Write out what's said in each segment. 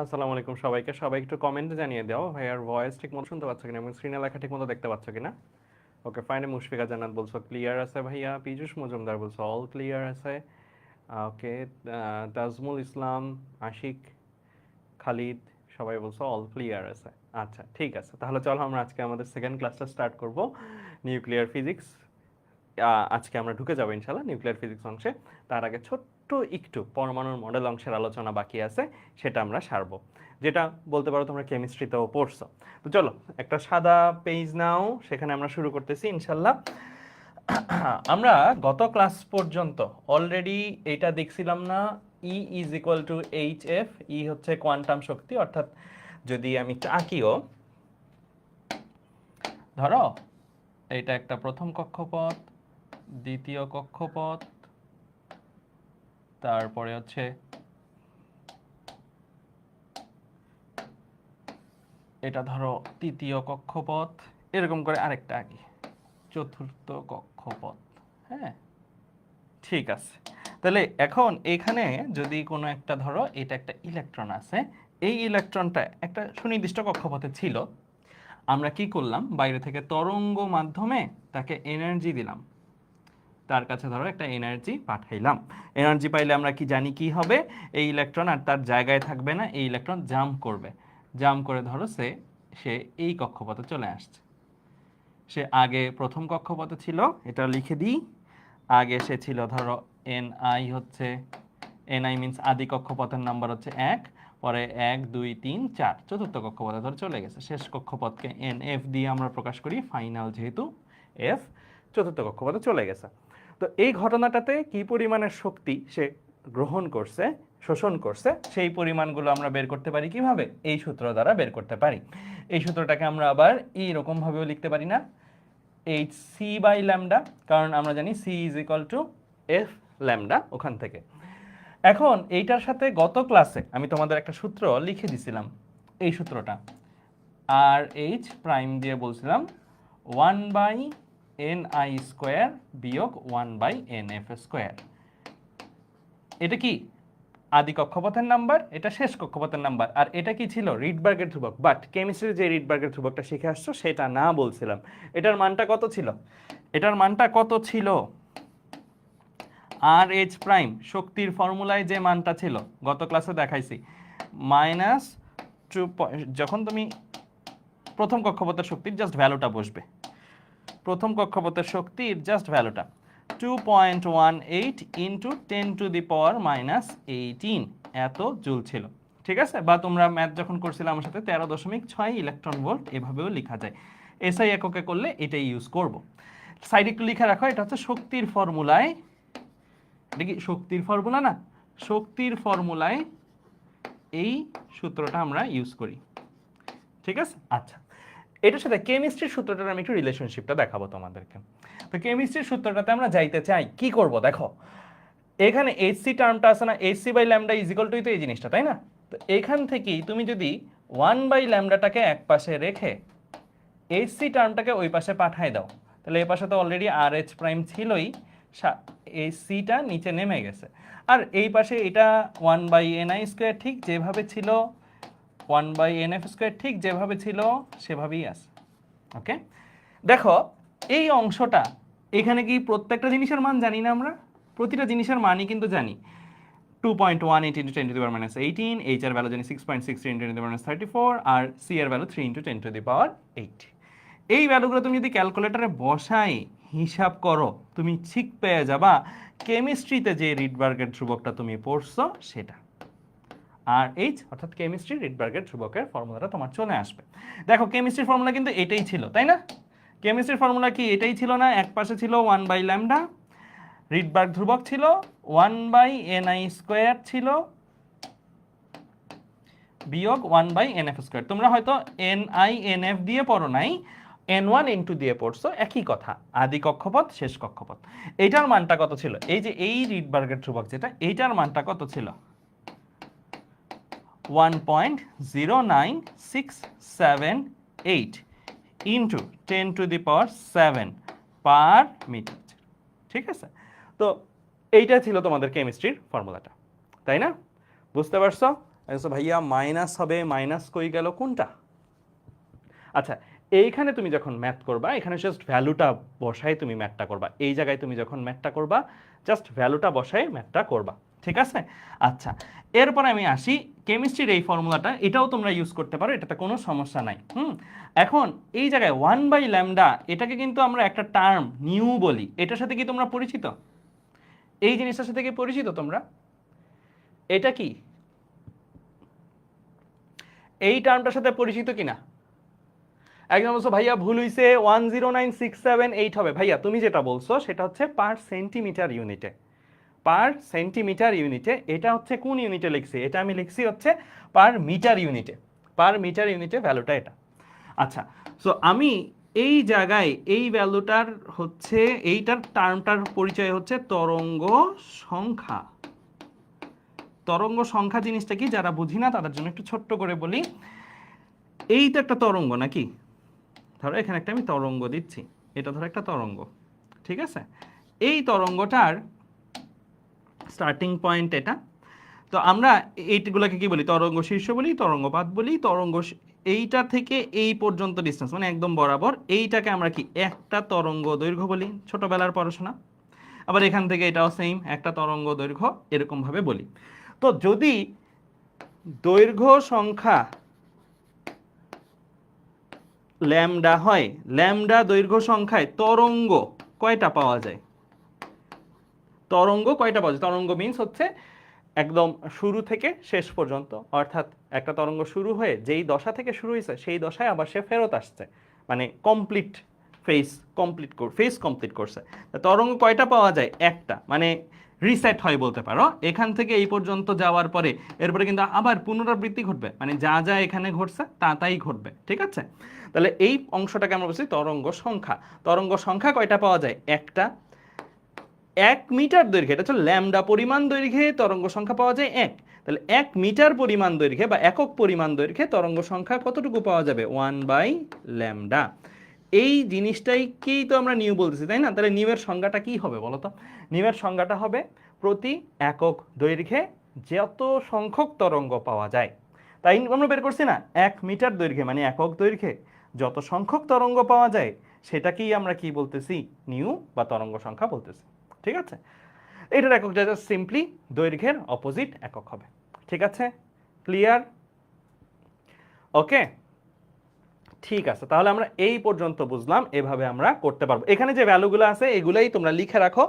আসসালামু আলাইকুম সবাইকে। সবাই একটু কমেন্টে জানিয়ে দাও ভাইয়ার ভয়েস ঠিক মতো শুনতে পাচ্ছ কিনা এবং স্ক্রিনে লেখা ঠিক মতো দেখতে পাচ্ছ কিনা। Okay fine. মুশফিকা জান্নাত বলছো ক্লিয়ার আছে ভাইয়া। পীযূষ মজুমদার বলছো অল ক্লিয়ার আছে। ওকে। তাজমুল ইসলাম, আশিক, খালিদ সবাই বলছো অল ক্লিয়ার আছে। আচ্ছা ঠিক আছে, তাহলে চলো আমরা আজকে আমাদের সেকেন্ড ক্লাসটা স্টার্ট করব, নিউক্লিয়ার ফিজিক্স। আজকে আমরা ঢুকে যাবো ইনশাল্লাহ নিউক্লিয়ার ফিজিক্স অংশে। তার আগে ছোট্ট একটু পরমাণুর মডেল অংশের আলোচনা বাকি আছে, সেটা আমরা সারবো, যেটা বলতে পারো তোমরা কেমিস্ট্রিতেও পড়ছো। তো চলো একটা সাদা পেজ নাও, সেখানে আমরা শুরু করতেছি ইনশাল্লাহ। আমরা গত ক্লাস পর্যন্ত অলরেডি এটা দেখছিলাম না, E is equal to H F. E হচ্ছে কোয়ান্টাম শক্তি, অর্থাৎ যদি আমি আঁকিও, ধরো এটা একটা প্রথম কক্ষপথ, দ্বিতীয় কক্ষপথ, তারপরে হচ্ছে এটা ধরো তৃতীয় কক্ষপথ, এরকম করে আরেকটা আগে চতুর্থ কক্ষপথ। হ্যাঁ ঠিক আছে। তাহলে এখন এখানে যদি কোনো একটা ধরো এটা একটা ইলেকট্রন আছে, এই ইলেকট্রনটা একটা সুনির্দিষ্ট কক্ষপথে ছিল। আমরা কি করলাম, বাইরে থেকে তরঙ্গ মাধ্যমে তাকে এনার্জি দিলাম, তার কাছে ধরো একটা এনার্জি পাঠাইলাম। এনার্জি পাইলে আমরা কি জানি কি হবে, এই ইলেকট্রন আর তার জায়গায় থাকবে না, এই ইলেকট্রন জাম্প করবে। জাম্প করে ধরো সে এই কক্ষপথে চলে আসছে। সে আগে প্রথম কক্ষপথে ছিল, এটা লিখে দিই। আগে সে ছিল ধরো এন আই হচ্ছে, এন আই মিনস আদি কক্ষপথের নাম্বার হচ্ছে 1, পরে 1 2 3 4 চতুর্থ কক্ষপথে ধরে চলে গেছে। শেষ কক্ষপথকে এন এফ দিয়ে আমরা প্রকাশ করি, ফাইনাল যেহেতু এফ, চতুর্থ কক্ষপথে চলে গেছে। তো এই ঘটনাটাতে কি পরিমাণের শক্তি সে গ্রহণ করছে, শোষণ করছে, সেই পরিমাণগুলো আমরা বের করতে পারি কিভাবে, এই সূত্র দ্বারা বের করতে পারি। এই সূত্রটাকে আমরা আবার এইরকম ভাবেও লিখতে পারি না, এইচ সি বাই ল্যামডা, কারণ আমরা জানি C is equal to F lambda ওখান থেকে। এখন এইটার সাথে গত ক্লাসে আমি তোমাদের একটা সূত্র লিখে দিছিলাম, এই সূত্রটা আর এইচ প্রাইম দিয়ে বলছিলাম 1/ni স্কোয়ার বিয়োগ 1/nf স্কোয়ার। এটা কি আদি কক্ষপথের নাম্বার, এটা শেষ কক্ষপথের নাম্বার, আর এটা কি ছিল রিডবার্গের ধ্রুবক। বাট কেমিস্ট্রির যে রিডবার্গের ধ্রুবকটা শিখে আসছো সেটা না বলছিলাম। এটার মানটা কত ছিল, এটার মানটা কত ছিল, আর এইচ প্রাইম শক্তির ফর্মুলায় যে মানটা ছিল গত ক্লাসে দেখাইছি, -2, যখন তুমি প্রথম কক্ষপথের শক্তির জাস্ট ভ্যালুটা বসবে, প্রথম কক্ষপথের শক্তির জাস্ট ভ্যালুটা 2.18 ইন্টু 10⁻⁻18 এত জুল ছিল। ঠিক আছে, বা তোমরা ম্যাথ যখন করছিলে আমার সাথে 13.6 ইলেকট্রন ভোল্ট এভাবেও লেখা যায়। এসআই এককে করলে এটাই ইউজ করব। সাইডে একটু লিখে রাখো, এটা হচ্ছে শক্তির ফর্মুলায়, এটা কি শক্তির ফর্মুলা না, শক্তির ফর্মুলায় এই সূত্রটা আমরা ইউজ করি। ঠিক আছে, আচ্ছা এটার সাথে কেমিস্ট্রির সূত্রটার আমি একটু রিলেশনশিপটা দেখাবো তোমাদেরকে। তো কেমিস্ট্রির সূত্রটাতে আমরা যাইতে চাই, কি করব দেখো, এখানে এইচসি টার্মটা আছে না, HC by lambda is equal to তো এই জিনিসটা, তাই না? তো এখান থেকেই তুমি যদি 1/ল্যামডাটাকে এক পাশে রেখে এইচসি টার্মটাকে ওই পাশে পাঠায় দাও, তাহলে এই পাশে তো অলরেডি আর এইচ প্রাইম ছিলই, এই সিটা নিচে নেমে গেছে। আর এই পাশে এটা 1/ni স্কোয়ার ঠিক যেভাবে ছিল, 1/nf স্কোয়ার ঠিক যেভাবে ছিল সেভাবেই আছে। ওকে, দেখো এই অংশটা, এখানে কি প্রত্যেকটা জিনিসের মান জানি না আমরা, প্রতিটা জিনিসের মানই কিন্তু জানি। 2.18 ইন্টু 10⁻18, এইচ এর ভ্যালু জানি 6.63 ইন্টু 10⁻34, আর সি এর ভ্যালু 3 ইন্টু 10⁻8। এই ভ্যালুগুলো তুমি যদি ক্যালকুলেটরে বসাই হিসাব করো, তুমি ঠিক পেয়ে যাবা কেমিস্ট্রিতে যে রিডবার্গের ধ্রুবকটা তুমি পড়ছো সেটা। আর এইচ অর্থাৎ কেমিস্ট্রি রিডবার্গের ধ্রুবকের ফর্মুলাটা তোমার চলে আসবে। দেখো কেমিস্ট্রির ফর্মুলা কিন্তু এটাই ছিল, তাই না? কেমিস্ট্রির ফর্মুলা কি এটাই ছিল না, এক পাশে ছিল 1/ল্যামডা, রিডবার্গ ধ্রুবক ছিল 1/ni স্কোয়ার ছিল বিয়োগ 1/nf স্কোয়ার। তোমরা হয়তো ni/nf দিয়ে পড়ো নাই, n1 n2 দিয়ে পড়ছো, একই কথা, আদি কক্ষপথ শেষ কক্ষপথ। এইটার মানটা কত ছিল, এই যে এই রিডবার্গের ধ্রুবক যেটা, এইটার মানটা কত ছিল, 1.09678 ইন্টু 10⁻7 পার মিটার। ঠিক আছে, তো এইটা ছিল তোমাদের কেমিস্ট্রির ফর্মুলাটা, তাই না? বুঝতে পারছো? আচ্ছা ভাইয়া মাইনাস হবে, মাইনাস কই গেল কোনটা? আচ্ছা এইখানে তুমি যখন ম্যাথ করবা এখানে জাস্ট ভ্যালুটা বসাই তুমি ম্যাথটা করবা, এই জায়গায় তুমি যখন ম্যাথটা করবা জাস্ট ভ্যালুটা বসাই ম্যাথটা করবা, ঠিক আছে? আচ্ছা এরপর আমি আসি কেমিস্ট্রির এই ফর্মুলাটা, এটাও তোমরা ইউজ করতে পারো, এটাতে কোনো সমস্যা নাই। এখন এই জায়গায় 1/λ এটাকে কিন্তু আমরা একটা টার্ম নিউ বলি, এটার সাথে কি তোমরা পরিচিত? এই জিনিসটার সাথে কি পরিচিত তোমরা? এটা কি এই টার্মটার সাথে পরিচিত কিনা? একজন বলছো ভাইয়া ভুল হইছে 10967 হবে। ভাইয়া তুমি যেটা বলছো সেটা হচ্ছে পার সেন্টিমিটার ইউনিটে, পার সেন্টিমিটার ইউনিটে। এটা হচ্ছে কোন ইউনিটে লিখছি? এটা আমি লিখছি হচ্ছে পার মিটার ইউনিটে, পার মিটার ইউনিটে ভ্যালুটা এটা। আচ্ছা সো আমি এই জায়গায় এই ভ্যালুটার হচ্ছে এইটার টার্মটার পরিচয় হচ্ছে তরঙ্গ সংখ্যা। তরঙ্গ সংখ্যা জিনিসটা কি যারা বুঝি না তাদের জন্য একটু ছোট্ট করে বলি, এই তো একটা তরঙ্গ নাকি, ধরো এখানে একটা আমি তরঙ্গ দিচ্ছি, এটা ধরো একটা তরঙ্গ, ঠিক আছে? এই তরঙ্গটার স্টার্টিং পয়েন্ট এটা। তো আমরা এইগুলোকে কি বলি? তরঙ্গ শীর্ষ বলি, তরঙ্গপাত বলি, এইটা থেকে এই পর্যন্ত ডিসটেন্স মানে একদম বরাবর, এইটাকে আমরা কি একটা তরঙ্গ দৈর্ঘ্য বলি, ছোটবেলার পড়াশোনা। আবার এখান থেকে এটাও সেম একটা তরঙ্গ দৈর্ঘ্য এরকম ভাবে বলি। তো যদি দৈর্ঘ্য সংখ্যা ল্যামডা হয়, ল্যামডা দৈর্ঘ্য সংখ্যায় তরঙ্গ কয়টা পাওয়া যায়? তরঙ্গ কয়টা পাওয়া যায়? তরঙ্গ মিন্স হচ্ছে একদম শুরু থেকে শেষ পর্যন্ত, অর্থাৎ একটা তরঙ্গ শুরু হয়ে যেই দশা থেকে শুরু হয়েছে সেই দশায় আবার সে ফেরত আসছে, মানে কমপ্লিট ফেস কমপ্লিট করছে। তরঙ্গ কয়টা পাওয়া যায়? একটা, মানে রিসেট হয় বলতে পারো। এখান থেকে এই পর্যন্ত যাওয়ার পরে এরপরে কিন্তু আবার পুনরাবৃত্তি ঘটবে, মানে যা যা এখানে ঘটছে তা তাই ঘটবে, ঠিক আছে? তাহলে এই অংশটাকে আমরা বলছি তরঙ্গ সংখ্যা। তরঙ্গ সংখ্যা কয়টা পাওয়া যায়? একটা। 1 মিটার দৈর্ঘ্যে, এটা হচ্ছে ল্যামডা পরিমাণ দৈর্ঘ্যে তরঙ্গ সংখ্যা পাওয়া যায় 1। তাহলে 1 মিটার পরিমাণ দৈর্ঘ্যে বা একক পরিমাণ দৈর্ঘ্যে তরঙ্গ সংখ্যা কতটুকু পাওয়া যাবে? 1/λ। এই জিনিসটাইকেই তো আমরা নিউ বলতেছি, তাই না? তাহলে নিউ এর সংজ্ঞাটা কি হবে বলো তো? নিউ এর সংজ্ঞাটা হবে প্রতি একক দৈর্ঘ্যে যত সংখ্যক তরঙ্গ পাওয়া যায়। তাই আমরা বের করছি না, 1 মিটার দৈর্ঘ্যে মানে একক দৈর্ঘ্যে যত সংখ্যক তরঙ্গ পাওয়া যায় সেটাকেই আমরা কি বলতেছি? নিউ বা তরঙ্গ সংখ্যা বলতেছি, ঠিক আছে? এটার একক যা সিম্পলি দৈর্ঘ্যের অপোজিট একক হবে, ঠিক আছে? ক্লিয়ার? ওকে ঠিক আছে, তাহলে আমরা এই পর্যন্ত বুঝলাম, এভাবে আমরা করতে পারবো। এখানে যে ভ্যালুগুলো আছে এগুলাই তোমরা লিখে রাখো।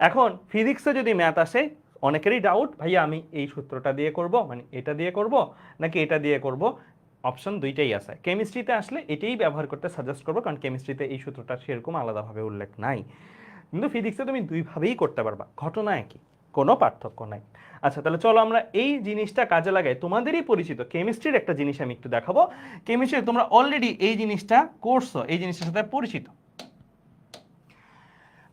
এখন ফিজিক্সে যদি ম্যাথ আসে অনেকেরই ডাউট, ভাইয়া আমি এই সূত্রটা দিয়ে করব, মানে এটা দিয়ে করব নাকি এটা দিয়ে করব? অপশন দুইটাই আছে। কেমিস্ট্রিতে আসলে এটাই ব্যবহার করতে সাজেস্ট করবো, কারণ কেমিস্ট্রিতে এই সূত্রটা সেরকম আলাদাভাবে উল্লেখ নাই। কিন্তু ফিজিক্সে তুমি দুইভাবেই করতে পারবা, ঘটনা একই, কোনো পার্থক্য নাই। আচ্ছা তাহলে চলো আমরা এই জিনিসটা কাজে লাগাই। তোমাদেরই পরিচিত কেমিস্ট্রির একটা জিনিস আমি একটু দেখাবো। কেমিস্ট্রি তোমরা অলরেডি এই জিনিসটা করছো, এই জিনিসটার সাথে পরিচিত।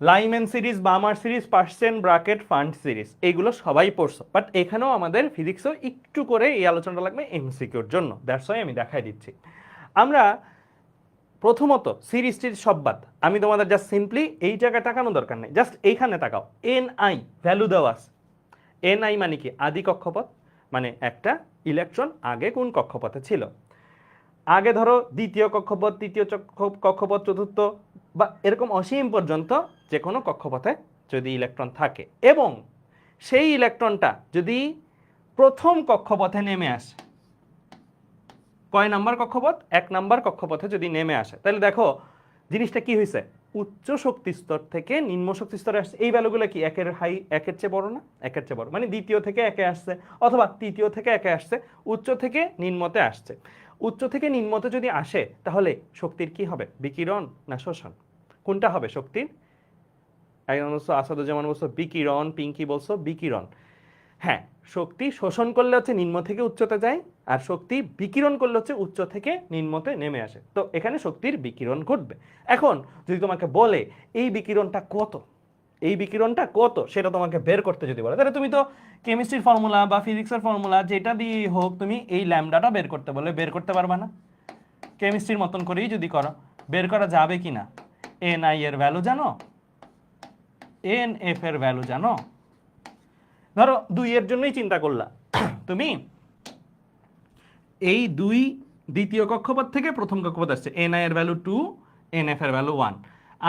Lyman series, Balmer series, Paschen Brackett, Pfund series, এইগুলো সবাই পড়ছো, বাট এখানেও আমাদের ফিজিক্সও একটু করে এই আলোচনাটা লাগবে এমসিকিউর জন্য, দ্যাটস ওয়াই আমি দেখাই দিচ্ছি। আমরা প্রথমত সিরিজটির সব বাদ, আমি তোমাদের জাস্ট সিম্পলি এই জায়গায় তাকানো দরকার নেই, জাস্ট এইখানে তাকাও। এনআই ভ্যালু দেওয়া আছে। এনআই মানে কি? আদি কক্ষপথ, মানে একটা ইলেকট্রন আগে কোন কক্ষপথে ছিল। আগে ধরো দ্বিতীয় কক্ষপথ, তৃতীয় কক্ষপথ, চতুর্থ বা এরকম অসীম পর্যন্ত যে কোনো কক্ষপথে যদি ইলেকট্রন থাকে, এবং সেই ইলেকট্রনটা যদি প্রথম কক্ষপথে নেমে আসে, কয় নাম্বার কক্ষপথ? 1 নাম্বার কক্ষপথে যদি নেমে আসে, তাহলে দেখো জিনিসটা কি হয়েছে, উচ্চ শক্তি স্তর থেকে নিম্ন শক্তি স্তরে আসছে। এই ভ্যালুগুলো কি একের চেয়ে বড় না? একের চেয়ে বড়, মানে দ্বিতীয় থেকে একে আসছে, অথবা তৃতীয় থেকে একে আসছে, উচ্চ থেকে নিম্নতে আসছে। উচ্চ থেকে নিম্নতে যদি আসে তাহলে শক্তির কি হবে? বিকিরণ না শোষণ? কোনটা হবে শক্তির? একজন বলছো আসাদুজ্জামান বলছো বিকিরণ, পিঙ্কি বলছো বিকিরণ। হ্যাঁ, শক্তি শোষণ করলে হচ্ছে নিম্ন থেকে উচ্চতে যায়, আর শক্তি বিকিরণ করলে হচ্ছে উচ্চ থেকে নিম্নতে নেমে আসে। তো এখানে শক্তির বিকিরণ ঘটবে। এখন যদি তোমাকে বলে এই বিকিরণটা কত, এই বিকিরণটা কত সেটা তোমাকে বের করতে যদি বলে, তাহলে তুমি তো কেমিস্ট্রির ফর্মুলা বা ফিজিক্সের ফর্মুলা যেটা দিয়ে হোক তুমি এই ল্যামডাটা বের করতে বলে বের করতে পারবা না? কেমিস্ট্রির মতন করেই যদি করো বের করা যাবে কি না? এনআই এর ভ্যালু জানো, এনএফ এর ভ্যালু জানো। ধরো 2 এর জন্যই চিন্তা করলা তুমি, এই দুই দ্বিতীয় কক্ষপথ থেকে প্রথম কক্ষপথ আসছে, এন আই এর ভ্যালু 2, এন এফ এর ভ্যালু 1,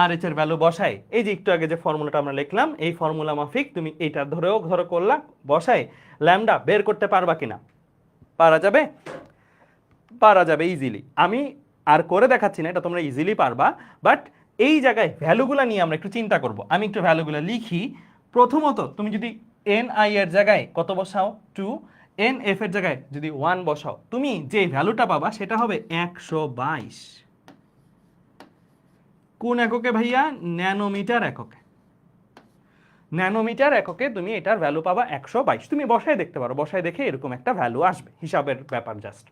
আর এইচ এর ভ্যালু বসাই, এই যে একটু আগে যে ফর্মুলাটা আমরা লিখলাম এই ফর্মুলা মাফিক তুমি এটা ধরো করলা বসাই ল্যামডা বের করতে পারবা কিনা? পারা যাবে? পারা যাবে ইজিলি। আমি আর করে দেখাচ্ছি না, এটা তোমরা ইজিলি পারবা। বাট এই জায়গায় ভ্যালুগুলো নিয়ে আমরা একটু চিন্তা করব। আমি একটু ভ্যালুগুলো লিখি। প্রথমত তুমি যদি এন আই এর জায়গায় কত বসাও 2, এন এফ এর জায়গায় যদি 1 বসাও, তুমি যে ভ্যালুটা পাবা সেটা হবে 122। কোন এককে ভাইয়া? ন্যানোমিটার এককে। ন্যানোমিটার এককে তুমি এটার ভ্যালু পাবা 122। তুমি বসায় দেখতে পারো, বসায় দেখে এরকম একটা ভ্যালু আসবে, হিসাবের ব্যাপার জাস্ট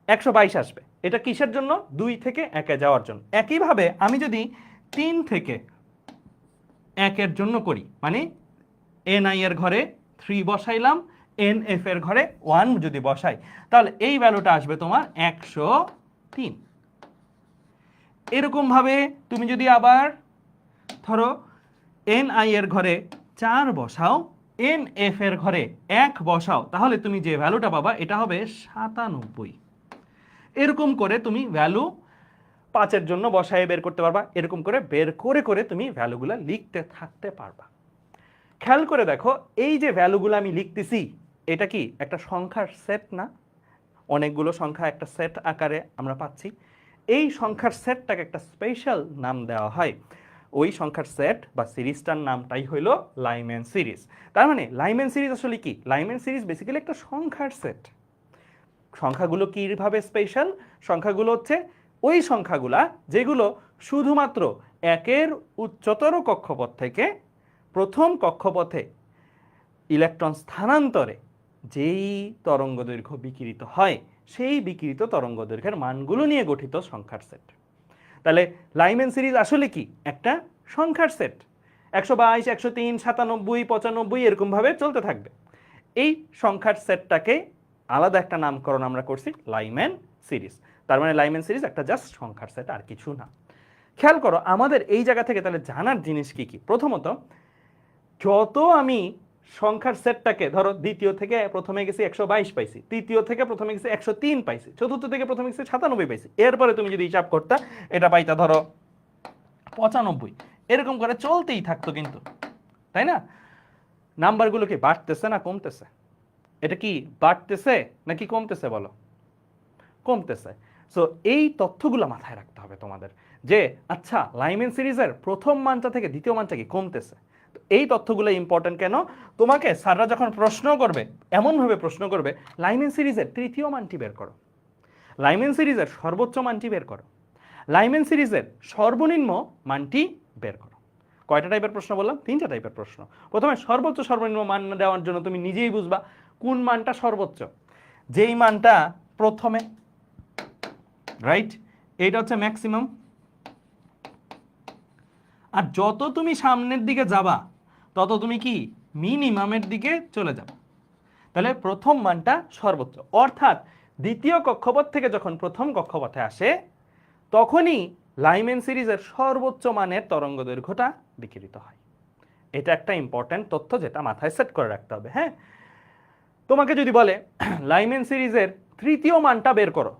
122 আসবে। এটা কিসের জন্য? 2 থেকে 1-এ যাওয়ার জন্য। একইভাবে আমি যদি 3 থেকে 1-এর জন্য করি, মানে এন আই এর ঘরে 3 বসাইলাম, এন এফ এর ঘরে 1 যদি বসাই, তাহলে এই ভ্যালুটা আসবে তোমার 103। এরকম ভাবে তুমি যদি আবার ধরো এন আই এর ঘরে 4 বসাও, এন এফ এর ঘরে 1 বসাও, তাহলে তুমি যে ভ্যালুটা পাবা এটা হবে 97। এরকম করে তুমি ভ্যালু 5-এর জন্য বসায় বের করতে পারবা। এরকম করে বের করে করে তুমি ভ্যালুগুলো লিখতে থাকতে পারবা। খেয়াল করে দেখো, এই যে ভ্যালুগুলো আমি লিখতেছি এটা কি একটা সংখ্যার সেট না? অনেকগুলো সংখ্যা একটা সেট আকারে আমরা পাচ্ছি। এই সংখ্যার সেটটাকে একটা স্পেশাল নাম দেওয়া হয়। ওই সংখ্যার সেট বা সিরিজটার নামটাই হইল লাইম্যান সিরিজ। তার মানে লাইম্যান সিরিজ আসলে কি? লাইম্যান সিরিজ বেসিক্যালি একটা সংখ্যার সেট। সংখ্যাগুলো কিভাবে স্পেশাল? সংখ্যাগুলো হচ্ছে ওই সংখ্যাগুলা যেগুলো শুধুমাত্র 1-এর উচ্চতর কক্ষপথ থেকে প্রথম কক্ষপথে ইলেকট্রন স্থানান্তরে যেই তরঙ্গদৈর্ঘ্য বিকিরিত হয় সেই বিকিরিত তরঙ্গদৈর্ঘ্যের মানগুলো নিয়ে গঠিত সংখ্যার সেট। তাহলে লাইম্যান সিরিজ আসলে কি? একটা সংখ্যার সেট। 122, 103, 97, 95 এরকমভাবে চলতে থাকবে। এই সংখ্যার সেটটাকে আলাদা একটা নামকরণ আমরা করছি লাইম্যান সিরিজ। তার মানে লাইম্যান সিরিজ একটা জাস্ট সংখ্যার সেট, আর কিছু না। খেয়াল করো আমাদের এই জায়গা থেকে তাহলে জানার জিনিস কি কি? প্রথমত, যত আমি সংখ্যার সেটটাকে ধরো দ্বিতীয় থেকে প্রথমে গেছি 122 পাইছি, তৃতীয় থেকে প্রথমে গেছি 103 পাইছি, চতুর্থ থেকে প্রথমে গেছি 97 পাইছি, এরপরে তুমি যদি হিসাব করতা এটা পাইতা ধরো 95। এরকম করে চলতেই থাকতো কিন্তু, তাই না? নাম্বারগুলো কি বাড়তেছে না কমতেছে? এটা কি বাড়তেছে নাকি কমতেছে বলো? কমতেছে। সো এই তথ্যগুলো মাথায় রাখতে হবে তোমাদের যে আচ্ছা লাইম্যান সিরিজের প্রথম মানটা থেকে দ্বিতীয় মানটা কি কমতেছে। এই তথ্যগুলো ইম্পর্টেন্ট কেন? তোমাকে স্যাররা যখন প্রশ্ন করবে এমনভাবে প্রশ্ন করবে, লাইম্যান সিরিজের তৃতীয় মানটি বের করো, লাইম্যান সিরিজের সর্বোচ্চ মানটি বের করো, লাইম্যান সিরিজের সর্বনিম্ন মানটি বের করো। কয়টা টাইপের প্রশ্ন বললাম? 3টা টাইপের প্রশ্ন। প্রথমে সর্বোচ্চ সর্বনিম্ন মান দেওয়ার জন্য তুমি নিজেই বুঝবা কোন মানটা সর্বোচ্চ, যেই মানটা প্রথমে, রাইট, এইটা হচ্ছে ম্যাক্সিমাম। আর যত তুমি সামনের দিকে যাবা তত তুমি কি মিনিমামের দিকে চলে যাবে। তাহলে প্রথম মানটা সর্বোচ্চ, অর্থাৎ দ্বিতীয় কক্ষপথ থেকে যখন প্রথম কক্ষপথে আসে তখনই লাইম্যান সিরিজের সর্বোচ্চ মানের তরঙ্গদৈর্ঘ্যটা বিকিরিত হয়। এটা একটা ইম্পর্ট্যান্ট তথ্য যেটা মাথায় সেট করে রাখতে হবে। হ্যাঁ, তোমাকে যদি বলে লাইম্যান সিরিজের তৃতীয় মানটা বের করো,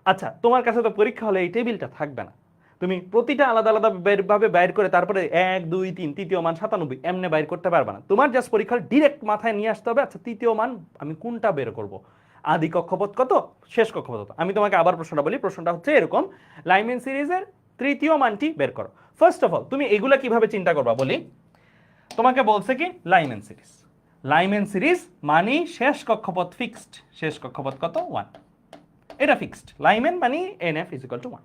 আচ্ছা তোমার কাছে তো পরীক্ষা হলে এই টেবিলটা থাকবে না, তুমি প্রতিটা আলাদা আলাদা ভাবে বাইর করে তারপরে 1, 2, 3 তৃতীয় মান 97 এমনি বাইর করতে পারবে না। তোমার জাস্ট পরীক্ষার ডিরেক্ট মাথায় নিয়ে আসতে হবে আচ্ছা তৃতীয় মান আমি কোনটা বের করব, আদি কক্ষপথ কত, শেষ কক্ষপথ কত। আমি তোমাকে আবার প্রশ্নটা বলি, প্রশ্নটা হচ্ছে এরকম, লাইম্যান সিরিজের তৃতীয় মানটি বের করো। ফার্স্ট অফ অল তুমি এগুলা কিভাবে চিন্তা করবা বলি। তোমাকে বলছে কি লাইম্যান সিরিজ, লাইম্যান সিরিজ মানে শেষ কক্ষপথ ফিক্সড, শেষ কক্ষপথ কত 1, এটা ফিক্সড। লাইম্যান মানে NF = 1।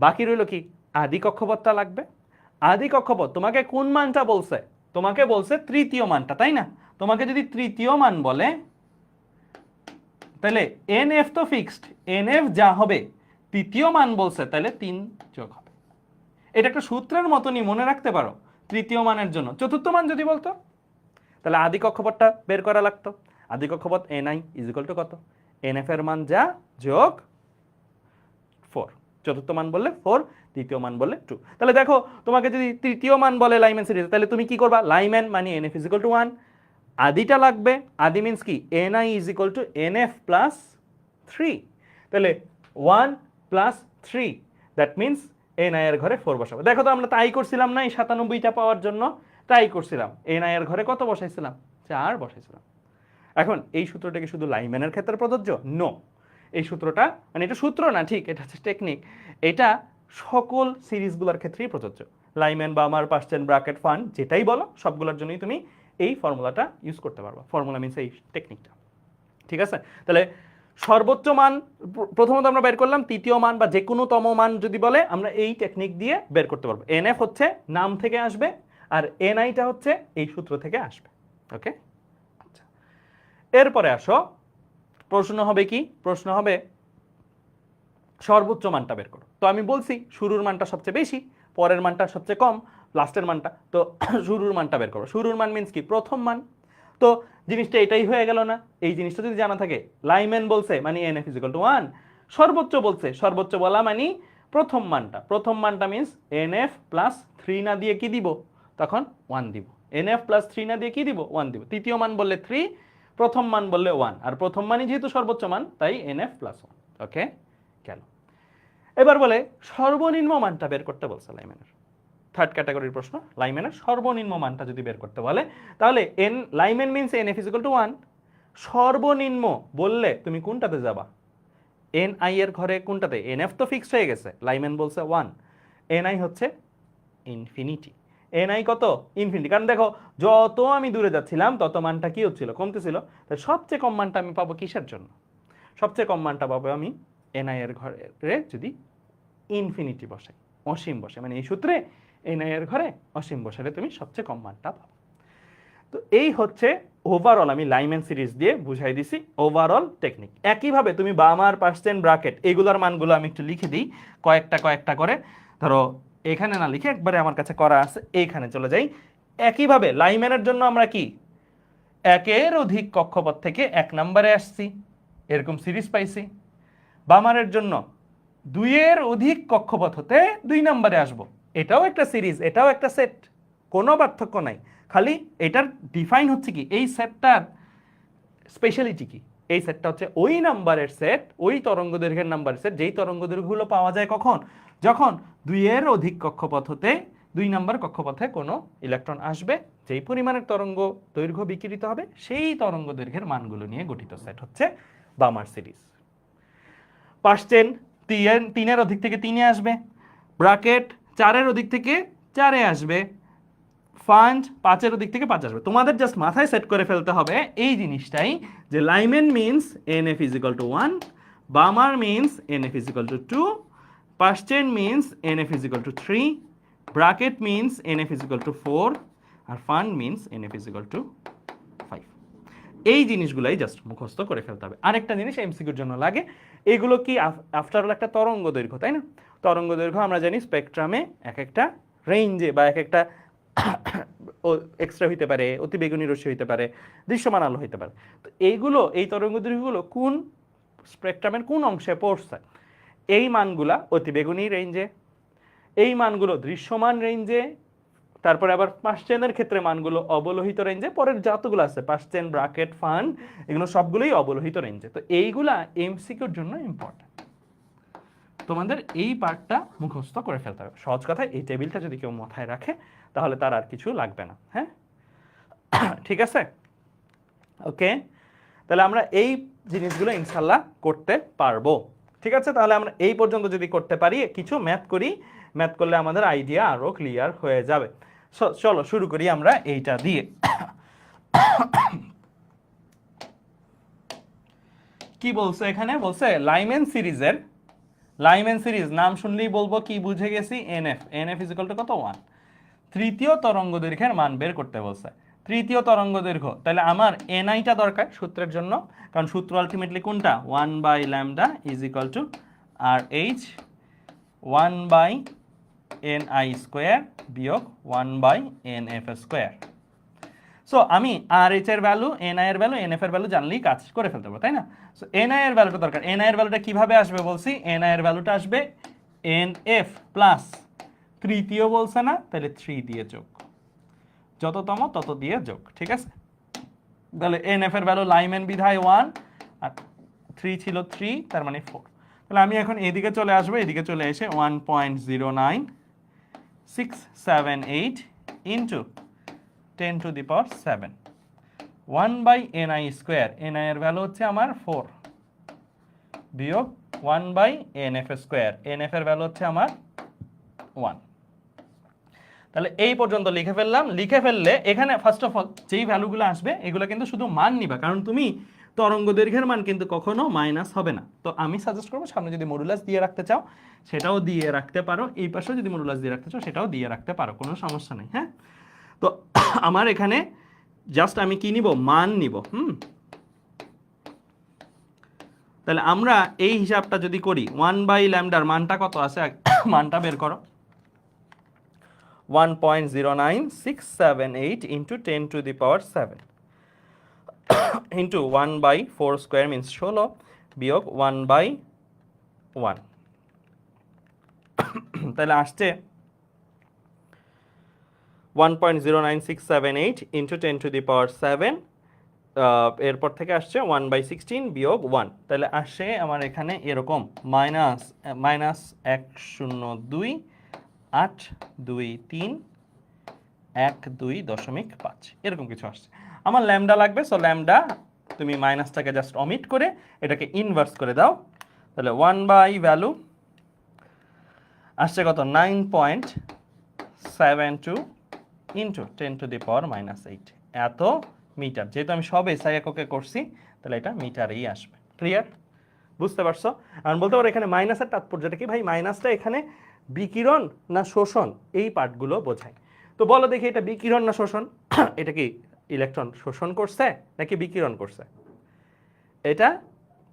বাকি রইল কি আদি কক্ষপথটা লাগবে। আদি কক্ষপথ তোমাকে কোন মানটা বলছে? তোমাকে বলছে তৃতীয় মানটা, তাই না? তোমাকে যদি তৃতীয় মান বলে তাহলে NF তো ফিক্সড, NF যা হবে তৃতীয় মান বলছে তাহলে 3 যোগ হবে। এটা একটা সূত্রের মতনই মনে রাখতে পারো। তৃতীয় মানের জন্য চতুর্থ মান যদি বলতো তাহলে আদি কক্ষপথটা বের করা লাগতো। আদি কক্ষপথ NI = কত, NF এর মান যা যোগ 4, চতুর্থ মান বললে 4, তৃতীয় মান বললে 2। তাহলে দেখো তোমাকে যদি তৃতীয় মান বলে লাইম্যান সিরিজ তাহলে তুমি কি করবা? লাইম্যান মানে NF = 1, আদিটা লাগবে। আদি মিন্স কি NI = NF + 3, তাহলে 1 প্লাস 3, দ্যাট মিনস ni এর ঘরে 4 বসাবো। দেখো তো আমরা তাই করছিলাম না, এই 97টা পাওয়ার জন্য তাই করছিলাম, ni এর ঘরে কত বসাইছিলাম? 4 বসাইছিলাম। এখন এই সূত্রটা কি শুধু লাইম্যানের ক্ষেত্রে প্রযোজ্য? নো, এই সূত্রটা মানে এটা সূত্র না, ঠিক, এটা হচ্ছে টেকনিক। এটা সকল সিরিজগুলোর ক্ষেত্রেই প্রযোজ্য। লাইম্যান, বামার, পার্সচেন, ব্র্যাকেট, ফান যেটাই বলো সবগুলোর জন্যই তুমি এই ফর্মুলাটা ইউজ করতে পারবা। ফর্মুলা মিনস এই টেকনিকটা, ঠিক আছে? তাহলে সর্বোচ্চ মান প্রথমত আমরা বের করলাম, তৃতীয় মান বা যে কোনো তম মান যদি বলে আমরা এই টেকনিক দিয়ে বের করতে পারবো। এনএফ হচ্ছে নাম থেকে আসবে আর এনআইটা হচ্ছে এই সূত্র থেকে আসবে। ওকে, আচ্ছা, এরপরে আসো, প্রশ্ন হবে কি? প্রশ্ন হবে সর্বোচ্চ মানটা বের করো। তো আমি বলছি শুরুর মানটা সবচেয়ে বেশি, পরের মানটা সবচেয়ে কম, লাস্টের মানটা, তো শুরুর মানটা বের করো। শুরুর মান মিনস কি? প্রথম মান। তো জিনিসটা এটাই হয়ে গেল না? এই জিনিসটা যদি জানা থাকে, লাইম্যান বলছে মানে এনএফ ইজ ইকুয়াল টু 1, সর্বোচ্চ বলছে, সর্বোচ্চ বলা মানে প্রথম মানটা। প্রথম মানটা মিনস এনএফ প্লাস 3 না দিয়ে কি দিব? তখন 1 দিব। এনএফ প্লাস 3 না দিয়ে কি দিব? 1 দিব। তৃতীয় মান বললে 3, প্রথম মান বললে 1, আর প্রথম মানই যেহেতু সর্বোচ্চ মান তাই এনএফ প্লাস 1। ওকে, কেন? এবার বলে সর্বনিম্ন মানটা বের করতে বলছে লাইম্যানের। থার্ড ক্যাটাগরির প্রশ্ন, লাইম্যানের সর্বনিম্ন মানটা যদি বের করতে বলে তাহলে Lyman means NF is equal to 1, সর্বনিম্ন বললে তুমি কোনটাতে যাবা? এনআই এর ঘরে কোনটাতে? এনএফ তো ফিক্সড হয়ে গেছে, লাইম্যান বলছে 1, এনআই হচ্ছে ইনফিনিটি। এনআই কত? ইনফিনিটি। কারণ দেখো যত আমি দূরে যাচ্ছিলাম তত মানটা কি হচ্ছিল? কমতেছিল। তাই সবচেয়ে কম মানটা আমি পাবো কিসের জন্য? সবচেয়ে কম মানটা পাবো আমি এনআই এর ঘরে যদি ইনফিনিটি বসাই, অসীম বসে, মানে এই সূত্রে এনআই এর ঘরে অসীম বসালে তুমি সবচেয়ে কম মানটা পাবো। তো এই হচ্ছে ওভারঅল, আমি লাইম্যান সিরিজ দিয়ে বুঝাই দিছি ওভারঅল টেকনিক। একইভাবে তুমি বামার, পার্সচেন, ব্র্যাকেট এগুলোর মানগুলো আমি একটু লিখে দিই কয়েকটা করে। ধরো এখানে না লিখে একবারে আমার কাছে করা আছে, এইখানে চলে যাই। একইভাবে লাইম্যানের জন্য আমরা কি একের অধিক কক্ষপথ থেকে 1 নম্বরে আসছি, এরকম সিরিজ পাইছি। বামারের জন্য 2 এর অধিক কক্ষপথ হতে 2 নম্বরে আসবো, এটাও একটা সিরিজ, এটাও একটা সেট, কোনো পার্থক্য নাই। খালি এটার ডিফাইন হচ্ছে কি, এই সেটটার স্পেশালিটি কি? এই সেটটা হচ্ছে ওই নাম্বারের সেট, ওই তরঙ্গ দৈর্ঘ্যের নাম্বারের সেট, যেই তরঙ্গ দৈর্ঘ্যগুলো পাওয়া যায় কখন? যখন 2 এর অধিক কক্ষপথ হতে 2 নম্বর কক্ষপথে কোনো ইলেকট্রন আসবে, যেই পরিমাণের তরঙ্গ দৈর্ঘ্য বিকিরিত হবে সেই তরঙ্গ দৈর্ঘ্যের মানগুলো নিয়ে গঠিত সেট হচ্ছে বামার সিরিজ। পার্সচেন 3 এর অধিক থেকে 3 এ আসবে, ব্র্যাকেট 4 এর অধিক থেকে 4 এ আসবে, ফান্ড 5 এর অধিক থেকে 5 আসবে। তোমাদের জাস্ট মাথায় সেট করে ফেলতে হবে এই জিনিসটাই, যে Lyman means NF is equal to 1, Balmer means NF is equal to 2, Paschen means NF is equal to 3, Brackett means NF is equal to 4, আর Pfund means NF is equal to 5। এই জিনিসগুলাই just মুখস্থ করে ফেলতে হবে। আরেকটা জিনিস এমসিকিউর জন্য লাগে, এগুলো কি আফটার অল একটা তরঙ্গ দৈর্ঘ্য, তাই না? তরঙ্গ দৈর্ঘ্য আমরা জানি স্পেকট্রামে এক একটা রেঞ্জে বা এক একটা এক্সট্রা হইতে পারে, অতি বেগুনি রশ্মি হইতে পারে, দৃশ্যমান আলো হইতে পারে। তো এইগুলো, এই তরঙ্গ দৈর্ঘ্যগুলো কোন স্পেকট্রামের কোন অংশে পড়ছে? এই মানগুলা অতি বেগুনি রেঞ্জে, এই মানগুলো দৃশ্যমান রেঞ্জে, তারপরে আবার পার্সচেনের ক্ষেত্রে মানগুলো অবলোহিত রেঞ্জে, পরের যতগুলো আছে পার্সচেন, ব্র্যাকেট, ফান্ড এগুলো সবগুলোই অবলোহিত রেঞ্জে। তো এইগুলা এমসিকিউর জন্য ইম্পর্টেন্ট, তোমাদের এই পার্টটা মুখস্থ করে ফেলতে হবে। সহজ কথায় এই টেবিলটা যদি কেউ মাথায় রাখে তাহলে তার আর কিছু লাগবে না। হ্যাঁ, ঠিক আছে, ওকে। তাহলে আমরা এই জিনিসগুলো ইনশাল্লাহ করতে পারবো, ঠিক আছে? তাহলে আমরা এই পর্যন্ত যদি করতে পারি, কিছু ম্যাথ করি, ম্যাথ করলে আমাদের আইডিয়া আরো ক্লিয়ার হয়ে যাবে। চলো শুরু করি আমরা এইটা দিয়ে। কি বলছে এখানে? বলছে লাইম্যান সিরিজ নাম শুনলেই বলবো কি বুঝে গেছি, এনএফ ইজ ইকুয়াল টু কত? 1। তৃতীয় তরঙ্গ দৈর্ঘ্যের মান বের করতে বলছে। তৃতীয় তরঙ্গ দৈর্ঘ্য, তাহলে আমার এনআইটা দরকার সূত্রের জন্য, কারণ সূত্র আলটিমেটলি কোনটা? 1/λ is equal to R H 1/ni square বিয়োগ 1/nf স্কোয়ার। সো আমি আর এইচ এর ভ্যালু, এনআই এর ভ্যালু, এনএফ এর ভ্যালু জানলেই কাজ করে ফেলতে পারবো, তাই না? সো এনআই এর ভ্যালুটা দরকার। এনআই এর ভ্যালুটা কিভাবে আসবে বলছি? এনআই এর ভ্যালুটা আসবে এনএফ প্লাস তৃতীয় বলছে না, তাহলে 3 দিয়ে যোগ, যততম তত দিয়ে যোগ, ঠিক আছে? তাহলে এনএফ এর ভ্যালু লাইম্যান বিধায় 1 আর 3 ছিল 3, তার মানে 4। তাহলে আমি এখন এদিকে চলে আসবো, এদিকে চলে এসে 1.09678 ইন্টু 10⁻7 1/ni স্কোয়ার, ni এর ভ্যালু হচ্ছে আমার 4, বিয়োগ 1/nf স্কোয়ার, nf এর ভ্যালু হচ্ছে আমার 1। তাহলে এই পর্যন্ত লিখে ফেললাম। লিখে ফেললে এখানে ফার্স্ট অফ অল যেই ভ্যালুগুলো আসবে এগুলো কিন্তু শুধু মান নিবা, কারণ তুমি তরঙ্গ দৈর্ঘ্যের মান কিন্তু কখনো মাইনাস হবে না। তো আমি সাজেস্ট করবো সামনে যদি মডুলাস দিয়ে রাখতে চাও সেটাও দিয়ে রাখতে পারো, এই পাশেও যদি মডুলাস দিয়ে রাখতে চাও সেটাও দিয়ে রাখতে পারো, কোনো সমস্যা নেই। হ্যাঁ, তো আমার এখানে জাস্ট আমি কি নিব, মান নিব। তাহলে আমরা এই হিসাবটা যদি করি 1/λ মানটা কত আছে মানটা বের করো। 1.09678 ইন্টু 10⁻7 ইন্টু 1/4 স্কোয়ার মিনস 16 বিয়োগ 1/1, তাহলে আসছে 1.09678 ইন্টু 10�7, এরপর থেকে আসছে 1/16 বিয়োগ 1, তাহলে আসছে আমার এখানে এরকম -102382312.5 এরকম কিছু আসছে। আমার ল্যামডা লাগবে, সো ল্যামডা তুমি মাইনাসটাকে জাস্ট অমিট করে এটাকে ইনভার্স করে দাও, তাহলে 1/ভ্যালু আসছে কত, 9.72 ইন্টু 10⁻8 এত মিটার। যেহেতু আমি সব এসআই এককে করছি তাহলে এটা মিটারেই আসবে। ক্লিয়ার, বুঝতে পারছো? আমি বলতে পারো এখানে মাইনাসের তাৎপর্যটা কি, ভাই মাইনাসটা এখানে বিকিরণ না শোষণ এই পার্টগুলো বোঝায়। তো বলো দেখি এটা বিকিরণ না শোষণ? এটা কি ইলেকট্রন শোষণ করছে নাকি বিকিরণ করছে? এটা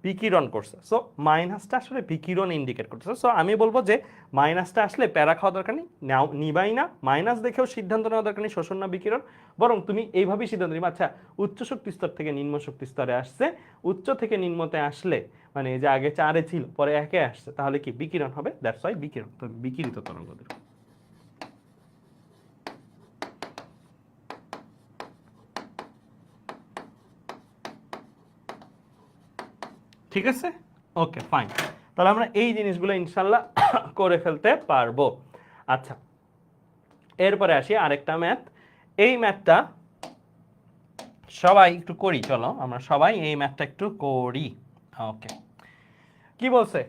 বিকিরণ করছে, সো মাইনাসটা আসলে বিকিরণ ইন্ডিকেট করতেছে। সো আমি বলবো যে মাইনাসটা আসলে প্যারা খাওয়া দরকার নেই, নিবাই না। মাইনাস দেখেও সিদ্ধান্ত নেওয়া দরকার নেই শোষণ না বিকিরণ, বরং তুমি এইভাবেই সিদ্ধান্ত নিবা, আচ্ছা উচ্চ শক্তি স্তর থেকে নিম্ন শক্তি স্তরে আসছে, উচ্চ থেকে নিম্নতে আসলে মানে যে আগে 4-এ ছিল পরে 1-এ আসছে, তাহলে কি বিকিরণ হবে, দ্যাটস ওয়াই বিকিরণ, তো বিকিরিত তরঙ্গ দৈর্ঘ্য। ঠিক আছে, ওকে ফাইন। তাহলে আমরা এই জিনিসগুলো ইনশাল্লাহ করে ফেলতে পারবো। আচ্ছা, এরপরে আসি আরেকটা ম্যাথ। এই ম্যাথটা সবাই একটু করি, চলো আমরা সবাই এই ম্যাথটা একটু করি। ওকে, কি বলছে,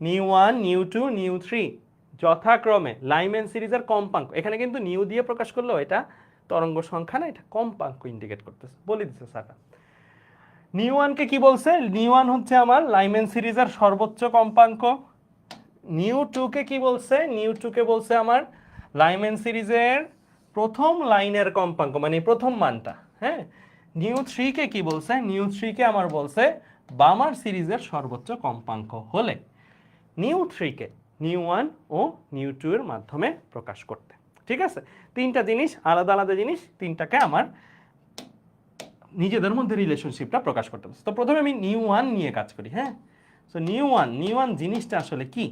নিউ 1 নিউ 2 নিউ 3 যথাক্রমে লাইম্যান সিরিজের কম্পাঙ্ক, এখানে কিন্তু নিউ দিয়ে প্রকাশ করলেও এটা তরঙ্গ সংখ্যা না, এটা কম্পাঙ্ক ইন্ডিকেট করতেছে, বলে দিচ্ছে স্যারটা। নিউ 1 কে কি বলছে, নিউ 1 হচ্ছে আমার লাইম্যান সিরিজের সর্বোচ্চ কম্পাঙ্ক। নিউ 2 কে কি বলছে, নিউ 2 কে বলছে আমার লাইম্যান সিরিজের প্রথম লাইনের কম্পাঙ্ক, মানে প্রথম মানটা। হ্যাঁ, নিউ 3 কে কি বলছে, নিউ 3 কে আমার বলছে বামার সিরিজের সর্বোচ্চ কম্পাঙ্ক হলে নিউ 3 কে নিউ 1 ও নিউ 2 এর মাধ্যমে প্রকাশ করতে। ঠিক আছে, তিনটা জিনিস আলাদা আলাদা জিনিস, তিনটাকে আমার নিজেদের মধ্যে রিলেশনশিপটা প্রকাশ করতে হবে। তো প্রথমে আমি নিউ 1 নিয়ে কাজ করি। হ্যাঁ, সো নিউ 1 জিনিসটা আসলে কি,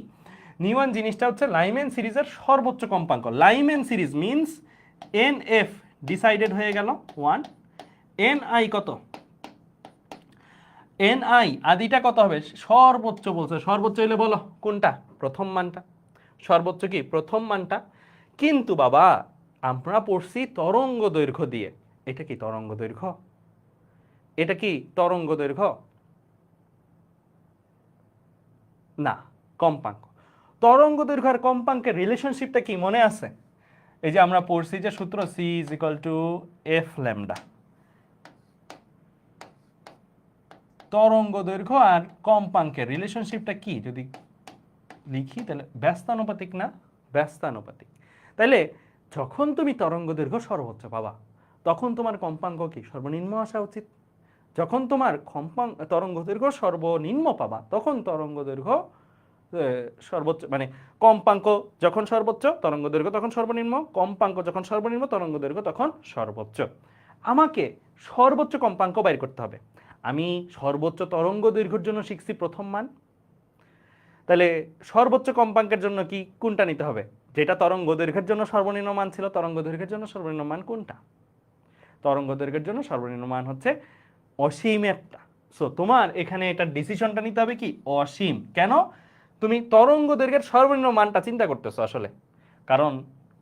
নিউ 1 জিনিসটা হচ্ছে লাইম্যান সিরিজের সর্বোচ্চ কম্পাঙ্ক। Lyman series means N F decided হয়ে গেল 1, এন আই কত, এন আই আদিটা কত হবে, সর্বোচ্চ বলছে, সর্বোচ্চ হলে বলো কোনটা, প্রথম মানটা, সর্বোচ্চ কি প্রথম মানটা। কিন্তু বাবা আমরা পড়ছি তরঙ্গ দৈর্ঘ্য দিয়ে, এটা কি তরঙ্গ দৈর্ঘ্য, এটা কি তরঙ্গ দৈর্ঘ্য না, কম্পাঙ্ক। তরঙ্গ দৈর্ঘ্য আর কম্পাঙ্কের রিলেশনশিপটা কি মনে আছে, এই যে আমরা পড়ছি যে সূত্র c = f ল্যামডা। তরঙ্গ দৈর্ঘ্য আর কম্পাঙ্কের রিলেশনশিপটা কি যদি লিখি তাহলে ব্যস্তানুপাতিক না, ব্যস্তানুপাতিক। তাহলে যখন তুমি তরঙ্গ দৈর্ঘ্য সর্বোচ্চ পাবা তখন তোমার কম্পাঙ্ক কি সর্বনিম্ন আসা উচিত। যখন তোমার তরঙ্গ দৈর্ঘ্য সর্বনিম্ন পাবা তখন তরঙ্গ দৈর্ঘ্য সর্বোচ্চ, মানে কম্পাঙ্ক যখন সর্বোচ্চ তরঙ্গ দৈর্ঘ্য তখন সর্বনিম্ন, কম্পাঙ্ক যখন সর্বনিম্ন তরঙ্গ দৈর্ঘ্য তখন সর্বোচ্চ। আমাকে সর্বোচ্চ কম্পাঙ্ক বাইর করতে হবে। আমি সর্বোচ্চ তরঙ্গ দৈর্ঘ্যের জন্য শিখছি প্রথম মান, তাহলে সর্বোচ্চ কম্পাঙ্কের জন্য কি কোনটা নিতে হবে, যেটা তরঙ্গ দৈর্ঘ্যের জন্য সর্বনিম্ন মান ছিল, তরঙ্গ দৈর্ঘ্যের জন্য সর্বনিম্ন মান কোনটা, তরঙ্গ দৈর্ঘ্যের জন্য সর্বনিম্ন মান হচ্ছে অসীমেরটা। সো তোমার এখানে এটা ডিসিশনটা নিতে হবে কি অসীম। কেন? তুমি তরঙ্গ দৈর্ঘ্যের সর্বনিম্ন মানটা চিন্তা করতেছো আসলে, কারণ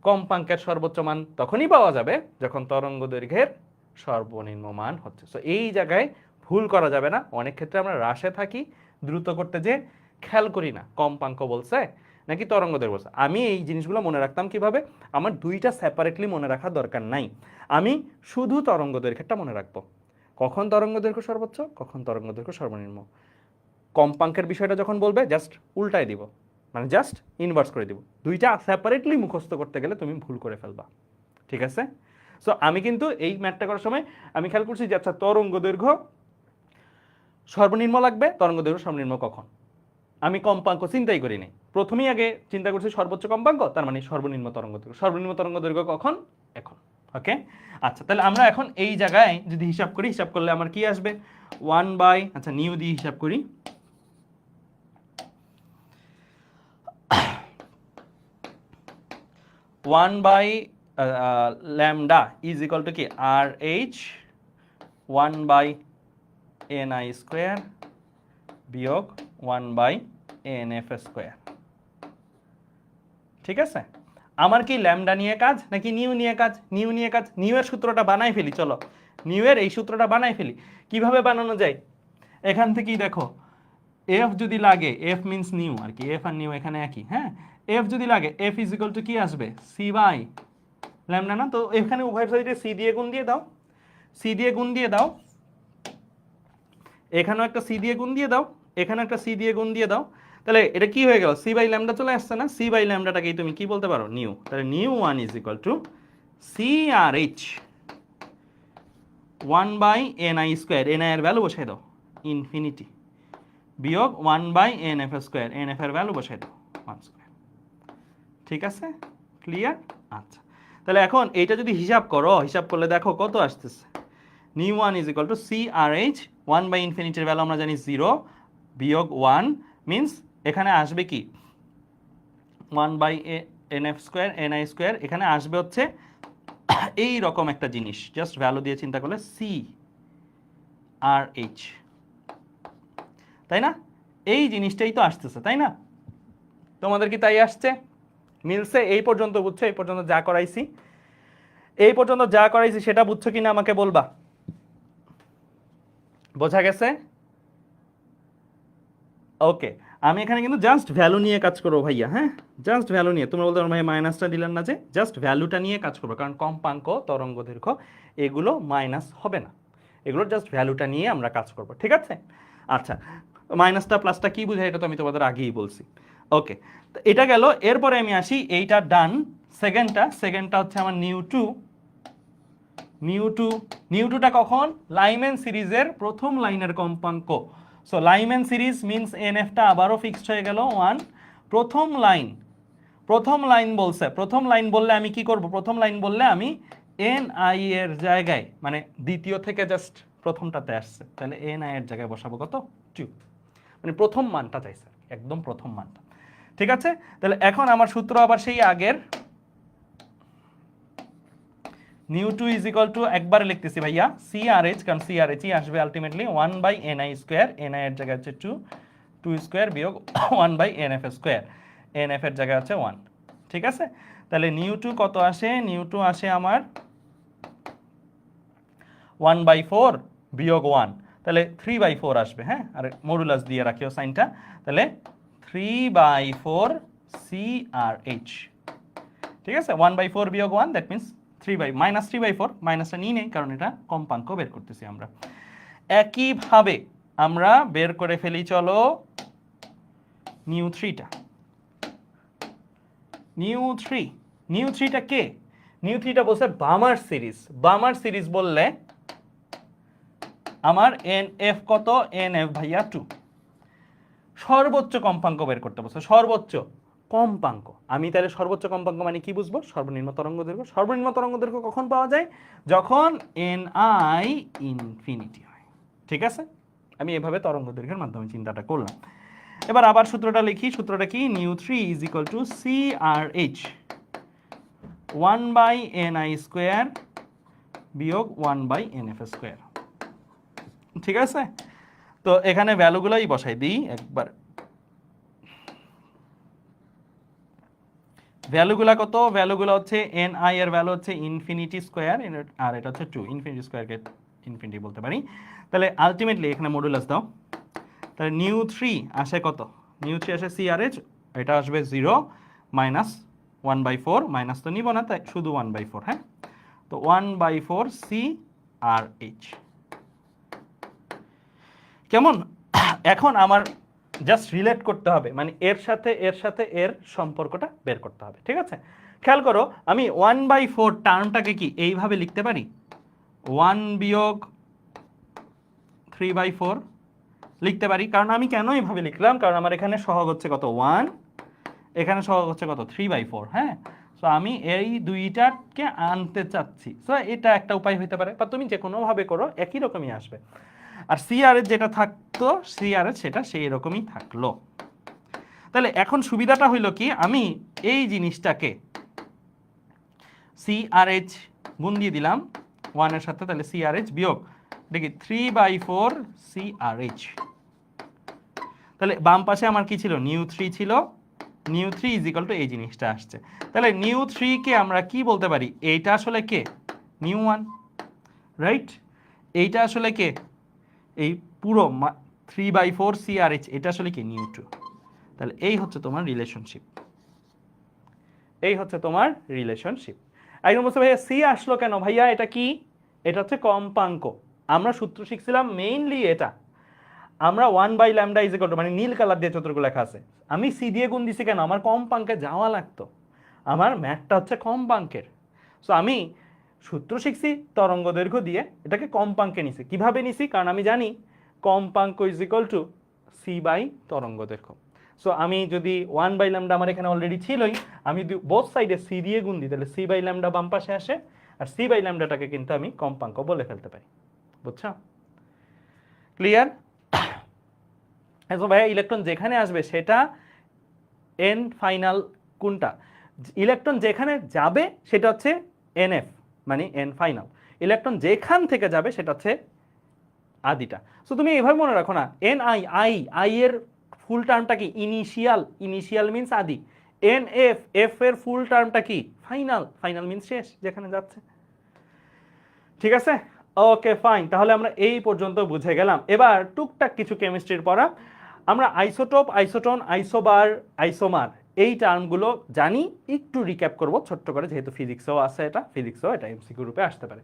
কম্পাঙ্কের সর্বোচ্চ মান তখনই পাওয়া যাবে যখন তরঙ্গ দৈর্ঘ্যের সর্বনিম্ন মান হচ্ছে। সো এই জায়গায় ভুল করা যাবে না। অনেক ক্ষেত্রে আমরা হ্রাসে থাকি, দ্রুত করতে যে খেয়াল করি না কম্পাঙ্ক বলছে নাকি তরঙ্গ দৈর্ঘ্য বলছে। আমি এই জিনিসগুলো মনে রাখতাম কিভাবে, আমার দুইটা সেপারেটলি মনে রাখার দরকার নাই, আমি শুধু তরঙ্গ দৈর্ঘ্যটা মনে রাখবো, কখন তরঙ্গ দৈর্ঘ্য সর্বোচ্চ, কখন তরঙ্গ দৈর্ঘ্য সর্বনিম্ন। কম্পাঙ্কের বিষয়টা যখন বলবে জাস্ট উল্টায় দিব, মানে জাস্ট ইনভার্স করে দিব। দুইটা সেপারেটলি মুখস্থ করতে গেলে তুমি ভুল করে ফেলবা, ঠিক আছে? সো আমি কিন্তু এই ম্যাথটা করার সময় আমি খেয়াল করছি যে আচ্ছা তরঙ্গ দৈর্ঘ্য সর্বনিম্ন লাগবে, তরঙ্গ দৈর্ঘ্য সর্বনিম্ন কখন, আমি কম্পাঙ্ক চিন্তাই করিনি, প্রথমেই আগে চিন্তা করছি সর্বোচ্চ কম্পাঙ্ক, তার মানে সর্বনিম্ন তরঙ্গ দৈর্ঘ্য, সর্বনিম্ন তরঙ্গ দৈর্ঘ্য কখন, এখন। ওকে, আচ্ছা তাহলে আমরা এখন এই জায়গায় যদি হিসাব করি, হিসাব করলে আমার কি আসবে 1 বাই, আচ্ছা নিউ দিয়ে হিসাব করি, 1 by lambda is equal to কি আর এইচ 1/ni স্কোয়ার বিয়োগ 1/nf স্কোয়ার। ঠিক আছে, আমার কি ল্যামডা নিয়ে কাজ নাকি নিউ নিয়ে কাজ? নিউ নিয়ে কাজ। নিউ এর সূত্রটা বানাই ফেলি, চলো নিউ এর এই সূত্রটা বানাই ফেলি। কিভাবে বানানো যায়? এখান থেকেই দেখো, এফ যদি লাগে, এফ মিন্স নিউ আর কি, এফ আর নিউ এখানে একই, হ্যাঁ। এফ যদি লাগে, এফ ইজ ইকুয়াল টু কি আসবে সি বাই ল্যামডা না? তো এখানে উভয় সাইডে সি দিয়ে গুণ দিয়ে দাও, সি দিয়ে গুণ দিয়ে দাও, এখানেও একটা সি দিয়ে গুণ দিয়ে দাও, এখানে একটা সি দিয়ে গুণ দিয়ে দাও, তাহলে এটা কি হয়ে গেল সি বাই ল্যামডা চলে আসছে না? সি বাই ল্যামডাটাকেই তুমি কি বলতে পারো নিউ। তাহলে nu 1 is equal to C R H 1/ni square, ni এর ভ্যালু বসাই দাও ইনফিনিটি, বিয়োগ 1/nf স্কোয়ার, nf এর ভ্যালু বসাই দাও 1 স্কোয়ার। ঠিক আছে, ক্লিয়ার? আচ্ছা তাহলে এখন এইটা যদি হিসাব করো, হিসাব করলে দেখো কত আসতেছে, nu 1 is equal to C R H 1/ইনফিনিটি এর ভ্যালু আমরা জানি 0 বিয়োগ 1 মিন্স এখানে আসবে কি 1/nf স্কোয়ার ni স্কোয়ার, এখানে আসবে হচ্ছে এই রকম একটা জিনিস, জাস্ট ভ্যালু দিয়ে চিন্তা করলে সি আর এইচ, তাই না? এই জিনিসটাই তো আসতেছে, তাই না? তোমাদের কি তাই আসছে? মিলছে? এই পর্যন্ত বুঝছো? এই পর্যন্ত যা করাইছি, এই পর্যন্ত যা করাইছি সেটা বুঝছো কিনা আমাকে বলবা। বোঝা গেছে? ওকে, আমি এখানে কিন্তু জাস্ট ভ্যালু নিয়ে কাজ করবো ভাইয়া, হ্যাঁ জাস্ট ভ্যালু নিয়ে। তোমরা বলতে পারো ভাই মাইনাসটা দিলেন না যে, জাস্ট ভ্যালুটা নিয়ে কাজ করবো, কারণ কম্পাঙ্ক তরঙ্গ দৈর্ঘ্য এগুলো মাইনাস হবে না, এগুলোর জাস্ট ভ্যালুটা নিয়ে আমরা কাজ করব, ঠিক আছে? আচ্ছা, মাইনাসটা প্লাসটা কি বুঝায় এটা তো আমি তোমাদের আগেই বলছি। ওকে, তো এটা গেল। এরপরে আমি আসি, এইটা ডান। সেকেন্ডটা হচ্ছে আমার নিউ টু। নিউ টুটা কখন? লাইম্যান সিরিজের প্রথম লাইনের কম্পাঙ্ক। সো লাইম্যান সিরিজ মিন্স এনএফটা আবারও ফিক্সড হয়ে গেল 1। প্রথম লাইন বলছে, প্রথম লাইন বললে আমি কি করব? প্রথম লাইন বললে আমি এন আই এর জায়গায়, মানে দ্বিতীয় থেকে জাস্ট প্রথমটাতে আসছে, তাহলে এন আই এর জায়গায় বসাবো কত 2, মানে প্রথম মানটা চাইছে, একদম প্রথম মানটা। ঠিক আছে, তাহলে এখন আমার সূত্র আবার সেই আগের, nu two is equal to একবারে লিখতেছি ভাইয়া সি আর এইচ, কারণ সি আর এইচই আসবে আলটিমেটলি 1/ni স্কোয়ার, ni এর জায়গায় হচ্ছে 2 স্কোয়ার বিয়োগ 1/nf স্কোয়ার, nf এর জায়গায় হচ্ছে 1। ঠিক আছে, তাহলে নিউ টু কত আসে? নিউ টু আসে আমার 1/4 বিয়োগ 1, তাহলে 3/4 আসবে, হ্যাঁ, আর মডুলাস দিয়ে রাখিও সাইনটা, তাহলে 3/4 সি আর এইচ। ঠিক আছে, 1/4 বিয়োগ 1 দ্যাট মিনস -3/4, মাইনাসটা নিয়ে নেই কারণ এটা কম্পাঙ্ক বের করতেছি আমরা। একইভাবে আমরা বের করে ফেলি, চলো নিউ থ্রিটা। নিউ থ্রিটা কে? নিউ থ্রিটা বলছে বামার সিরিজ বললে আমার এন এফ কত? এন এফ ভাইয়া 2। সর্বোচ্চ কম্পাঙ্ক বের করতে বলছে, সর্বোচ্চ কম্পাঙ্ক। আমি তাহলে সর্বোচ্চ কম্পাঙ্ক মানে কি বুঝবো? সর্বনিম্ন তরঙ্গ দৈর্ঘ্য। সর্বনিম্ন তরঙ্গ দৈর্ঘ্য কখন পাওয়া যায়? যখন এন আই ইনফিনিটি হয়। ঠিক আছে, আমি এভাবে তরঙ্গ দৈর্ঘ্যের মাধ্যমে চিন্তাটা করলাম। এবার আবার সূত্রটা লিখি। সূত্রটা কি? Nu 3 is equal to C R H 1/ni square বিয়োগ 1/nf স্কোয়ার। ঠিক আছে, তো এখানে ভ্যালুগুলোই বসাই দিই একবার। ভ্যালুগুলা কত? ভ্যালুগুলো হচ্ছে ni এর ভ্যালু হচ্ছে ইনফিনিটি স্কোয়ার, আর এটা হচ্ছে 2 ইনফিনিটি স্কোয়ারকে ইনফিনিটি বলতে পারি। তাহলে আলটিমেটলি এখানে মডুলাস দাও, তাহলে নিউ 3 আসে কত? নিউ 3 আসে CRH, এটা আসবে 0 মাইনাস 1/4, মাইনাস তো নিব না তাই শুধু 1/4। হ্যাঁ, তো 1/4 CRH কেমন? এখন আমার জাস্ট রিলেট করতে হবে, মানে এর সাথে এর সম্পর্কটা বের করতে হবে। ঠিক আছে, খেয়াল করো, আমি 1/4 টার্মটাকে কি এইভাবে লিখতে পারি, 1 বিয়োগ 3/4 লিখতে পারি। কারণ আমি কেন এইভাবে লিখলাম, কারণ আমার এখানে সহগ হচ্ছে কত 1, এখানে সহগ হচ্ছে কত 3/4। হ্যাঁ, সো আমি এই দুইটাকে আনতে চাচ্ছি, সো এটা একটা উপায় হতে পারে, বা তুমি যে কোনোভাবে করো একই রকমই আসবে। আর CRH যেটা থাকতো, CRH সেটা সেই রকমই থাকলো। তাহলে এখন সুবিধাটা হইল কি, আমি এই জিনিসটাকে CRH গুণ দিয়ে দিলাম 1 এর সাথে, তাহলে CRH বিয়োগ দেখি 3/4 CRH। তাহলে বাম পাশে আমার কি ছিল, নিউ 3 ছিল, নিউ 3 ইজ ইকুয়াল টু এই জিনিসটা আসছে। তাহলে নিউ 3 কে আমরা কি বলতে পারি, এইটা আসলে কে, নিউ 1, রাইট? এইটা আসলে কে, এই পুরো 3/4 CRH, এটা আসলে কি নিউ 2। তাহলে এই হচ্ছে তোমার রিলেশনশিপ, এই হচ্ছে তোমার রিলেশনশিপ। একদম বলছে ভাইয়া সি আসলো কেন ভাইয়া, এটা কি? এটা হচ্ছে কম্পাঙ্ক। আমরা সূত্র শিখছিলাম মেইনলি এটা, আমরা 1/λ ইজ ইকুয়াল টু, মানে নীল কালার দিয়ে যতটুকু লেখা আছে, আমি সি দিয়ে গুণ দিছি কেন, আমার কম্পাঙ্কে যাওয়া লাগতো, আমার ম্যাথটা হচ্ছে কম্পাঙ্কের। সো আমি সূত্র শিখছি তরঙ্গ দৈর্ঘ্য দিয়ে, এটাকে কম্পাঙ্কে নিছি। কিভাবে নিছি? কারণ আমি জানি কম্পাঙ্ক is equal to C by তরঙ্গ দৈর্ঘ্য। সো আমি যদি 1/λ আমার এখানে অলরেডি ছিলই, আমি যদি বোথ সাইডে সি দিয়ে গুণ দিই, তাহলে c/λ বাম পাশে আসে, আর c/λটাকে কিন্তু আমি কম্পাঙ্ক বলে ফেলতে পারি। বুঝছো? ক্লিয়ার? ভাইয়া ইলেকট্রন যেখানে আসবে সেটা এন ফাইনাল কোনটা, ইলেকট্রন যেখানে যাবে সেটা হচ্ছে NF, মানে এন ফাইনাল। ইলেকট্রন যেখান থেকে যাবে সেটা হচ্ছে আদিটা। সো তুমি এভাবে মনে রাখো না, NI, আই এর ফুল টার্মটা কি, ইনিশিয়াল, ইনিশিয়াল মিন্স আদি। NF, এফ এর ফুল টার্মটা কি, ফাইনাল, ফাইনাল মিন্স শেষ, যেখানে যাচ্ছে। ঠিক আছে, ওকে ফাইন, তাহলে আমরা এই পর্যন্ত বুঝে গেলাম। এবার টুকটাক কিছু কেমিস্ট্রির পড়া, আমরা আইসোটোপ, আইসোটোন, আইসোবার, আইসোমার এই টার্মগুলো জানি, একটু রিক্যাপ করব ছোট্ট করে, যেহেতু ফিজিক্সেও আছে, এটা ফিজিক্সেও এটা এমসিকিউ রূপে আসতে পারে।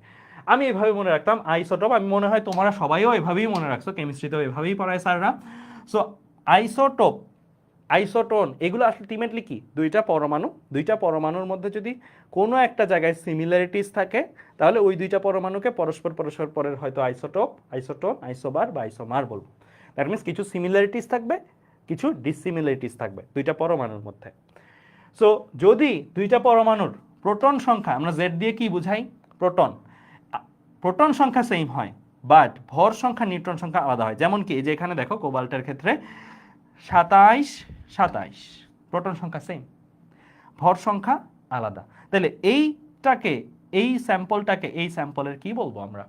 আমি এভাবে মনে রাখতাম আইসোটোপ, আমি মনে হয় তোমরা সবাইও এভাবেই মনে রাখছো, কেমিস্ট্রিতেও এভাবেই পড়ায় স্যাররা। সো আইসোটোপ, আইসোটোন, এগুলো আলটিমেটলি কি, দুইটা পরমাণু, দুইটা পরমাণুর মধ্যে যদি কোনো একটা জায়গায় সিমিলারিটিস থাকে, তাহলে ওই দুইটা পরমাণুকে পরস্পর পরের হয়তো আইসোটোপ, আইসোটোন, আইসোবার বা আইসোমার বলবো। দ্যাট মিনস কিছু সিমিলারিটিস থাকবে, কিছু ডিসিমিলারিটিস থাকবে দুইটা পরমাণুর মধ্যে। সো যদি দুইটা পরমাণুর প্রোটন সংখ্যা, আমরা জেড দিয়ে কি বুঝাই, প্রোটন, প্রোটন সংখ্যা সেম হয়, বাট ভর সংখ্যা, নিউট্রন সংখ্যা আলাদা হয়। যেমন কি, যে এখানে দেখো কোবাল্টের ক্ষেত্রে 27, প্রোটন সংখ্যা সেম, ভর সংখ্যা আলাদা। তাহলে এইটাকে, এই স্যাম্পলটাকে, এই স্যাম্পলের কি বলবো আমরা,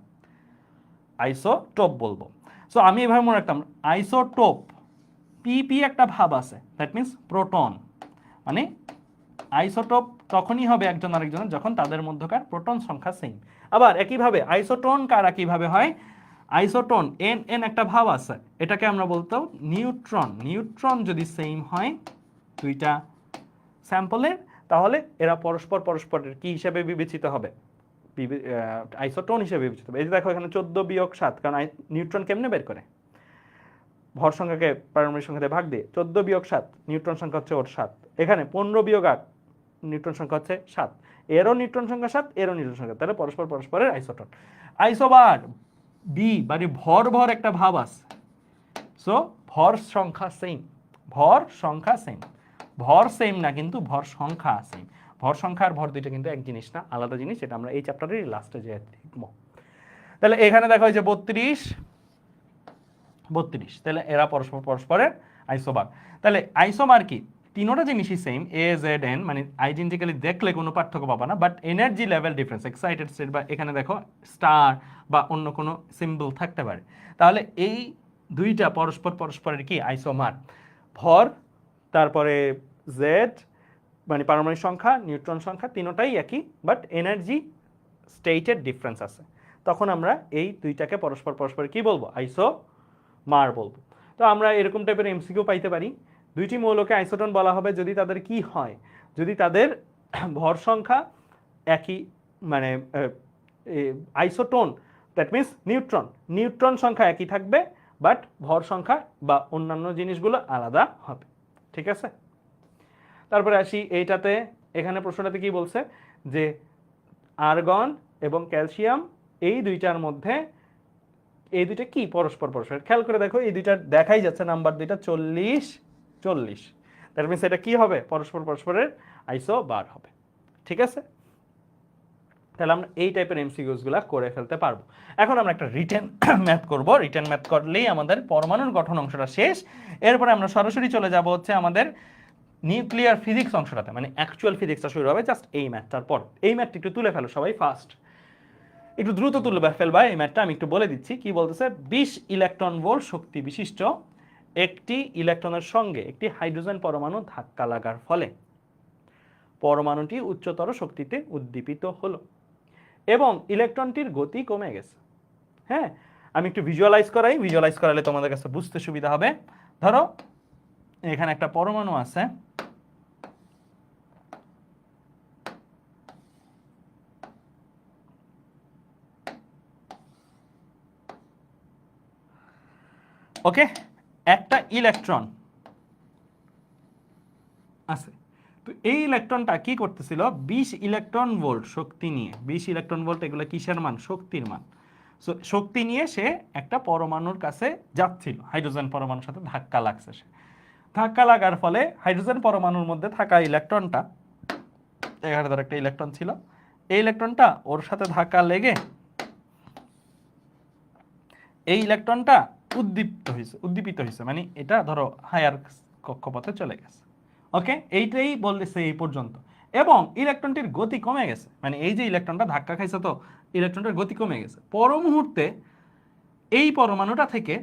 আইসোটোপ বলবো। সো আমি এভাবে মনে রাখতাম, আইসোটোপ, পিপি একটা ভাব আছে, দ্যাট মিনস প্রোটন, মানে আইসোটোপ তখনই হবে একজন আরেকজনের যখন তাদের মধ্যকার প্রোটন সংখ্যা সেম। আবার একইভাবে আইসোটোন কারা কিভাবে হয়, আইসোটোন এন একটা ভাব আছে, এটাকে আমরা বলতো নিউট্রন। নিউট্রন যদি সেম হয় দুইটা স্যাম্পলের, তাহলে এরা পরস্পরের কি হিসেবে বিবেচিত হবে, আইসোটোন হিসেবে বিবেচিত হবে। এই যে দেখো এখানে 14-7, কারণ নিউট্রন কেমনে বের করে, ভর সংখ্যাকে পারমাণবিক সংখ্যা দিয়ে ভাগ দিয়ে, 14-7 নিউট্রন সংখ্যা হচ্ছে ওর 7, এখানে 15-8 নিউট্রন সংখ্যা হচ্ছে 7, এরও নিউট্রন সংখ্যা 7, এরও নিউট্রন সংখ্যা, তাহলে পরস্পরের আইসোটোন। আইসোবার, বি মানে ভর একটা ভাব আছে, সো ভর সংখ্যা সেম, ভর সংখ্যা সেম, ভর সেম না কিন্তু ভর সংখ্যা সেম। ভর সংখ্যা আর ভর দুইটা কিন্তু এক জিনিস না, আলাদা জিনিস, এটা আমরা এই চ্যাপ্টারের লাস্টে যে দেখব। তাহলে এখানে দেখা হয়েছে 32, তাহলে এরা পরস্পরের আইসোবার। তাহলে আইসোমার কি, তিনোটা জিনিসই সেম, এ জেড এন, মানে আইডেন্টিক্যালি দেখলে কোনো পার্থক্য পাবা না, but energy level difference, excited state বা এখানে দেখো স্টার বা অন্য কোনো সিম্বল থাকতে পারে। তাহলে এই দুইটা পরস্পর পরস্পরের কি আইসোমার, ভর, তারপরে জেড মানে পারমাণবিক সংখ্যা, নিউট্রন সংখ্যা তিনটাই একই, বাট এনার্জি স্টেটের ডিফারেন্স আছে, তখন আমরা এই দুইটাকে পরস্পর পরস্পর কি বলবো, আইসোমার বলবো। তো আমরা এরকম টাইপের এমসিকিউ পাইতে পারি। দুইটি মৌলকে আইসোটোন বলা হবে যদি তাদের কি হয়, যদি তাদের ভর সংখ্যা একই, মানে আইসোটোন দ্যাট মিনস নিউট্রন সংখ্যা একই থাকবে, বাট ভর সংখ্যা বা অন্যান্য জিনিসগুলো আলাদা হবে। ঠিক আছে, তারপরে আসি এইটাতে, এখানে প্রশ্নটাতে কি বলছে যে আর্গন এবং ক্যালসিয়াম এই দুইটার মধ্যে, এই দুইটা কি পরস্পর পরস্পর, খেয়াল করে দেখো এই দুইটা দেখাই যাচ্ছে নাম্বার দুইটা 40-40, দ্যাট মিনস এটা কি হবে, পরস্পর পরস্পরের আইসোবার হবে। ঠিক আছে, তাহলে আমরা এই টাইপের এমসিকিউসগুলো করে ফেলতে পারবো। এখন আমরা একটা রিটেন ম্যাথ করব, রিটেন ম্যাথ করলেই আমাদের পরমাণুর গঠন অংশটা শেষ। এরপরে আমরা সরাসরি চলে যাব হচ্ছে আমাদের নিউক্লিয়ার ফিজিক্স অংশটাতে, মানে অ্যাকচুয়াল ফিজিক্সটা শুরু হবে জাস্ট এই ম্যাথটার পর। এই ম্যাথটা একটু তুলে ফেলো সবাই, ফাস্ট একটু দ্রুত তুলবে ফেলবা এই ম্যাথটা। আমি একটু বলে দিচ্ছি কি বলতেছে। 20 ইলেকট্রন ভোল্ট শক্তি বিশিষ্ট একটি ইলেকট্রনের সঙ্গে একটি হাইড্রোজেন পরমাণু ধাক্কা লাগার ফলে পরমাণুটি উচ্চতর শক্তিতে উদ্দীপিত হলো এবং ইলেকট্রনটির গতি কমে গেছে। হ্যাঁ, আমি একটু ভিজুয়ালাইজ করালে তোমাদের কাছে বুঝতে সুবিধা হবে। ধরো এখানে একটা পরমাণু আছে, ওকে, একটা ইলেকট্রন আছে। তো এই ইলেকট্রনটা কি করতেছিল, 20 ইলেকট্রন ভোল্ট শক্তি নিয়ে, 20 ইলেকট্রন ভোল্ট এগুলো কিসের মান, শক্তির মান। সো শক্তি নিয়ে সে একটা পরমাণুর কাছে যাচ্ছিল, হাইড্রোজেন পরমাণুর সাথে ধাক্কা লাগছে। সে ধাক্কা লাগার ফলে হাইড্রোজেন পরমাণুর মধ্যে থাকা ইলেকট্রনটা, এখানে ধর একটা ইলেকট্রন ছিল, এই ইলেকট্রনটা ওর সাথে ধাক্কা লেগে এই ইলেকট্রনটা উদ্দীপিত হয়েছে, মানে এটা ধরো হায়ার কক্ষপথে চলে গেছে। ওকে, এইটাই বলতেছে এই পর্যন্ত। এবং ইলেকট্রনটির গতি কমে গেছে, মানে এই যে ইলেকট্রনটা ধাক্কা খাইছে, তো ইলেকট্রনটার গতি কমে গেছে। পর মুহূর্তে এই পরমাণুটা থেকে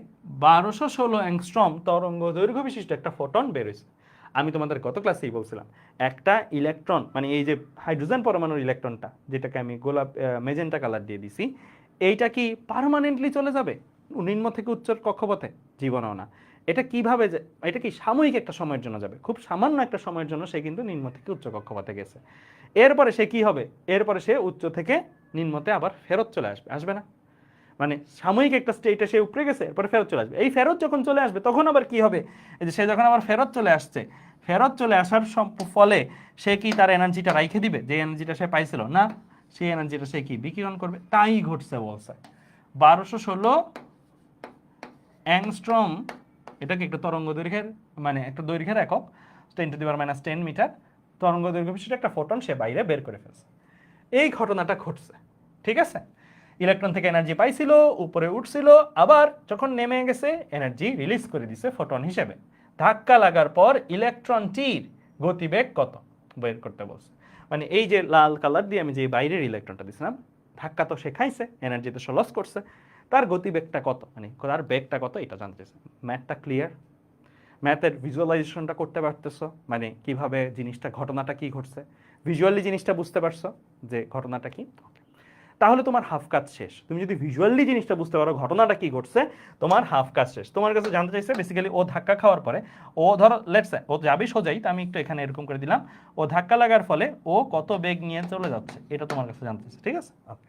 1216 অ্যাংস্ট্রম তরঙ্গ দৈর্ঘ্য বিশিষ্ট একটা ফোটন বের হয়েছে। আমি তোমাদের গত ক্লাসেই বলছিলাম, একটা ইলেকট্রন মানে এই যে হাইড্রোজেন পরমাণুর ইলেকট্রনটা, যেটাকে আমি গোলাপ মেজেন্টা কালার দিয়ে দিছি, এইটা কি পার্মানেন্টলি চলে যাবে নিম্ন থেকে উচ্চ কক্ষপথে? জীবনেও না। এটা কিভাবে, এটা কি সাময়িক একটা সময়ের জন্য যাবে, খুব সামান্য একটা সময়ের জন্য সে কিন্তু নিম্ন থেকে উচ্চ কক্ষপথে গেছে। এরপরে সে কি হবে, এরপরে সে উচ্চ থেকে নিম্নতে আবার ফেরত চলে আসবে না? মানে সাময়িক একটা স্টেটে সে উপরে গেছে, এরপরে ফেরত চলে আসবে। এই ফেরত যখন চলে আসবে তখন আবার কি হবে, এই যে সে যখন আবার ফেরত চলে আসছে, ফেরত চলে আসার ফলে সে কি তার এনার্জিটা রাইখে দিবে, যে এনার্জিটা সে পাইছিল না, সেই এনার্জিটা সে কি বিকিরণ করবে। তাই ঘটছে বলছে। 1216 অ্যাংস্ট্রম, এটাকে একটা তরঙ্গ দৈর্ঘ্যের, মানে একটা দৈর্ঘ্যের একক, 10⁻⁻10 মিটার তরঙ্গ দৈর্ঘ্য বিশিষ্ট একটা ফোটন সে বাইরে বের করে ফেলছে। এই ঘটনাটা ঘটছে। ঠিক আছে, ইলেকট্রন থেকে এনার্জি পাইছিল, উপরে উঠছিল, আবার যখন নেমে গেছে এনার্জি রিলিজ করে দিছে ফোটন হিসেবে। ধাক্কা লাগার পর ইলেকট্রনটির গতিবেগ কত বের করতে বলছে। মানে এই যে লাল কালার দিয়ে আমি যে বাইরের ইলেকট্রনটা দিছিলাম, ধাক্কা তো সে খাইছে, এনার্জি তো সে লস করছে, তার গতিবেগটা কত, মানে তার বেগটা কত, এটা জানতে চাইছে। ম্যাথটা ক্লিয়ার? ম্যাথের ভিজুয়ালাইজেশনটা করতে পারতেছো, মানে কিভাবে জিনিসটা, ঘটনাটা কি ঘটছে, ভিজুয়ালি জিনিসটা বুঝতে পারছো যে ঘটনাটা কি। তাহলে তোমার হাফ কাজ শেষ। তুমি যদি ভিজুয়ালি জিনিসটা বুঝতে পারো ঘটনাটা কি ঘটছে, তোমার হাফ কাজ শেষ। তোমার কাছে জানতে চাইছে বেসিক্যালি ও ধাক্কা খাওয়ার পরে, ও ধরো লেটস সে ও যাবে সোজাই, তো আমি একটু এখানে এরকম করে দিলাম, ও ধাক্কা লাগার ফলে ও কত বেগ নিয়ে চলে যাচ্ছে, এটা তোমার কাছে জানতে চাইছে। ঠিক আছে, ওকে।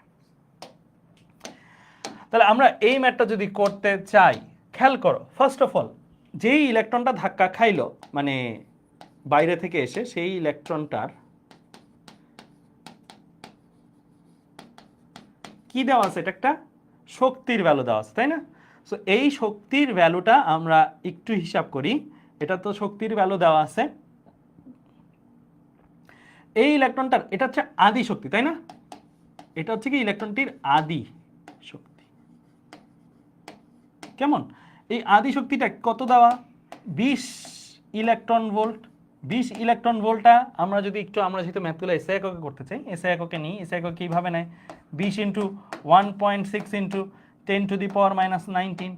তাহলে আমরা এই ম্যাথটা যদি করতে চাই, খেয়াল করো, ফার্স্ট অফ অল যেই ইলেকট্রনটা ধাক্কা খাইলো, মানে বাইরে থেকে এসে, সেই ইলেকট্রনটার কি দেওয়া আছে, এটা একটা শক্তির ভ্যালু দেওয়া আছে, তাই না? সো এই শক্তির ভ্যালুটা আমরা একটু হিসাব করি। এটা তো শক্তির ভ্যালু দেওয়া আছে, এই ইলেকট্রনটার এটা হচ্ছে আদি শক্তি, তাই না? এটা হচ্ছে কি ইলেকট্রনটির আদি শক্তি। কেমন, এই আদি শক্তিটা কত দেওয়া, 20 ইলেকট্রন ভোল্ট। 20 ইলেকট্রন ভোল্টটা আমরা যদি একটু, আমরা যেহেতু ম্যাথগুলো এসআই এককে করতে চাই, এসআই এককে নিই। এসআই একক কীভাবে নেয়, 20 × 1.6 × 10⁻⁻19,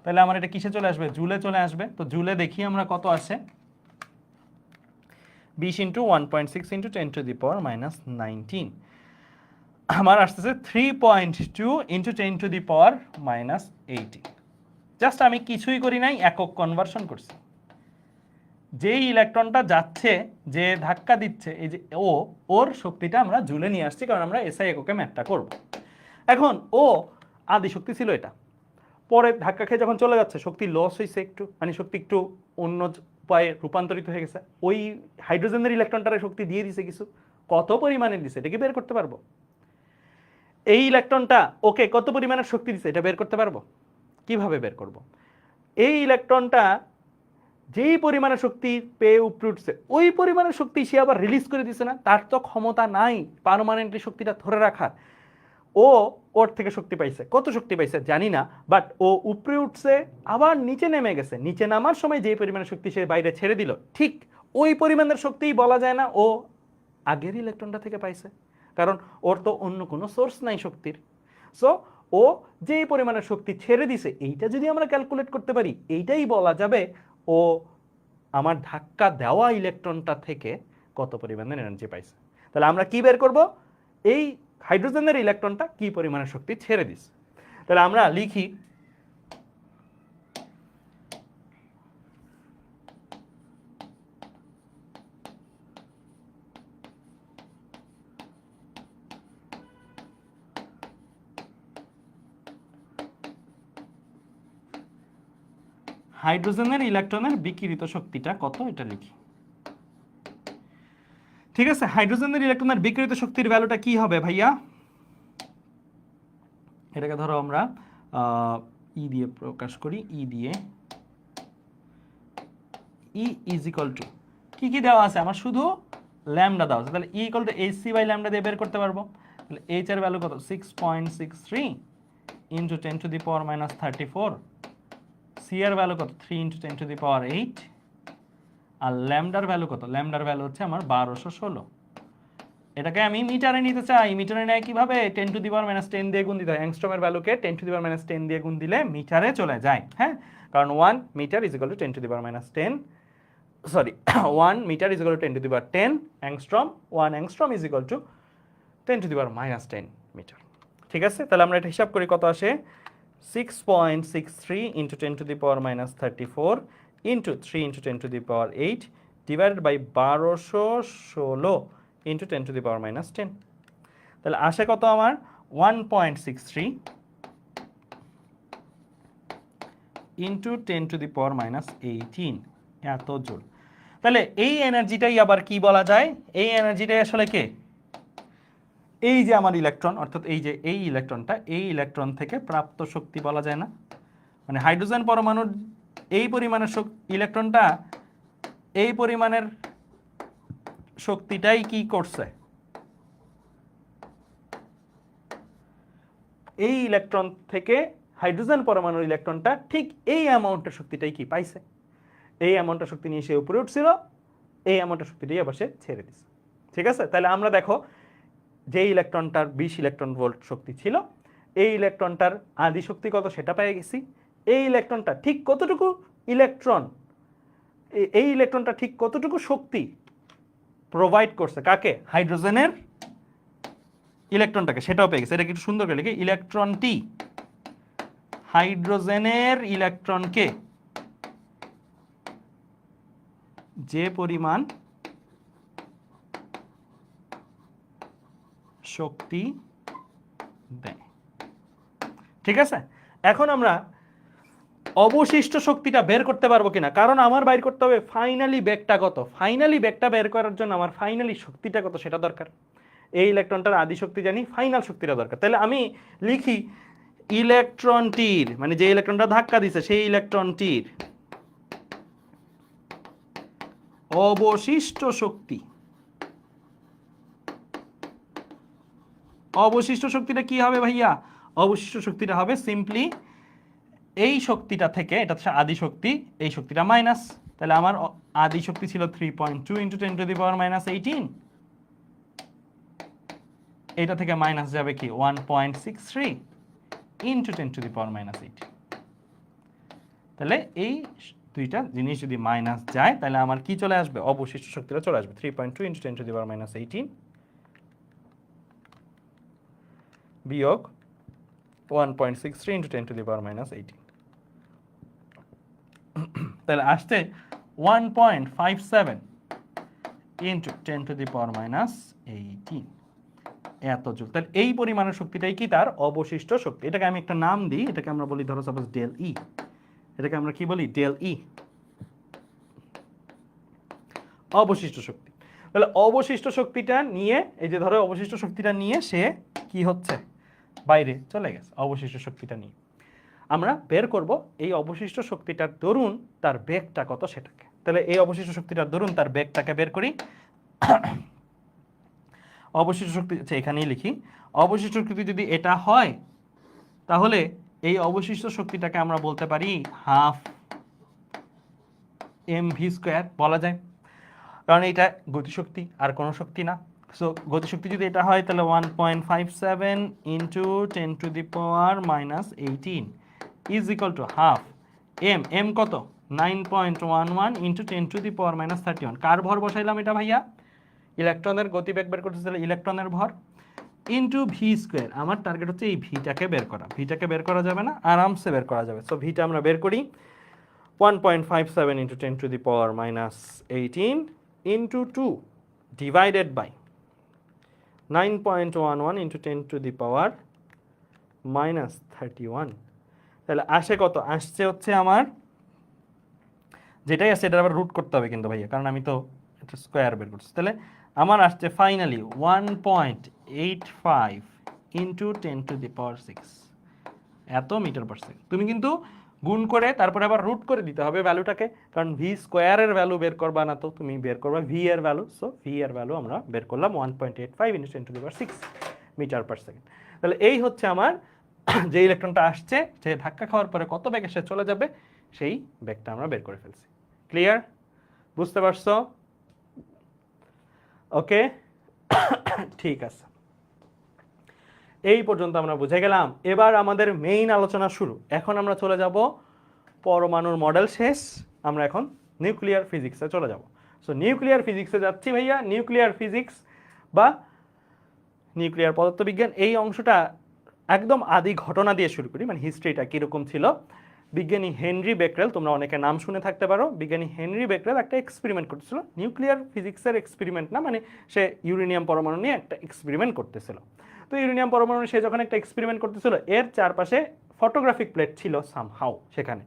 তাহলে আমার এটা কিসে চলে আসবে, জুলে চলে আসবে। তো জুলে দেখি আমরা কত আসে, 20 ইন্টু 1.6 ইন্টু 10⁻⁻19 আমার আসতেছে 3.2 ইন্টু 10⁻⁻18। জাস্ট আমি কিছুই করি নাই, একক কনভার্সন করছি। যেই ইলেকট্রনটা যাচ্ছে, যে ধাক্কা দিচ্ছে, এই যে ওর শক্তিটা আমরা জুলে নিয়ে আসছি, কারণ আমরা এসআই এককে ম্যাপটা করব। এখন আদি শক্তি ছিল এটা, পরে ধাক্কা খেয়ে যখন চলে যাচ্ছে শক্তি লস হয়েছে একটু, মানে শক্তি একটু অন্য উপায়ে রূপান্তরিত হয়ে গেছে। ওই হাইড্রোজেনের ইলেকট্রনটারে শক্তি দিয়ে দিছে কিছু, কত পরিমাণে দিছে এটা কি বের করতে পারবো? এই ইলেকট্রনটা ওকে কত পরিমাণের শক্তি দিছে এটা বের করতে পারবো? কিভাবে বের করব? এই ইলেকট্রনটা যেই পরিমাণে শক্তি পেয়ে উপরে উঠছে, ওই পরিমাণের শক্তি সে আবার রিলিজ করে দিছে না, তার তো ক্ষমতা নাই পার্মানেন্টলি শক্তিটা ধরে রাখার। ওর থেকে শক্তি পাইছে, কত শক্তি পাইছে জানি না, বাট ও উপরে উঠছে আবার নিচে নেমে গেছে। নিচে নামার সময় যে পরিমাণের শক্তি সে বাইরে ছেড়ে দিল, ঠিক ওই পরিমাণের শক্তিই বলা যায় না ও আগের ইলেকট্রনটা থেকে পাইছে, কারণ ওর তো অন্য কোনো সোর্স নাই শক্তির। সো ও যেই পরিমাণের শক্তি ছেড়ে দিছে, এইটা যদি আমরা ক্যালকুলেট করতে পারি, এইটাই বলা যাবে ও আমার ধাক্কা দেওয়া ইলেকট্রনটা থেকে কত পরিমাণের এনার্জি পাইছে। তাহলে আমরা কি বের করব? এই হাইড্রোজেনের ইলেকট্রনটা কি পরিমাণের শক্তি ছেড়ে দিছে। তাহলে আমরা লিখি হাইড্রোজেনের ইলেকট্রনের বিকিরিত শক্তিটা কত, এটা লিখি। ঠিক আছে, হাইড্রোজেনের ইলেকট্রনের বিকিরিত শক্তির ভ্যালুটা কি হবে ভাইয়া? এটাকে ধরো আমরা ই দিয়ে প্রকাশ করি, ই দিয়ে ই ইজ ইকুয়াল টু কি কি দেওয়া আছে আমার, শুধু ল্যামডা দেওয়া আছে। তাহলে E equal to H C by lambda দিয়ে বের করতে পারবো। তাহলে এইচ এর ভ্যালু কত, 6.63 ইন্টু 10⁻⁻34, সি এর ভ্যালু কত, 3 ইন্টু 10⁻8, আর ল্যামডার ভ্যালু কত, ল্যামডার ভ্যালু হচ্ছে আমার 1216। এটাকে আমি মিটারে নিতে চাই, মিটারে নেয় কিভাবে, 10⁻10 দিয়ে গুণ দিতে হয়। অ্যাংস্ট্রমের ভ্যালুকে 10⁻10 দিয়ে গুণ দিলে মিটারে চলে যায়, হ্যাঁ, কারণ 1 metre is equal to 10⁻10, sorry 1 metre is equal to 10⁻10 angstrom, 1 angstrom is equal to 10⁻10 metre. ঠিক আছে, তাহলে আমরা এটা হিসাব করি, কত আসে, 6.63 into 10⁻34 into 3 into 10⁻8 divided by 1216 into 10⁻10। তাহলে আসে কত আমার, 1.63 ইন্টু 10⁻18 এত জুল। তাহলে এই এনার্জিটাই আবার কি বলা যায়, এই এনার্জিটাই আসলে কে, এই যে আমার ইলেকট্রন, অর্থাৎ এই যে এই ইলেকট্রনটা, এই ইলেকট্রন থেকে প্রাপ্ত শক্তি বলা যায় না। মানে হাইড্রোজেন পরমাণুর এই পরিমাণের ইলেকট্রনটা এই পরিমাণের শক্তিটাই কি করছে, এই ইলেকট্রন থেকে হাইড্রোজেন পরমাণুর ইলেকট্রনটা ঠিক এই অ্যামাউন্টের শক্তিটাই কি পাইছে। এই অ্যামাউন্টের শক্তি নিয়ে সে উপরে উঠছিল, এই অ্যামাউন্টের শক্তিটাই আবার সে ছেড়ে দিছে। ঠিক আছে, তাহলে আমরা দেখো যে ইলেকট্রনটার 20 ইলেকট্রন ভোল্ট শক্তি ছিল, এই ইলেকট্রনটার আদি শক্তি কত সেটা পেয়ে গেছি। এই ইলেকট্রনটা ঠিক কতটুকু এই ইলেকট্রনটা ঠিক কতটুকু শক্তি প্রোভাইড করছে কাকে, হাইড্রোজেনের ইলেকট্রনটাকে, সেটাও পেয়ে গেছে। এটা একটু সুন্দর করে লিখি, ইলেকট্রনটি হাইড্রোজেনের ইলেকট্রনকে যে পরিমাণ শক্তি দেয়। ঠিক আছে, এখন আমরা অবশিষ্ট শক্তিটা বের করতে পারবো কিনা, কারণ আমার বাইর করতে হবে ফাইনালি বেগটা কত। ফাইনালি বেগটা বের করার জন্য আমার ফাইনালি শক্তিটা কত সেটা দরকার। এই ইলেকট্রনটার আদি শক্তি জানি, ফাইনাল শক্তিটা দরকার। তাহলে আমি লিখি ইলেকট্রনটির, মানে যে ইলেকট্রনটা ধাক্কা দিছে সেই ইলেকট্রনটির অবশিষ্ট শক্তি। অবশিষ্ট শক্তিটা কি হবে ভাইয়া, অবশিষ্ট শক্তিটা হবে সিম্পলি এই শক্তিটা থেকে, এটা হচ্ছে আদি শক্তি, এই শক্তিটা মাইনাস। তাহলে আমার আদি শক্তি ছিল 3.2 ইন্টু 10⁻18, এটা থেকে মাইনাস যাবে কি 1.63 ইন্টু 10⁻18। তাহলে এই দুইটা জিনিস যদি মাইনাস যায় তাহলে আমার কি চলে আসবে, অবশিষ্ট শক্তিটা চলে আসবে 3.2 × 10⁻18 বিয়োগ 1.63 × 10⁻18, তাহলে আসছে 1.57 × 10⁻18 এত জুল। তাহলে এই পরিমাণের শক্তিটাই কি তার অবশিষ্ট শক্তি। এটাকে আমি একটা নাম দিই, এটাকে আমরা বলি ধরো সাপোজ ডেল ই, এটাকে আমরা কি বলি, ডেল ই, অবশিষ্ট শক্তি। তাহলে অবশিষ্ট শক্তিটা নিয়ে, এই যে ধরো অবশিষ্ট শক্তিটা নিয়ে সে কি হচ্ছে, বাইরে চলে গেছে অবশিষ্ট শক্তিটা নিয়ে। আমরা বের করব এই অবশিষ্ট শক্তিটার দরুন তার বেগটা কত সেটাকে। তাহলে এই অবশিষ্ট শক্তিটার দরুন তার বেগটাকে বের করি। অবশিষ্ট শক্তি এখানেই লিখি, অবশিষ্ট শক্তি যদি এটা হয় তাহলে এই অবশিষ্ট শক্তিটাকে আমরা বলতে পারি হাফ mv² বলা যায়, কারণ এটা গতিশক্তি আর কোনো শক্তি না। সো গতিশক্তি যদি এটা হয় তাহলে 1.57 × 10⁻18 is equal to half m কত 9.11 × 10⁻31। কার ভর বসাইলাম এটা ভাইয়া, ইলেকট্রনের গতিবেগ বের করতে চাইলে ইলেকট্রনের ভর ইনটু v²। আমার টার্গেট হচ্ছে এই ভিটাকে বের করা। ভিটাকে বের করা যাবে না, আরামসে বের করা যাবে। সো ভিটা আমরা বের করি 1.57 × 10⁻18 ইনটু 2 ডিভাইডেড বাই 9.11 × 10⁻31। তাহলে আসে কত, আসছে হচ্ছে আমার যেটাই আছে এটা আবার রুট করতে হবে কিন্তু ভাইয়া, কারণ আমি তো এটা স্কোয়ার বের করছি। তাহলে আমার আসছে ফাইনালি 1.85 × 10⁻6 এত মিটার পার সেকেন্ড। তুমি কিন্তু গুণ করে তারপরে আবার রুট করে দিতে হবে ভ্যালুটাকে, কারণ v² এর ভ্যালু বের করবা না, তো তুমি বের করবা v এর ভ্যালু। সো v এর ভ্যালু আমরা বের করলাম 1.85 × 10⁻6 মিটার পার সেকেন্ড। তাহলে এই হচ্ছে আমার যে ইলেকট্রনটা আসছে, সে ধাক্কা খাওয়ার পরে কত বেগে সে চলে যাবে সেই বেগটা আমরা বের করে ফেলছি। ক্লিয়ার, বুঝতে পারছো? ওকে, ঠিক আছে, এই পর্যন্ত আমরা বুঝে গেলাম। এবার আমাদের মেইন আলোচনা শুরু। এখন আমরা চলে যাব পরমাণুর মডেল শেষ, আমরা এখন নিউক্লিয়ার ফিজিক্সে চলে যাব। সো নিউক্লিয়ার ফিজিক্সে যাচ্ছি ভাইয়া। নিউক্লিয়ার ফিজিক্স বা নিউক্লিয়ার পদার্থবিজ্ঞান এই অংশটা একদম আদি ঘটনা দিয়ে শুরু করি, মানে হিস্ট্রিটা কীরকম ছিল। বিজ্ঞানী হেনরি বেকরেল, তোমরা অনেকে নাম শুনে থাকতে পারো, বিজ্ঞানী হেনরি বেকরেল একটা এক্সপেরিমেন্ট করতেছিল। নিউক্লিয়ার ফিজিক্সের এক্সপেরিমেন্ট না, মানে সে ইউরেনিয়াম পরমাণু নিয়ে একটা এক্সপেরিমেন্ট করতেছিল। তো ইউরেনিয়াম পরমাণু সে যখন একটা এক্সপেরিমেন্ট করতেছিল, এর চারপাশে ফটোগ্রাফিক প্লেট ছিল সামহাউ। সেখানে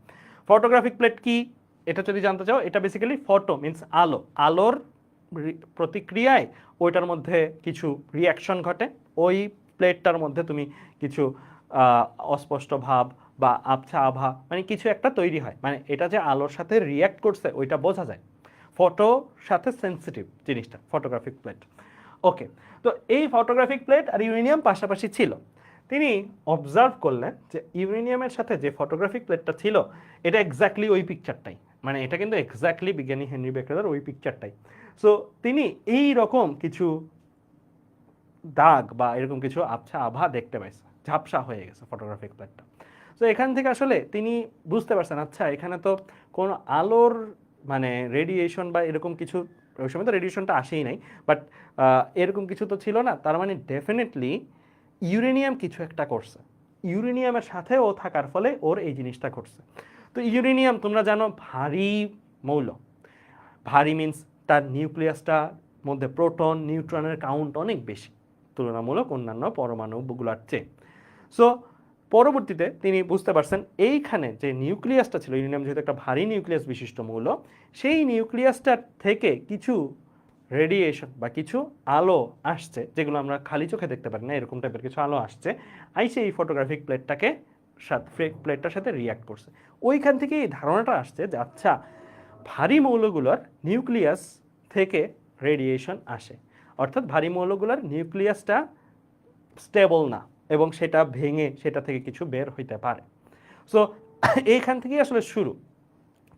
ফটোগ্রাফিক প্লেট কি এটা যদি জানতে চাও, এটা বেসিক্যালি ফটো মিন্স আলো, আলোর প্রতিক্রিয়ায় ওইটার মধ্যে কিছু রিয়াকশন ঘটে। ওই প্লেটটার মধ্যে তুমি কিছু অস্পষ্ট ভাব বা আবছা আভা মানে কিছু একটা তৈরি হয়, মানে এটা যে আলোর সাথে রিয়্যাক্ট করছে ওইটা বোঝা যায়। ফটোর সাথে সেন্সিটিভ জিনিসটা ফটোগ্রাফিক প্লেট। ওকে, তো এই ফটোগ্রাফিক প্লেট আর ইউরেনিয়াম পাশাপাশি ছিল। তিনি অবজার্ভ করলেন যে ইউরেনিয়ামের সাথে যে ফটোগ্রাফিক প্লেটটা ছিল এটা এক্স্যাক্টলি ওই পিকচারটাই, মানে এটা কিন্তু এক্স্যাক্টলি বিজ্ঞানী হেনরি বেকরেলের ওই পিকচারটাই। সো তিনি এই রকম কিছু দাগ বা এরকম কিছু আবছা আভা দেখতে পাইছে, ঝাপসা হয়ে গেছে ফটোগ্রাফিক প্লেটটা। সো এখান থেকে আসলে তিনি বুঝতে পারছেন আচ্ছা এখানে তো কোনো আলোর মানে রেডিয়েশন বা এরকম কিছু, ওই সময় তো রেডিয়েশনটা আসেই নাই, বাট এরকম কিছু তো ছিল না। তার মানে ডেফিনেটলি ইউরেনিয়াম কিছু একটা করছে, ইউরেনিয়ামের সাথে ও থাকার ফলে ওর এই জিনিসটা ঘটছে। তো ইউরেনিয়াম তোমরা জানো ভারী মৌল, ভারী মিন্স তার নিউক্লিয়াসটার মধ্যে প্রোটন নিউট্রনের কাউন্ট অনেক বেশি তুলনামূলক অন্যান্য পরমাণুগুলোর চেয়ে। সো পরবর্তীতে তিনি বুঝতে পারছেন এইখানে যে নিউক্লিয়াসটা ছিল, ইউরেনিয়াম যেহেতু একটা ভারী নিউক্লিয়াস বিশিষ্ট মৌল, সেই নিউক্লিয়াসটার থেকে কিছু রেডিয়েশন বা কিছু আলো আসছে যেগুলো আমরা খালি চোখে দেখতে পারি না, এরকম টাইপের কিছু আলো আসছে, আইসে এই ফটোগ্রাফিক প্লেটটাকে প্লেটটার সাথে রিয়াক্ট করছে। ওইখান থেকে এই ধারণাটা আসছে যে আচ্ছা ভারী মৌলগুলোর নিউক্লিয়াস থেকে রেডিয়েশন আসে, অর্থাৎ ভারী মৌলগুলোর নিউক্লিয়াসটা স্টেবল না এবং সেটা ভেঙে সেটা থেকে কিছু বের হইতে পারে। সো এইখান থেকেই আসলে শুরু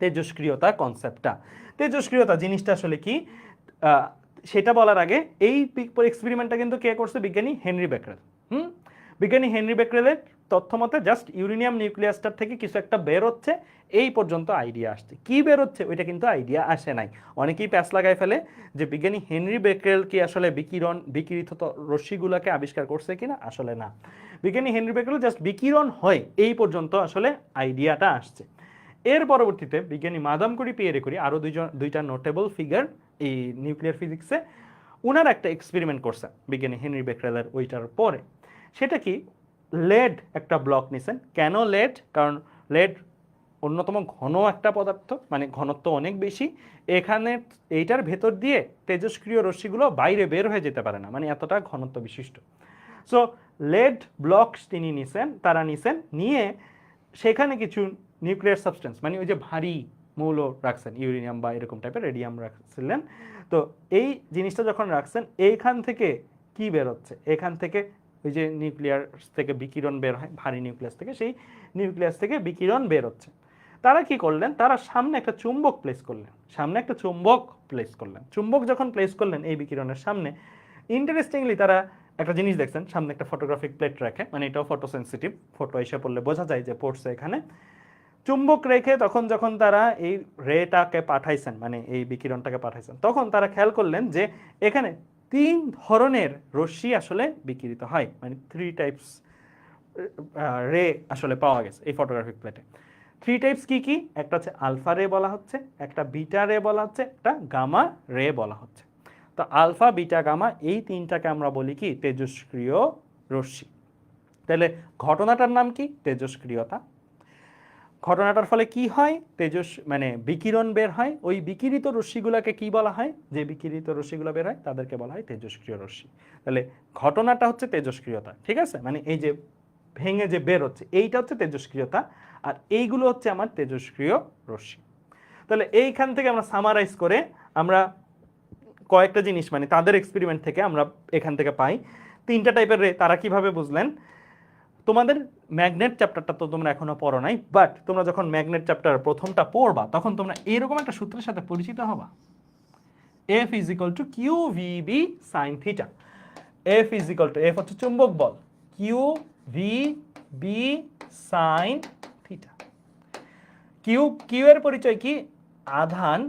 তেজস্ক্রিয়তা কনসেপ্টটা। তেজস্ক্রিয়তা জিনিসটা আসলে কি সেটা বলার আগে এই এক্সপেরিমেন্টটা কিন্তু কে করছে, বিজ্ঞানী হেনরি বেকরেল। বিজ্ঞানী হেনরি বেকরেলের তথ্য মতে জাস্ট ইউরেনিয়াম নিউক্লিয়াসটার থেকে কিছু একটা বের হচ্ছে, এই পর্যন্ত আইডিয়া আসছে। কি বের হচ্ছে ওইটা কিন্তু আইডিয়া আসে নাই। অনেকেই প্যাচ লাগায় ফেলে যে বিজ্ঞানী হেনরি বেকেরেল কি আসলে বিকিরিত রশ্মিগুলোকে আবিষ্কার করছে কিনা, আসলে না। বিজ্ঞানী হেনরি বেকেরেল জাস্ট বিকিরণ হয় এই পর্যন্ত আসলে আইডিয়াটা আসছে। এর পরবর্তীতে বিজ্ঞানী মাদাম কুরি, পিয়েরে কুরি, আরও দুইটা নোটেবল ফিগার এই নিউক্লিয়ার ফিজিক্সে, ওনারা একটা এক্সপেরিমেন্ট করছে বিজ্ঞানী হেনরি বেকেরেলের ওইটার পরে। সেটা কি, লেড একটা ব্লক নিছেন। কেন লেড? কারণ লেড অন্যতম ঘন একটা পদার্থ, মানে ঘনত্ব অনেক বেশি। এখানে এইটার ভেতর দিয়ে তেজস্ক্রিয় রশ্মিগুলো বাইরে বের হয়ে যেতে পারে না, মানে এতটা ঘনত্ব বিশিষ্ট। সো লেড ব্লকস তিনি তারা নিয়ে সেখানে কিছু নিউক্লিয়ার সাবস্টেন্স, মানে ওই যে ভারী মৌল রাখছেন, ইউরেনিয়াম বা এরকম টাইপের রেডিয়াম রাখছিলেন। তো এই জিনিসটা যখন রাখছেন, এইখান থেকে কি বের হচ্ছে? এখান থেকে ওই যে নিউক্লিয়াস থেকে বিকিরণ বের হয়, ভারী নিউক্লিয়াস থেকে, সেই নিউক্লিয়াস থেকে বিকিরণ বের হচ্ছে। তারা কি করলেন? তারা সামনে একটা চুম্বক প্লেস করলেন। চুম্বক যখন প্লেস করলেন এই বিকিরণের সামনে, ইন্টারেস্টিংলি তারা একটা জিনিস দেখছেন, সামনে একটা ফটোগ্রাফিক প্লেট রাখে, মানে এটাও ফটো সেন্সিটিভ, ফটো এসে পড়লে বোঝা যায় যে পড়ছে এখানে। চুম্বক রেখে যখন তারা এই রেটাকে পাঠাইছেন, মানে এই বিকিরণটাকে পাঠাইছেন, তখন তারা খেয়াল করলেন যে এখানে 3 ধরনের রশ্মি আসলে বিকিরিত হয়, মানে 3 টাইপস রে আসলে পাওয়া গেছে এই ফটোগ্রাফিক প্লেটে। 3 টাইপস কি কি? একটা হচ্ছে আলফা রে বলা হচ্ছে, একটা বিটা রে বলা হচ্ছে, একটা গামা রে বলা হচ্ছে। তো আলফা, বিটা, গামা এই 3টাকে আমরা বলি কি? তেজস্ক্রিয় রশ্মি। তাহলে ঘটনাটার নাম কি? তেজস্ক্রিয়তা। ঘটনাটার ফলে কি হয়? মানে বিকিরণ বের হয়। ওই বিকিরিত রশ্মিগুলোকে কি বলা হয়? যে বিকিরিত রশ্মিগুলো বের হয় তাদেরকে বলা হয় তেজস্ক্রিয় রশ্মি। তাহলে ঘটনাটা হচ্ছে তেজস্ক্রিয়তা, ঠিক আছে? মানে এই যে ভেঙে যে বের হচ্ছে, এইটা হচ্ছে তেজস্ক্রিয়তা, আর এইগুলো হচ্ছে আমার তেজস্ক্রিয় রশ্মি। তাহলে এইখান থেকে আমরা সামারাইজ করে আমরা কয়েকটা জিনিস, মানে তাদের এক্সপেরিমেন্ট থেকে আমরা এখান থেকে পাই 3টা টাইপের রে। তারা কিভাবে বুঝলেন? তোমাদের ম্যাগনেট চ্যাপ্টারটা তো তোমরা এখনো পড়ো নাই, বাট তোমরা যখন ম্যাগনেট চ্যাপ্টার প্রথমটা পড়বা তখন তোমরা এরকম একটা সূত্রের সাথে পরিচিত হবা, F is equal to Q V B sine theta. F is equal to, F হচ্ছে চুম্বক বল, Q V B sine theta. Q এর পরিচয় কি? আধান,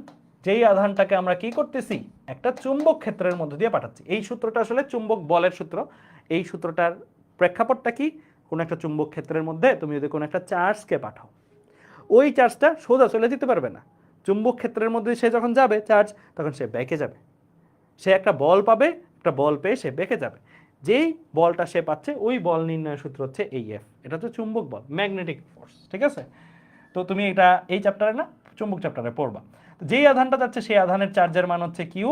যেই আধানটাকে আমরা কি করতেছি? একটা চুম্বক ক্ষেত্রের মধ্যে দিয়ে পাঠাচ্ছি। এই সূত্রটা আসলে চুম্বক বলের সূত্র। এই সূত্রটার প্রেক্ষাপটটা কি? কোনো একটা চুম্বক ক্ষেত্রের মধ্যে তুমি যদি কোনো একটা চার্জকে পাঠাও, ওই চার্জটা সোজা চলে যেতে পারবে না। চুম্বক ক্ষেত্রের মধ্যে সে যখন যাবে চার্জ, তখন সে বেঁকে যাবে। সে একটা বল পাবে, একটা বল পেয়ে সে বেঁকে যাবে। যেই বলটা সে পাচ্ছে, ওই বল নির্ণয়ের সূত্র হচ্ছে এই এফ। এটা হচ্ছে চুম্বক বল, ম্যাগনেটিক ফোর্স, ঠিক আছে? তো তুমি এটা এই চ্যাপ্টারে না, চুম্বক চ্যাপ্টারে পড়বা। যেই আধানটা যাচ্ছে সেই আধানের চার্জের মান হচ্ছে কিউ।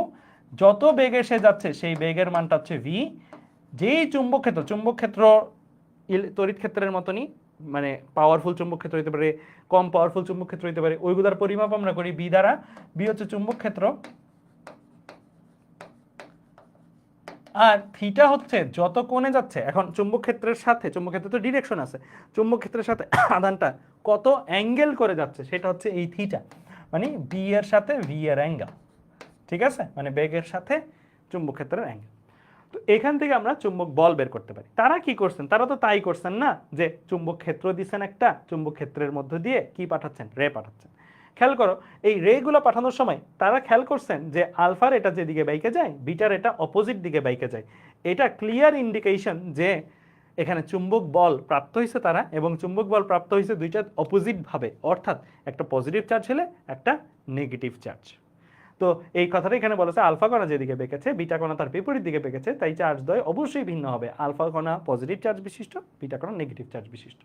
যত বেগে সে যাচ্ছে সেই বেগের মানটা হচ্ছে ভি। যেই চুম্বক ক্ষেত্র তড়িৎ ক্ষেত্রের মতনই, মানে পাওয়ারফুল চুম্বক ক্ষেত্র হতে পারে, কম পাওয়ারফুল চুম্বক ক্ষেত্র হতে পারে, ওইগুলোর পরিমাপ আমরা করি বি দ্বারা। বি হচ্ছে চুম্বক ক্ষেত্র, আর থিটা হচ্ছে যত কোণে যাচ্ছে। এখন চুম্বক ক্ষেত্রের সাথে, চুম্বক ক্ষেত্রে তো ডিরেকশন আছে, চুম্বক ক্ষেত্রের সাথে আধানটা কত অ্যাঙ্গেল করে যাচ্ছে সেটা হচ্ছে এই থিটা, মানে বি এর সাথে ভি এর অ্যাঙ্গেল, ঠিক আছে? মানে বেগের সাথে চুম্বক ক্ষেত্রের অ্যাঙ্গেল। তো এখান থেকে আমরা চুম্বক বল বের করতে পারি। তারা কি করছেন? তারা তো তাই করছেন না যে চুম্বক ক্ষেত্র দিচ্ছেন একটা, চুম্বক ক্ষেত্রের মধ্য দিয়ে কি পাঠাচ্ছেন? রে পাঠাচ্ছেন। খেয়াল করো, এই রেগুলো পাঠানোর সময় তারা খেয়াল করছেন যে আলফার এটা যেদিকে বাইকে যায়, বিটার এটা অপোজিট দিকে বাইকে যায়। এটা ক্লিয়ার ইন্ডিকেশন যে এখানে চুম্বক বল প্রাপ্ত হয়েছে তারা, এবং চুম্বক বল প্রাপ্ত হয়েছে দুইটা অপোজিট ভাবে, অর্থাৎ একটা পজিটিভ চার্জ হলে একটা নেগেটিভ চার্জ। তো এই কথাটা এখানে বলেছে, আলফা কণা যেদিকে বেঁকেছে, বিটা কণা তার বিপরীত দিকে বেঁকেছে, তাই চার্জ দ্বয় অবশ্যই ভিন্ন হবে। আলফা কণা পজিটিভ চার্জ বিশিষ্ট, বিটা কণা নেগেটিভ চার্জ বিশিষ্ট।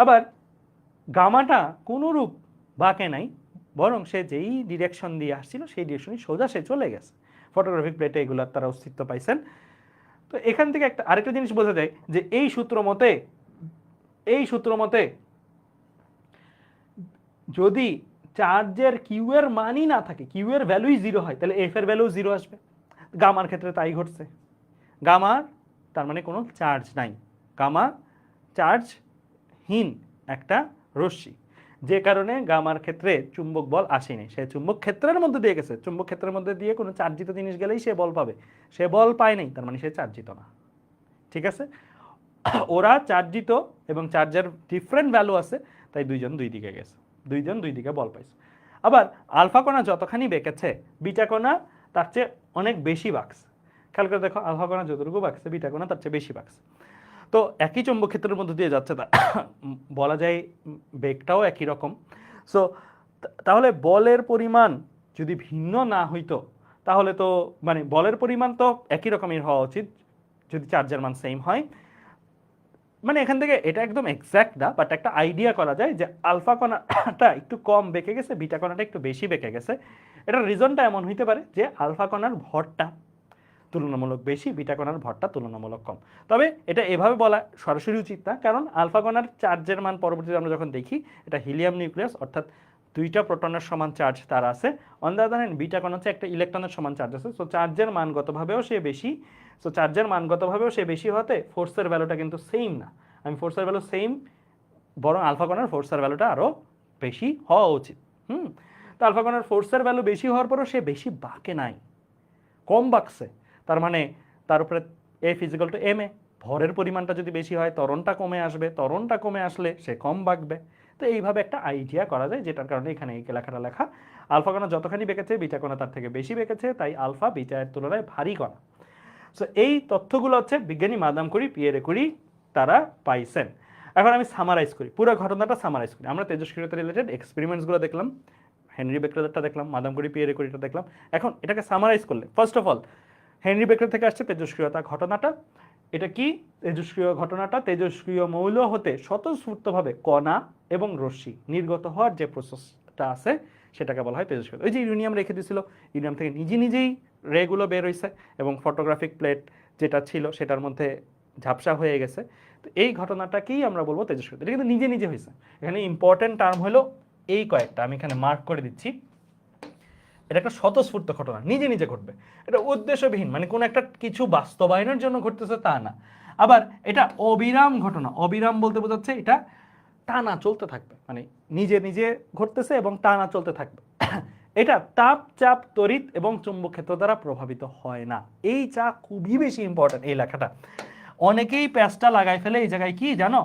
আবার গামাটা কোনোরূপ বাঁকে নাই, বরং সে যেই ডিরেকশন দিয়ে আসছিল সেই ডিরেকশনই সোজা সে চলে গেছে। ফটোগ্রাফিক প্লেটে এগুলার তারা অস্তিত্ব পাইছেন। তো এখান থেকে আরেকটা জিনিস বোঝা যায় যে এই সূত্র মতে যদি চার্জের কিউ এর মানই না থাকে, কিউ এর ভ্যালুই 0 হয়, তাহলে এফ এর ভ্যালু 0 আসবে। গামার ক্ষেত্রে তাই ঘটছে। গামার তার মানে কোনো চার্জ নাই, গামা চার্জহীন একটা রশ্মি, যে কারণে গামার ক্ষেত্রে চুম্বক বল আসেনি। সে চুম্বক ক্ষেত্রের মধ্যে দিয়ে গেছে, চুম্বক ক্ষেত্রের মধ্যে দিয়ে কোনো চার্জিত জিনিস গেলেই সে বল পাবে, সে বল পায় নাই, তার মানে সে চার্জিত না, ঠিক আছে? ওরা চার্জিত এবং চার্জের ডিফারেন্ট ভ্যালু আছে, তাই দুইজন দুই দিকে গেছে, দুইজন দুই দিকে বল পাইছে। আবার আলফা কণা যতখানি বেঁকেছে বিটা কণা তার চেয়ে অনেক বেশি বাঁকছে। খেয়াল করে দেখো, আলফা কণা যতটুকু বাঁকছে বিটা কণা তার চেয়ে বেশি বাঁকছে। তো একই চৌম্বক ক্ষেত্রের মধ্যে দিয়ে যাচ্ছে, তা বলা যায় বেগটাও একই রকম। সো তাহলে বলের পরিমাণ যদি ভিন্ন না হইতো তাহলে তো মানে বলের পরিমাণ তো একই রকমের হওয়া উচিত যদি চার্জের মান সেম হয়। মানে এখান থেকে এটা একদম এক্স্যাক্ট না, বাট একটা আইডিয়া করা যায় যে আলফা কণাটা একটু কম বেঁকে গেছে, বিটা কণাটা একটু বেশি বেঁকে গেছে। এটার রিজনটা এমন হইতে পারে যে আলফা কণার ভরটা তুলনামূলক বেশি, বিটা কণার ভরটা তুলনামূলক কম। তবে এটা এভাবে বলা সরাসরি উচিত না, কারণ আলফা কণার চার্জের মান পরবর্তীতে আমরা যখন দেখি এটা হিলিয়াম নিউক্লিয়াস, অর্থাৎ দুইটা প্রোটনের সমান চার্জ তার আছে। On the other hand beta কণা হচ্ছে একটা ইলেকট্রনের সমান চার্জ আছে। সো চার্জের মানগতভাবেও সে বেশি, সো চার্জের মানগতভাবেও সে বেশি হতে ফোর্সের ভ্যালুটা কিন্তু সেম না। আমি ফোর্সের ভ্যালু সেম, বরং আলফা কণার ফোর্সের ভ্যালুটা আরও বেশি হওয়া উচিত। তো আলফা কণার ফোর্সের ভ্যালু বেশি হওয়ার পরেও সে বেশি বাঁকে নাই, কম বাঁকছে। তার মানে তার উপরে F is equal two M A, ভরের পরিমাণটা যদি বেশি হয় ত্বরণটা কমে আসবে, ত্বরণটা কমে আসলে সে কম বাঁকবে। তো এইভাবে একটা আইডিয়া করা যায়, যেটার কারণে এখানে এই লেখাটা লেখা। আলফা কণা যতখানি বেঁকেছে বিটা কণা তার থেকে বেশি বেঁকেছে, তাই আলফা বিটা এর তুলনায় ভারী কণা। সো এই তথ্যগুলো হচ্ছে বিজ্ঞানী মাদাম কুরি, পিয়েরে কুরি তারা পাইছেন। এখন আমি সামারাইজ করি, পুরো ঘটনাটা সামারাইজ করি। আমরা তেজস্ক্রিয়তা রিলেটেড এক্সপেরিমেন্টসগুলো দেখলাম, হেনরি বেকরেলটা দেখলাম, মাদাম কুরি পিয়েরে কুরিটা দেখলাম। এখন এটাকে সামারাইজ করলে ফার্স্ট অফ অল হেনরি বেকরেল থেকে আসছে তেজস্ক্রিয়তা ঘটনাটা। এটা কি তেজস্ক্রিয় ঘটনাটা? তেজস্ক্রিয় মৌল হতে স্বতঃস্ফূর্তভাবে কণা এবং রশ্মি নির্গত হওয়ার যে প্রসেসটা আছে সেটাকে বলা হয় তেজস্ক্রিয়তা। ওই যে ইউরেনিয়াম রেখে দিয়েছিল, ইউরেনিয়াম থেকে নিজেই রেগুলো বের হয়েছে এবং ফটোগ্রাফিক প্লেট যেটা ছিল সেটার মধ্যে ঝাপসা হয়ে গেছে। তো এই ঘটনাটাকেই আমরা বলবো তেজস্ক্রিয়তা। এটা কিন্তু নিজে হয়েছে। এখানে ইম্পর্টেন্ট টার্ম হলো এই কয়েকটা, আমি এখানে মার্ক করে দিচ্ছি। এটা একটা স্বতঃস্ফূর্ত ঘটনা, নিজে ঘটবে। এটা উদ্দেশ্যবিহীন, মানে কোনো একটা কিছু বাস্তবায়নের জন্য ঘটতেছে তা না। আবার এটা অবিরাম ঘটনা, অবিরাম বলতে বোঝাচ্ছে এটা টানা চলতে থাকবে, মানে নিজে ঘটতেছে এবং টানা চলতে থাকবে। এটা তাপ, চাপ, তড়িৎ এবং চুম্বক ক্ষেত্র দ্বারা প্রভাবিত হয় না। এই চা খুবই বেশি ইম্পর্টেন্ট এই লেখাটা। অনেকেই প্যাচটা লাগাই ফেলে এই জায়গায়, কি জানো,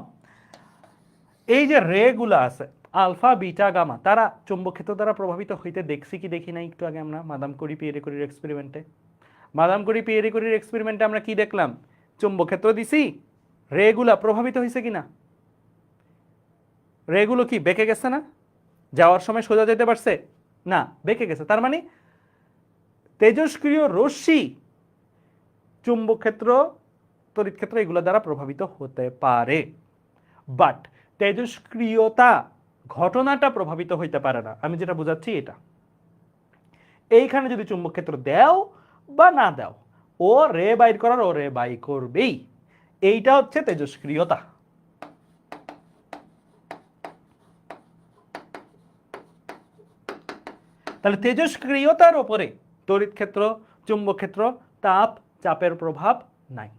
এই যে রেগুলো আছে আলফা বিটা গামা, তারা চুম্বক ক্ষেত্র দ্বারা প্রভাবিত হইতে দেখছি কি দেখি না একটু আগে আমরা Madame Curie Pierre কুরির এক্সপেরিমেন্টে। Madame Curie Pierre কুরির এক্সপেরিমেন্টে আমরা কি দেখলাম? চুম্বক ক্ষেত্র দিছি, রেগুলা প্রভাবিত হয়েছে কিনা? রেগুলো কি বেঁকে গেছে না? যাওয়ার সময় সোজা যেতে পারছে না, বেঁকে গেছে। তার মানে তেজস্ক্রিয় রশ্মি চুম্বক ক্ষেত্র, তড়িৎ ক্ষেত্র এগুলো দ্বারা প্রভাবিত হতে পারে, বাট তেজস্ক্রিয়তা ঘটনাটা প্রভাবিত হইতে পারে না। আমি যেটা বুঝাচ্ছি এটা, এইখানে যদি চুম্বক ক্ষেত্র দাও বা না দাও, ও রে বাইর করার ও রে বাই করবেই। এইটা হচ্ছে তেজস্ক্রিয়তা। তাহলে তেজস্ক্রিয়তার উপরে তড়িৎ ক্ষেত্র, চুম্বক ক্ষেত্র, তাপ, চাপের প্রভাব নাই,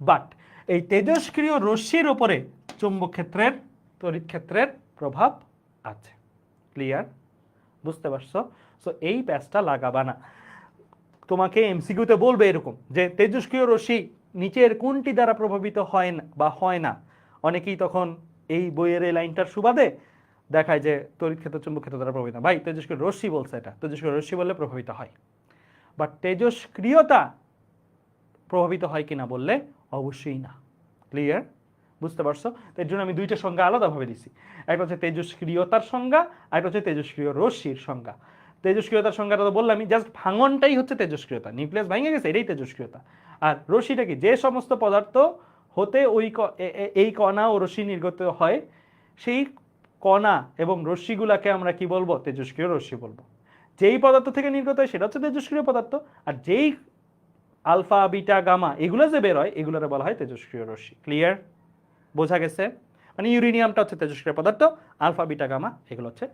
বাট এই তেজস্ক্রিয় রশ্মির উপরে চুম্বক ক্ষেত্রের, তড়িৎ ক্ষেত্রের প্রভাব আছে। ক্লিয়ার? বুঝতে পারছো? সো এই প্যাচটা লাগাবা না। তোমাকে এমসিকিউতে বলবে এরকম যে তেজস্ক্রিয় রশ্মি নিচের কোনটি দ্বারা প্রভাবিত হয় না বা হয় না। অনেকেই তখন এই বইয়ের এই লাইনটার সুবাদে দেখায় যে তড়িৎ ক্ষেত্র, চুম্বক ক্ষেত্র দ্বারা প্রভাবিত। ভাই তেজস্ক্রিয় রশ্মি বলছে, এটা তেজস্ক্রিয় রশ্মি বললে প্রভাবিত হয়, বাট তেজস্ক্রিয়তা প্রভাবিত হয় কিনা বললে অবশ্যই না। ক্লিয়ার? বুঝতে পারছো? এর জন্য আমি দুইটা সংজ্ঞা আলাদাভাবে দিছি। একটা হচ্ছে তেজস্ক্রিয়তার সংজ্ঞা, আর একটা হচ্ছে তেজস্ক্রিয় রশ্মির সংজ্ঞা। তেজস্ক্রিয়তার সংজ্ঞাটা তো বললাম, জাস্ট ভাঙনটাই হচ্ছে তেজস্ক্রিয়তা, নিউক্লিয়াস ভেঙে গেছে, এটাই তেজস্ক্রিয়তা। আর রশ্মিটা কি? যে সমস্ত পদার্থ হতে ওই এই কণা ও রশ্মি নির্গত হয়, সেই কণা এবং রশ্মিগুলাকে আমরা কি বলবো? তেজস্ক্রিয় রশ্মি বলবো। যেই পদার্থ থেকে নির্গত হয় সেটা হচ্ছে তেজস্ক্রিয় পদার্থ, আর যেই আলফা বিটা গামা এগুলো যে বের হয় এগুলোরে বলা হয় তেজস্ক্রিয় রশ্মি। ক্লিয়ার? বোঝা গেছে? মানে ইউরেনিয়ামটা হচ্ছে তেজস্ক্রিয় পদার্থ, আলফা বিটা গামা এগুলো হচ্ছে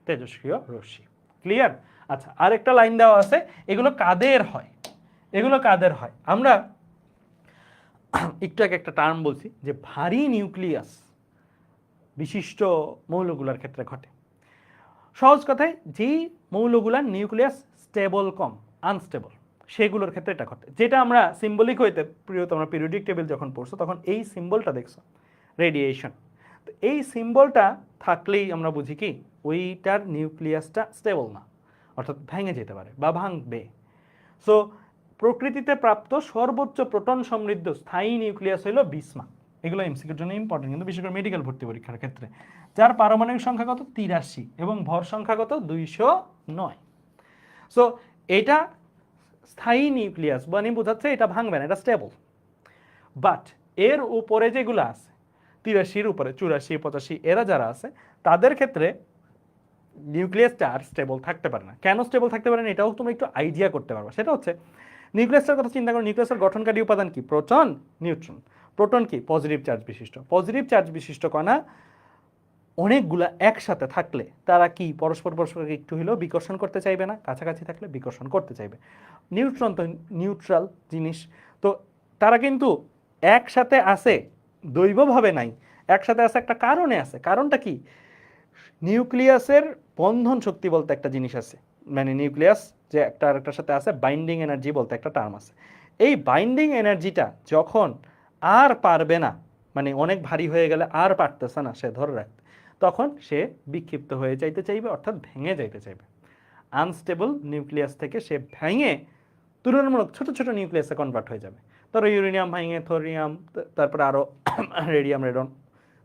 তেজস্ক্রিয় রশ্মি। ক্লিয়ার? আচ্ছা, আরেকটা লাইন দেওয়া আছে, এগুলো কাদের হয়? এগুলো কাদের হয়? আমরা একটু আগে একটা টার্ম বলছি যে ভারী নিউক্লিয়াস বিশিষ্ট মৌলগুলোর ক্ষেত্রে ঘটে। সহজ কথায়, যেই মৌলগুলার নিউক্লিয়াস স্টেবল কম, আনস্টেবল, সেগুলোর ক্ষেত্রে এটা ঘটে। যেটা আমরা সিম্বলিক হইতে প্রিয়, তোমরা পিরিয়ডিক টেবিল যখন পড়ছো তখন এই সিম্বলটা দেখছো, রেডিয়েশন। তো এই সিম্বলটা থাকলেই আমরা বুঝি কি ওইটার নিউক্লিয়াসটা স্টেবল না, অর্থাৎ ভেঙে যেতে পারে বা ভাঙবে। সো প্রকৃতিতে প্রাপ্ত সর্বোচ্চ প্রোটন সমৃদ্ধ স্থায়ী নিউক্লিয়াস হলো বিসমাথ। এগুলো এমসিকিউর জন্য ইম্পর্টেন্ট, কিন্তু বিশেষ করে মেডিকেল ভর্তি পরীক্ষার ক্ষেত্রে। যার পারমাণবিক সংখ্যা কত 83 এবং ভর সংখ্যা কত 209। সো এটা স্থায়ী নিউক্লিয়াস মানে বোঝাচ্ছে এটা ভাঙবে না, এটা স্টেবল। বাট এর উপরে যেগুলো আছে 83-র উপরে 84, 85 এরা যারা আছে তাদের ক্ষেত্রে নিউক্লিয়াসটা আর স্টেবল থাকতে পারে না। কেন স্টেবল থাকতে পারে না এটাও তুমি একটু আইডিয়া করতে পারবে। সেটা হচ্ছে নিউক্লিয়াসটার কথা চিন্তা করো, নিউক্লিয়াসের গঠনকারী উপাদান কি? Proton, neutron. প্রোটন কি? পজিটিভ চার্জ বিশিষ্ট। পজিটিভ চার্জ বিশিষ্ট কণা অনেকগুলা একসাথে থাকলে তারা কি পরস্পরকে একটু হলেও বিকর্ষণ করতে চাইবে না? কাছাকাছি থাকলে বিকর্ষণ করতে চাইবে। নিউট্রন তো নিউট্রাল জিনিস, তো তারা কিন্তু একসাথে আছে দৈবভাবে নাই, একসাথে আছে একটা কারণে আছে। কারণটা কি? নিউক্লিয়াসের বন্ধন শক্তি বলতে একটা জিনিস আছে, মানে নিউক্লিয়াস যে একটা আরেকটার সাথে আছে, বাইন্ডিং এনার্জি বলতে একটা টার্ম আছে। এই বাইন্ডিং এনার্জিটা যখন আর পারবে না, মানে অনেক ভারী হয়ে গেলে আর পারতেছে না সে ধরে রাখতে, তখন সে বিক্ষিপ্ত হয়ে যাইতে চাইবে, অর্থাৎ ভেঙে যাইতে চাইবে। আনস্টেবল নিউক্লিয়াস থেকে সে ভেঙে তুলনামূলক ছোট ছোট নিউক্লিয়াসে কনভার্ট হয়ে যাবে। ধরো ইউরেনিয়াম ভেঙে থোরিয়াম, তারপরে আরও রেডিয়াম, রেডন,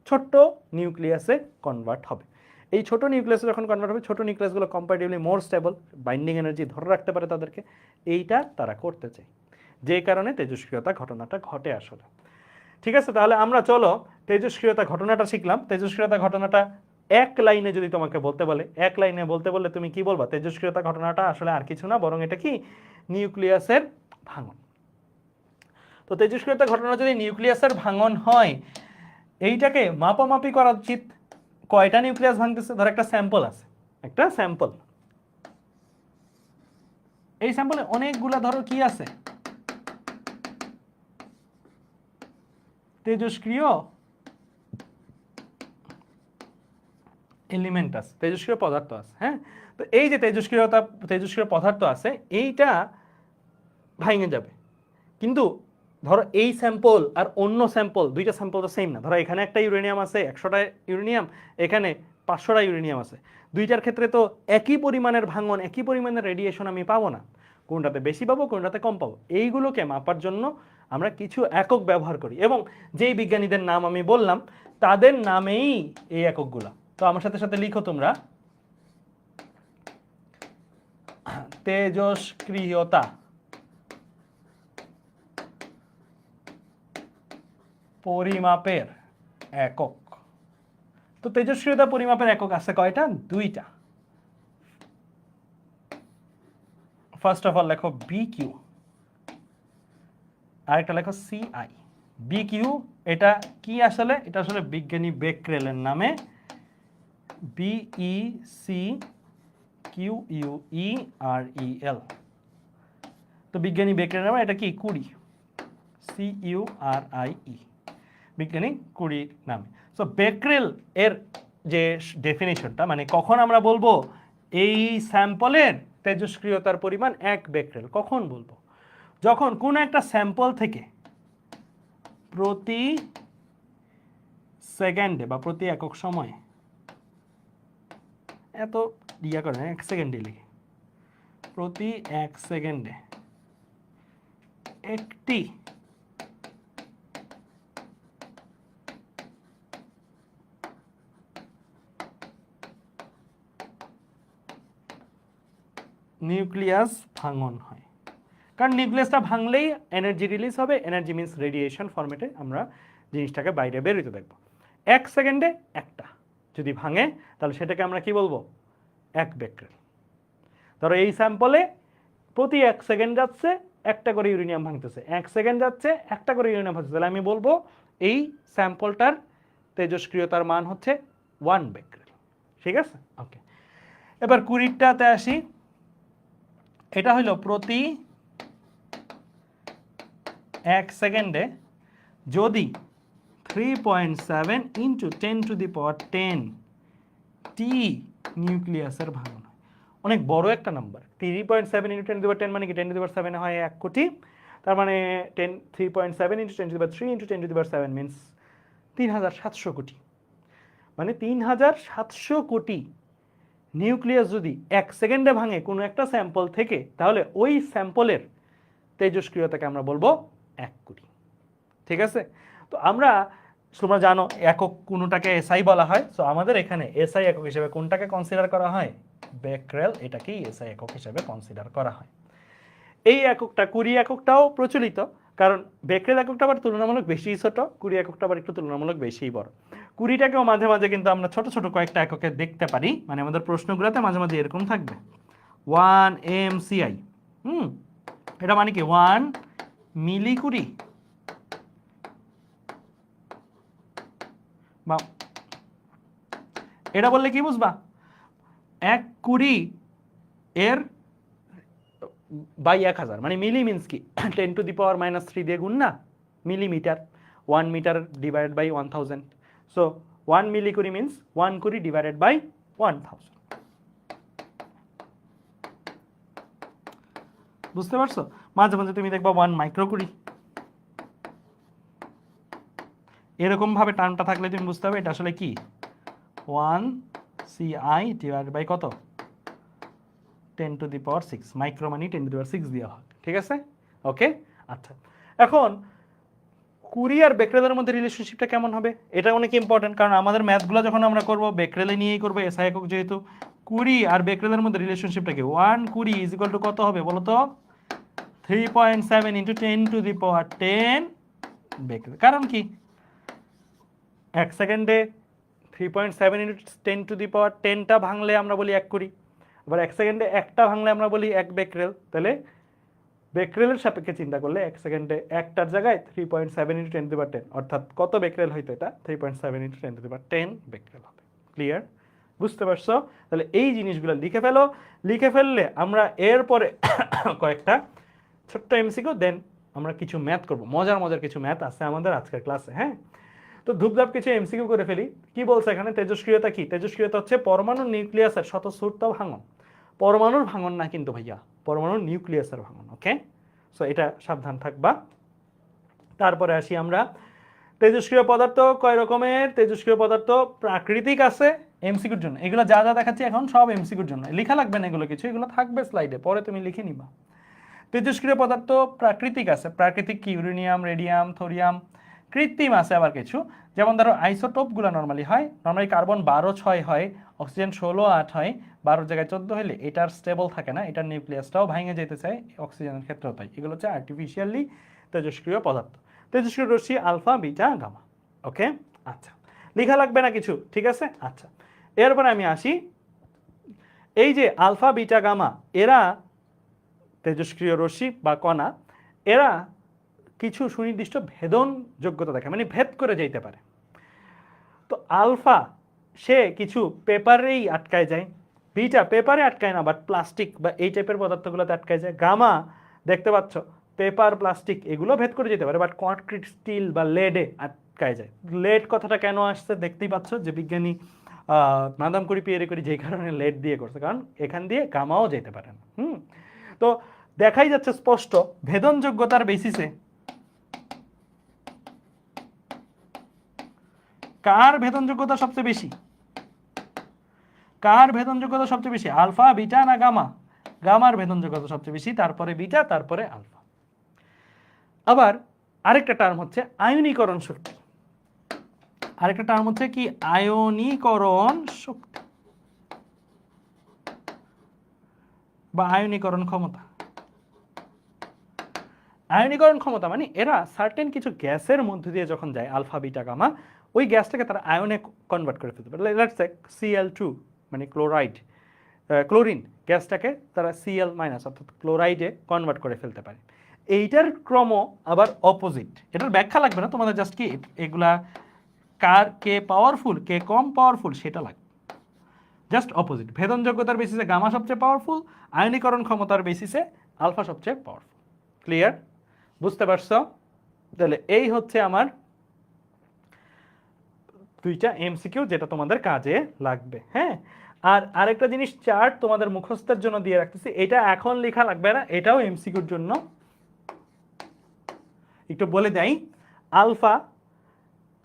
ছোট্ট নিউক্লিয়াসে কনভার্ট হবে। এই ছোট নিউক্লিয়াসে যখন কনভার্ট হবে, ছোট নিউক্লিয়াসগুলো comparatively more stable, binding energy ধরে রাখতে পারে তাদেরকে, এইটা তারা করতে চায়, যে কারণে তেজস্ক্রিয়তা ঘটনাটা ঘটে আসলে। ঠিক আছে, তাহলে আমরা চলো তেজস্ক্রিয়তা ঘটনাটা শিখলাম। তেজস্ক্রিয়তা ঘটনাটা এক লাইনে যদি তোমাকে বলতে বলে, এক লাইনে বলতে বললে তুমি কি বলবা? তেজস্ক্রিয়তা ঘটনাটা আসলে আর কিছু না, বরং এটা কি নিউক্লিয়াসের ভাঙন। তো তেজস্ক্রিয়তা ঘটনা যদি নিউক্লিয়াসের ভাঙন হয়, এইটাকে মাপামাপি করা উচিত। কয়টা নিউক্লিয়াস ভাঙতেছে? ধর একটা স্যাম্পল আছে, একটা স্যাম্পল, এই স্যাম্পলে অনেকগুলা ধরো কি আছে, তেজস্ক্রিয় এলিমেন্ট আছে, তেজস্ক্রিয় পদার্থ আছে। হ্যাঁ, তো এই যে তেজস্ক্রিয় পদার্থ আছে, এইটা ভাঙে যাবে। কিন্তু ধরো এই স্যাম্পল আর অন্য স্যাম্পল, দুইটা স্যাম্পল তো সেম না। ধরো এখানে একটা ইউরেনিয়াম আছে, 100টা ইউরেনিয়াম, এখানে 500টা ইউরেনিয়াম আছে। দুইটার ক্ষেত্রে তো একই পরিমাণের ভাঙন, একই পরিমাণের রেডিয়েশন আমি পাবো না। কোনটাতে বেশি পাবো, কোনটাতে কম পাবো। এইগুলোকে মাপার জন্য আমরা কিছু একক ব্যবহার করি, এবং যেই বিজ্ঞানীদের নাম আমি বললাম তাদের নামেই এই এককগুলা। তো আমার সাথে সাথে লিখো তোমরা, তেজস্ক্রিয়তা পরিমাপের একক। তো তেজস্ক্রিয়তা পরিমাপের একক আছে কয়টা? দুইটা। ফার্স্ট অফ অল লেখো বিকিউ, আরেকটা লেখো সিআই। বিকিউ এটা কি আসলে? এটা আসলে বিজ্ঞানী বেকরেলের নামে, BECQUEREL। তো বিজ্ঞানী বেকরেলের নামে এটা কি? কুরি, CURIE, বিজ্ঞানী কুরির নামে। সো বেকরেল এর যে ডেফিনিশনটা, মানে কখন আমরা বলবো এই স্যাম্পলের তেজস্ক্রিয়তার পরিমাণ 1 বেকরেল, কখন বলবো? যখন কোন একটা স্যাম্পল থেকে প্রতি সেকেন্ডে বা প্রতি একক সময়ে, এত ইয়া করে না, 1 সেকেন্ডে লিখে, প্রতি 1 সেকেন্ডে একটি নিউক্লিয়াস ভাঙন হয়। কারণ নিউক্লিয়াসটা ভাঙলেই এনার্জি রিলিজ হবে, এনার্জি মিন্স রেডিয়েশন ফরম্যাটে আমরা জিনিসটাকে বাইরে বেরোতে দেখবো। 1 সেকেন্ডে একটা যদি ভাঙে, তাহলে সেটাকে আমরা কি বলবো? 1 বেকরেল। ধরো এই স্যাম্পলে প্রতি 1 সেকেন্ড যাচ্ছে একটা করে ইউরেনিয়াম ভাঙতেছে, 1 সেকেন্ড যাচ্ছে একটা করে ইউরেনিয়াম ভাঙতেছে, তাহলে আমি বলবো এই স্যাম্পলটার তেজস্ক্রিয়তার মান হচ্ছে 1 বেকরেল। ঠিক আছে, ওকে। এবার কুড়িটাতে আসি। এটা হলো প্রতি 1 সেকেন্ডে যদি 3.7 × 10⁻10 টি নিউক্লিয়াসের ভাঙন হয়। অনেক বড় একটা নাম্বার। 3.7 ইন্টু 10^10 মানে কি 10^7 হয় 1 কোটি, তার মানে 3.7 ইন্টু 10^3 ইন্টু 10^7 মিনস 3700 কোটি। মানে 3700 কোটি নিউক্লিয়াস যদি 1 সেকেন্ডে ভাঙে কোনো একটা স্যাম্পল থেকে, তাহলে ওই স্যাম্পলের তেজস্ক্রিয়তাকে আমরা বলবো 1 কোটি। ঠিক আছে? তো আমরা, তোমরা জানো একক কোনটাকে এসআই বলা হয়, সো আমাদের এখানে এসআই একক হিসেবে কোনটাকে কনসিডার করা হয়? বেক্রেল, এটাকেই এসআই একক হিসেবে কনসিডার করা হয়। এই এককটা কুরি এককটাও প্রচলিত, কারণ বেক্রেল এককটা আবার তুলনামূলক বেশি ছোট, কুরি এককটা আবার একটু তুলনামূলক বেশিই বড়। কুড়িটাকেও মাঝে মাঝে কিন্তু আমরা ছোট ছোট কয়েকটা এককে দেখতে পারি, মানে আমাদের প্রশ্নগুলোতে মাঝে মাঝে এরকম থাকবে 1 mci। এটা মানে কি 1 মিলি কুড়ি, বা এটা বললে কি বুঝবা? 1 কুড়ি এর বাই 1000, মানে মিলি মিন্স কি 10⁻³ দিয়ে গুণ না, millimetre. 1 metre divided by 1000, so 1 milli কুড়ি মিন্স 1 কুড়ি ডিভাইডেড বাই 1000। বুঝতে পারছো? মাঝে মাঝে তুমি দেখবা 1 মাইক্রো কুড়ি, এরকম ভাবে টার্মটা থাকলে তুমি বুঝতে হবে এটা আসলে কি 1 CI ডিভাইডেড বাই কত 10⁶, মাইক্রো মানে 10⁶ দেওয়া হয়। ঠিক আছে? ওকে, আচ্ছা। এখন কুরি আর বেক্রেলের মধ্যে রিলেশনশিপটা কেমন হবে? এটা অনেক ইম্পর্টেন্ট, কারণ আমাদের ম্যাথগুলো যখন আমরা করব বেক্রেলে নিয়েই করবো, এসআই একক যেহেতু। কুরি আর বেক্রেলের মধ্যে রিলেশনশিপটা কি? 1 কুরি ইজ ইকুয়াল টু কত হবে বলো তো? 3.7 ইন্টু 10⁻10 বেক্রেল। কারণ কি 1 সেকেন্ডে 3.7 ইন্টু 10⁻10টা ভাঙলে আমরা বলি 1 কুড়ি, আবার 1 সেকেন্ডে একটা ভাঙলে আমরা বলি 1 বেক্রেল। তাহলে বেক্রেলের সাপেক্ষে চিন্তা করলে 1 সেকেন্ডে একটার জায়গায় 3.7 ইন্টু 10⁻10, অর্থাৎ কত বেক্রেল হইতো? এটা 3.7 ইন্টু 10⁻10 বেক্রেল হবে। ক্লিয়ার? বুঝতে পারছো? তাহলে এই জিনিসগুলো লিখে ফেলো। লিখে ফেললে আমরা এরপরে কয়েকটা ছোট্ট এমসিকিউ, দেন আমরা কিছু ম্যাথ করব। মজার মজার কিছু ম্যাথ আছে আমাদের আজকের ক্লাসে। হ্যাঁ, তো ধূপধাপ কিছু এমসিকিউ করে ফেলি। কি বলছে এখানে? তেজস্ক্রিয়তা কি? তেজস্ক্রিয়তা হচ্ছে পরমাণুর নিউক্লিয়াসের স্বতঃস্ফূর্ত ভাঙন। পরমাণুর ভাঙন না কিন্তু ভাইয়া, পরমাণুর নিউক্লিয়াসের ভাঙন। ওকে, সো এটা সাবধান থাকবা। তারপরে আসি আমরা, তেজস্ক্রিয় পদার্থ কয় রকমের? তেজস্ক্রিয় পদার্থ প্রাকৃতিক আছে এমসিকিউর জন্য। এগুলো যা যা দেখাচ্ছি এখন সব এমসিকিউর জন্য, লেখা লাগবে না এগুলো কিছু, এগুলো থাকবে স্লাইডে, পরে তুমি লিখে নিবা। তেজস্ক্রিয় পদার্থ প্রাকৃতিক আছে। প্রাকৃতিক কি? Uranium, radium, thorium. কৃত্রিম আছে আবার কিছু, যেমন ধরো আইসোটোপগুলো নর্মালি হয়, নর্মালি কার্বন 12-6 হয়, অক্সিজেন 16-8 হয়, 12 জায়গায় 14 হলে এটার স্টেবল থাকে না, এটার নিউক্লিয়াসটাও ভেঙে যেতে চায়, অক্সিজেনের ক্ষেত্রেও তাই। এগুলো হচ্ছে আর্টিফিশিয়ালি তেজস্ক্রিয় পদার্থ। তেজস্ক্রিয় রশ্মি আলফা, বিটা, গামা। ওকে, আচ্ছা, লেখা লাগবে না কিছু, ঠিক আছে? আচ্ছা, এরপরে আমি আসি, এই যে আলফা, বিটা, গামা, এরা তেজস্ক্রিয় রশ্মি বা কণা, এরা কিছু সুনির্দিষ্ট ভেদন যোগ্যতা দেখে, মানে ভেদ করে যেতে পারে। তো আলফা সে কিছু পেপারেই আটকায় যায়, বিটা পেপারে আটকায় না, বাট প্লাস্টিক বা এই টাইপের পদার্থগুলোতে আটকায় যায়। গামা দেখতে পাচ্ছ পেপার, প্লাস্টিক এগুলো ভেদ করে যেতে পারে, বাট কনক্রিট, স্টিল বা লেডে আটকায় যায়। লেড কথাটা কেন আসছে দেখতেই পাচ্ছ, যে বিজ্ঞানী মাদাম করি পিয়েরে করি যেই কারণে লেড দিয়ে করছে, কারণ এখান দিয়ে গামাও যেতে পারে না। তো দেখাই যাচ্ছে স্পষ্ট ভেদন যোগ্যতার বেসিসে কার ভেদন যোগ্যতা সবচেয়ে বেশি? কার ভেদন যোগ্যতা সবচেয়ে বেশি? আলফা, বিটা না গামা? গামার ভেদন যোগ্যতা সবচেয়ে বেশি, তারপরে বিটা, তারপরে আলফা। আবার আরেকটা টার্ম হচ্ছে আয়নীকরণ শক্তি। আরেকটা টার্ম হচ্ছে কি? আয়নীকরণ শক্তি বা আয়নীকরণ ক্ষমতা। আয়নীকরণ ক্ষমতা মানে এরা সার্টেন কিছু গ্যাসের মধ্যে দিয়ে যখন যায়, আলফা, বিটা, গামা, ওই গ্যাসটাকে তারা আয়নে কনভার্ট করে ফেলতে পারে। লেটস সে Cl2 মানে ক্লোরাইড, ক্লোরিন গ্যাসটাকে তারা Cl- অর্থাৎ ক্লোরাইডে কনভার্ট করে ফেলতে পারে। এইটার ক্রম আবার অপোজিট। এটার ব্যাখ্যা লাগবে না তোমাদের, জাস্ট কি এগুলা কার কে পাওয়ারফুল, কে কম পাওয়ারফুল সেটা লাগবে, জাস্ট অপোজিট। ভেদন যোগ্যতার বেসিসে গামা সবচেয়ে পাওয়ারফুল, আয়নীকরণ ক্ষমতার বেসিসে আলফা সবচেয়ে পাওয়ারফুল। ক্লিয়ার? বুঝতে পারছো? তাহলে এই হচ্ছে আমার দুইটা এমসিকিউ যেটা তোমাদের কাজে লাগবে। হ্যাঁ, আর আরেকটা জিনিস চার্ট তোমাদের মুখস্থের জন্য দিয়ে রাখতেছি, এটা এখন লেখা লাগবে না, এটাও এমসিকিউর জন্য একটু বলে দেই। আলফা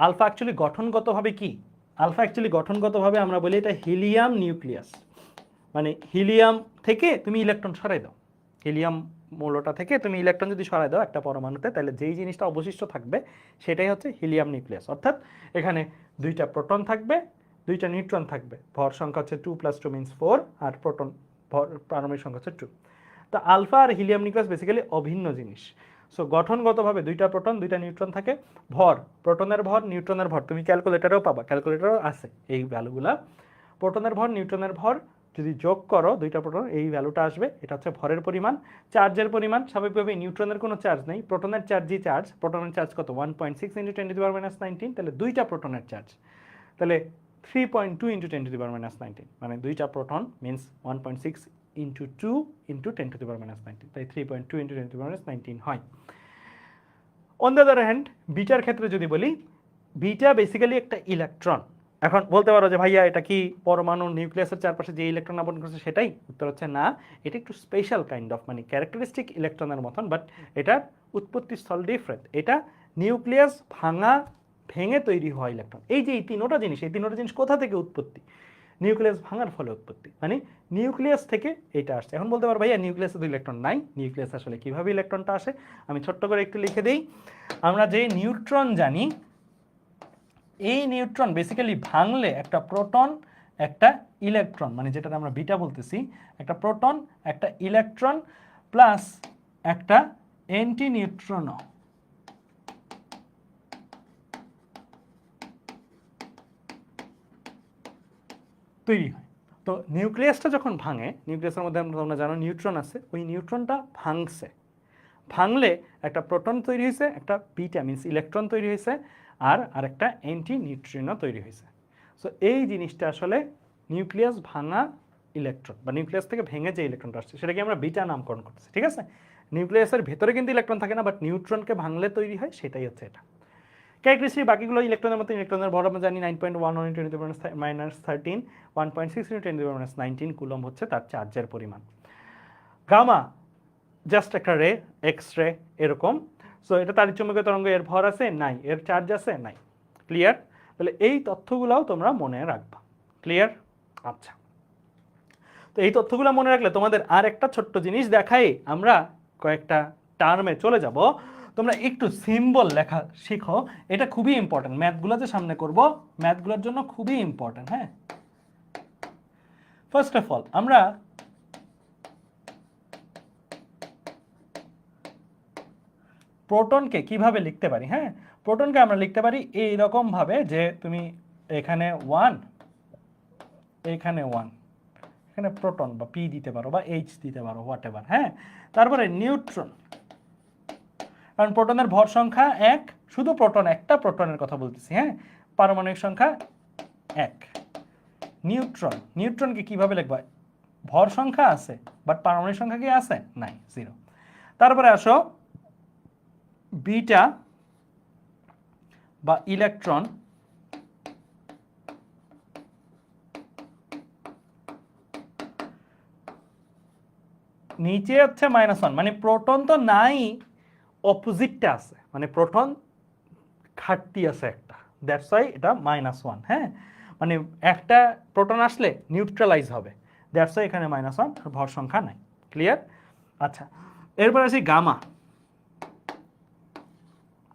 আলফা অ্যাকচুয়ালি গঠনগতভাবে কি, আলফা অ্যাকচুয়ালি গঠনগতভাবে আমরা বলি এটা হিলিয়াম নিউক্লিয়াস, মানে হিলিয়াম থেকে তুমি ইলেকট্রন সরাই দাও, হিলিয়াম মৌলটা থেকে তুমি ইলেকট্রন যদি সরাই দাও একটা পরমাণুতে, তাহলে যেই জিনিসটা অবশিষ্ট থাকবে সেটাই হচ্ছে হিলিয়াম নিউক্লিয়াস। অর্থাৎ এখানে দুইটা প্রোটন থাকবে, দুইটা নিউট্রন থাকবে, ভর সংখ্যা হচ্ছে 2 + 2 = 4, আর প্রোটন ভর পারমাণবিক সংখ্যা হচ্ছে 2। তো আলফা আর হিলিয়াম নিউক্লিয়াস বেসিক্যালি অভিন্ন জিনিস। সো গঠনগতভাবে দুইটা প্রোটন দুইটা নিউট্রন থাকে, ভর প্রোটনের ভর নিউট্রনের ভর তুমি ক্যালকুলেটরেও পাবা, ক্যালকুলেটরও আছে এই ভ্যালুগুলা। প্রোটনের ভর নিউট্রনের ভর যদি যোগ করো দুইটা প্রোটন, এই ভ্যালুটা আসবে, এটা হচ্ছে ভরের পরিমাণ। চার্জের পরিমাণ স্বাভাবিকভাবে নিউট্রনের কোনো চার্জ নেই, প্রোটনের চার্জই চার্জ। প্রোটনের চার্জ কত? 1.6 × 10⁻⁻⁹, তাহলে দুইটা প্রোটনের চার্জ, তাহলে 3.2 × 10⁻⁹, মানে দুইটা প্রোটন মিনস 1.6 × 2 × 10⁻⁹, তাই 3.2 × 10⁻⁹ হয়। On the other hand bitter ক্ষেত্রে যদি বলি, বিটা বেসিক্যালি একটা ইলেকট্রন। এখন বলতে পারো যে ভাইয়া এটা কি পরমাণু নিউক্লিয়াসের চারপাশে যে ইলেকট্রন আবরণ করছে সেটাই? উত্তর হচ্ছে না, এটা একটু স্পেশাল কাইন্ড অফ, মানে ক্যারেক্টারিস্টিক ইলেকট্রনের মতন, বাট এটার উৎপত্তি স্থল ডিফারেন্ট। এটা নিউক্লিয়াস ভেঙে তৈরি হওয়া ইলেকট্রন। এই যে এই তিনোটা জিনিস কোথা থেকে উৎপত্তি? নিউক্লিয়াস ভাঙার ফলে উৎপত্তি, মানে নিউক্লিয়াস থেকে এটা আসছে। এখন বলতে পারো ভাইয়া নিউক্লিয়াসে তো ইলেকট্রন নাই, নিউক্লিয়াস আসলে কিভাবে ইলেকট্রনটা আসে আমি ছোট্ট করে একটু লিখে দিই। আমরা যে নিউট্রন জানি, এই নিউট্রন বেসিক্যালি ভাঙলে একটা প্রোটন একটা ইলেকট্রন, মানে যেটাতে আমরা বিটা বলতেছি, একটা প্রোটন একটা ইলেকট্রন প্লাস একটা অ্যান্টি নিউট্রনও তৈরি হয়। তো নিউক্লিয়াসটা যখন ভাঙে, নিউক্লিয়াসের মধ্যে তোমরা জানো নিউট্রন আছে, ওই নিউট্রনটা ভাঙলে একটা প্রোটন তৈরি হয়েছে, একটা বিটা মিনস ইলেকট্রন তৈরি হয়েছে, আর আরেকটা অ্যান্টি নিউট্রিনো তৈরি হয়েছে। সো এই জিনিসটা আসলে নিউক্লিয়াস ভাঙা ইলেকট্রন, বা নিউক্লিয়াস থেকে ভেঙে যে ইলেকট্রনটা আসছে সেটাকে আমরা বিটা নামকরণ করতেছি, ঠিক আছে? নিউক্লিয়াসের ভেতরে কিন্তু ইলেকট্রন থাকে না, বাট নিউট্রনকে ভাঙলে তৈরি হয়, সেটাই হচ্ছে এটা। ক্যারেক্টারিস্টিক বাকিগুলো ইলেকট্রনের মতো, ইলেকট্রনের ভর আমরা জানি 9.11 × 10⁻⁻13, 1.6 × 10⁻⁹ কুলম্ব হচ্ছে তার চার্জের পরিমাণ। গামা জাস্ট একটা রে, এক্স রে এরকম। সো এটা তাড়িৎচুম্বকীয় তরঙ্গ, এর ভর আছে নাই, এর চার্জ আছে নাই। ক্লিয়ার? তাহলে এই তথ্যগুলোও তোমরা মনে রাখবা। ক্লিয়ার? আচ্ছা, তো এই তথ্যগুলো মনে রাখলে তোমাদের আর একটা ছোট্ট জিনিস দেখাই, আমরা কয়েকটা টার্মে চলে যাব। তোমরা একটু সিম্বল লেখা শিখো, এটা খুবই ইম্পর্টেন্ট। ম্যাথগুলো যে সামনে করব, ম্যাথগুলোর জন্য খুবই ইম্পর্টেন্ট। হ্যাঁ, ফার্স্ট অফ অল আমরা প্রোটনকে কিভাবে লিখতে পারি? হ্যাঁ, প্রোটনকে আমরা লিখতে পারি এইরকম ভাবে যে তুমি এখানে 1, এখানে 1, এখানে প্রোটন বা পি দিতে পারো বা এইচ দিতে পারো, হোয়াট এভার। হ্যাঁ, তারপরে নিউট্রন, কারণ প্রোটনের ভর সংখ্যা 1, শুধু প্রোটন, একটা প্রোটনের কথা বলতেছি। হ্যাঁ, পারমাণবিক সংখ্যা 1। নিউট্রনকে কিভাবে লিখবা? ভর সংখ্যা আছে, বাট পারমাণবিক সংখ্যা কি আছে? নাই, 0। তারপরে আসো বিটা বা ইলেকট্রন, নিচে হচ্ছে -1, মানে প্রোটন তো নাই, অপোজিটটা আছে, মানে প্রোটন ঘাটতি আছে একটা, দ্যাটস ওয়াই এটা -1। হ্যাঁ, মানে একটা প্রোটন আসলে নিউট্রালাইজ হবে, দ্যাটস ওয়াই এখানে -1, ভর সংখ্যা নাই। ক্লিয়ার? আচ্ছা, এরপর আসি গামা।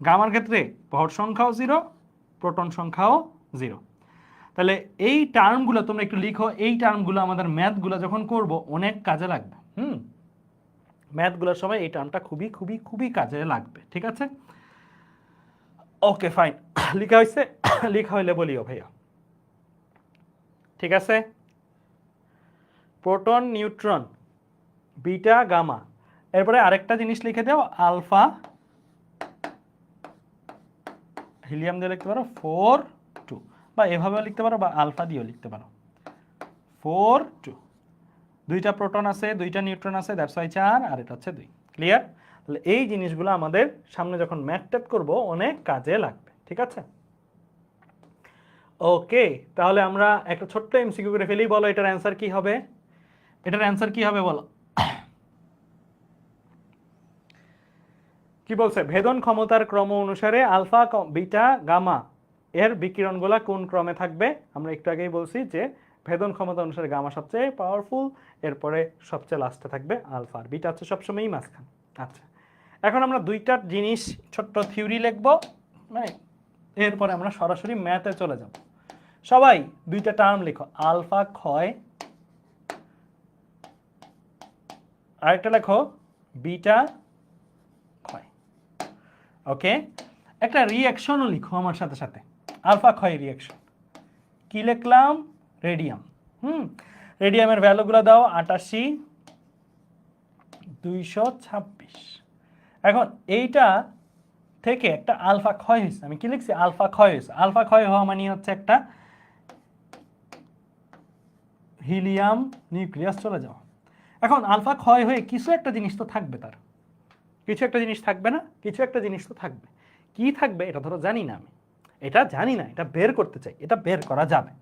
গামার ক্ষেত্রে ভর সংখ্যাও 0, প্রোটন সংখ্যাও 0। তাহলে এই টার্মগুলো তোমরা একটু লিখো, এই টার্মগুলো আমাদের ম্যাথগুলো যখন করব অনেক কাজে লাগবে। ম্যাথগুলোর সময় এই টার্মটা খুবই খুবই খুবই কাজে লাগবে, ঠিক আছে? ওকে, ফাইন। লিখা হয়েছে? লিখা হইলে বলিও ভাইয়া, ঠিক আছে? প্রোটন, নিউট্রন, বিটা, গামা, এরপরে আরেকটা জিনিস লিখে দাও, আলফা। হিলিয়াম দিয়ে লিখতে পারো 4, 2, বা এভাবেও লিখতে পারো, বা আলফা দিয়েও লিখতে পারো 4, 2। দুইটা প্রোটন আছে, দুইটা নিউট্রন আছে, দ্যাটস ওয়াই 4, আর এটা হচ্ছে 2। ক্লিয়ার? তাহলে এই জিনিসগুলো আমাদের সামনে যখন ম্যাথ ট্যাপ করবো অনেক কাজে লাগবে, ঠিক আছে? ওকে, তাহলে আমরা একটা ছোট্ট এমসিকিউ করে ফেলি, বলো এটার অ্যান্সার কি হবে? এটার অ্যান্সার কি হবে বলো? কি বলছে? ভেদন ক্ষমতার ক্রম অনুসারে আলফা, বিটা, গামা এর বিকিরণগুলো কোন ক্রমে থাকবে? আমরা একটু আগেই বলছি যে ভেদন ক্ষমতা অনুসারে গামা সবচেয়ে পাওয়ারফুল, এরপরে সবচেয়ে লাস্টে থাকবে আলফা, আর বিটা হচ্ছে সবসময়ই মাঝখানে। আচ্ছা, এখন আমরা দুইটা জিনিস ছোট্ট থিওরি লিখবো, মানে এরপরে আমরা সরাসরি ম্যাথে চলে যাব। সবাই দুইটা টার্ম লিখো, আলফা ক্ষয়, আরেকটা লেখো বিটা ক্ষয়। ওকে, একটা রিঅ্যাকশনও লিখো আমার সাথে সাথে, আলফা ক্ষয় রিঅ্যাকশন। কি লিখলাম? রেডিয়াম। রেডিয়ামের ভ্যালুগুলো দাও, 88, 226। এখন এইটা থেকে একটা আলফা ক্ষয় হয়েছে, আমি কি লিখছি? আলফা ক্ষয় হয়েছে। আলফা ক্ষয় হওয়া মানে হচ্ছে একটা হিলিয়াম নিউক্লিয়াস চলে যাওয়া। এখন আলফা ক্ষয় হয়ে কিছু একটা জিনিস তো থাকবে, তার কিছু একটা জিনিস থাকবে না? কিছু একটা জিনিস তো থাকবে। কি থাকবে এটা ধরো জানি না, আমি এটা জানি না, এটা বের করতে চাই, এটা বের করা যাবে।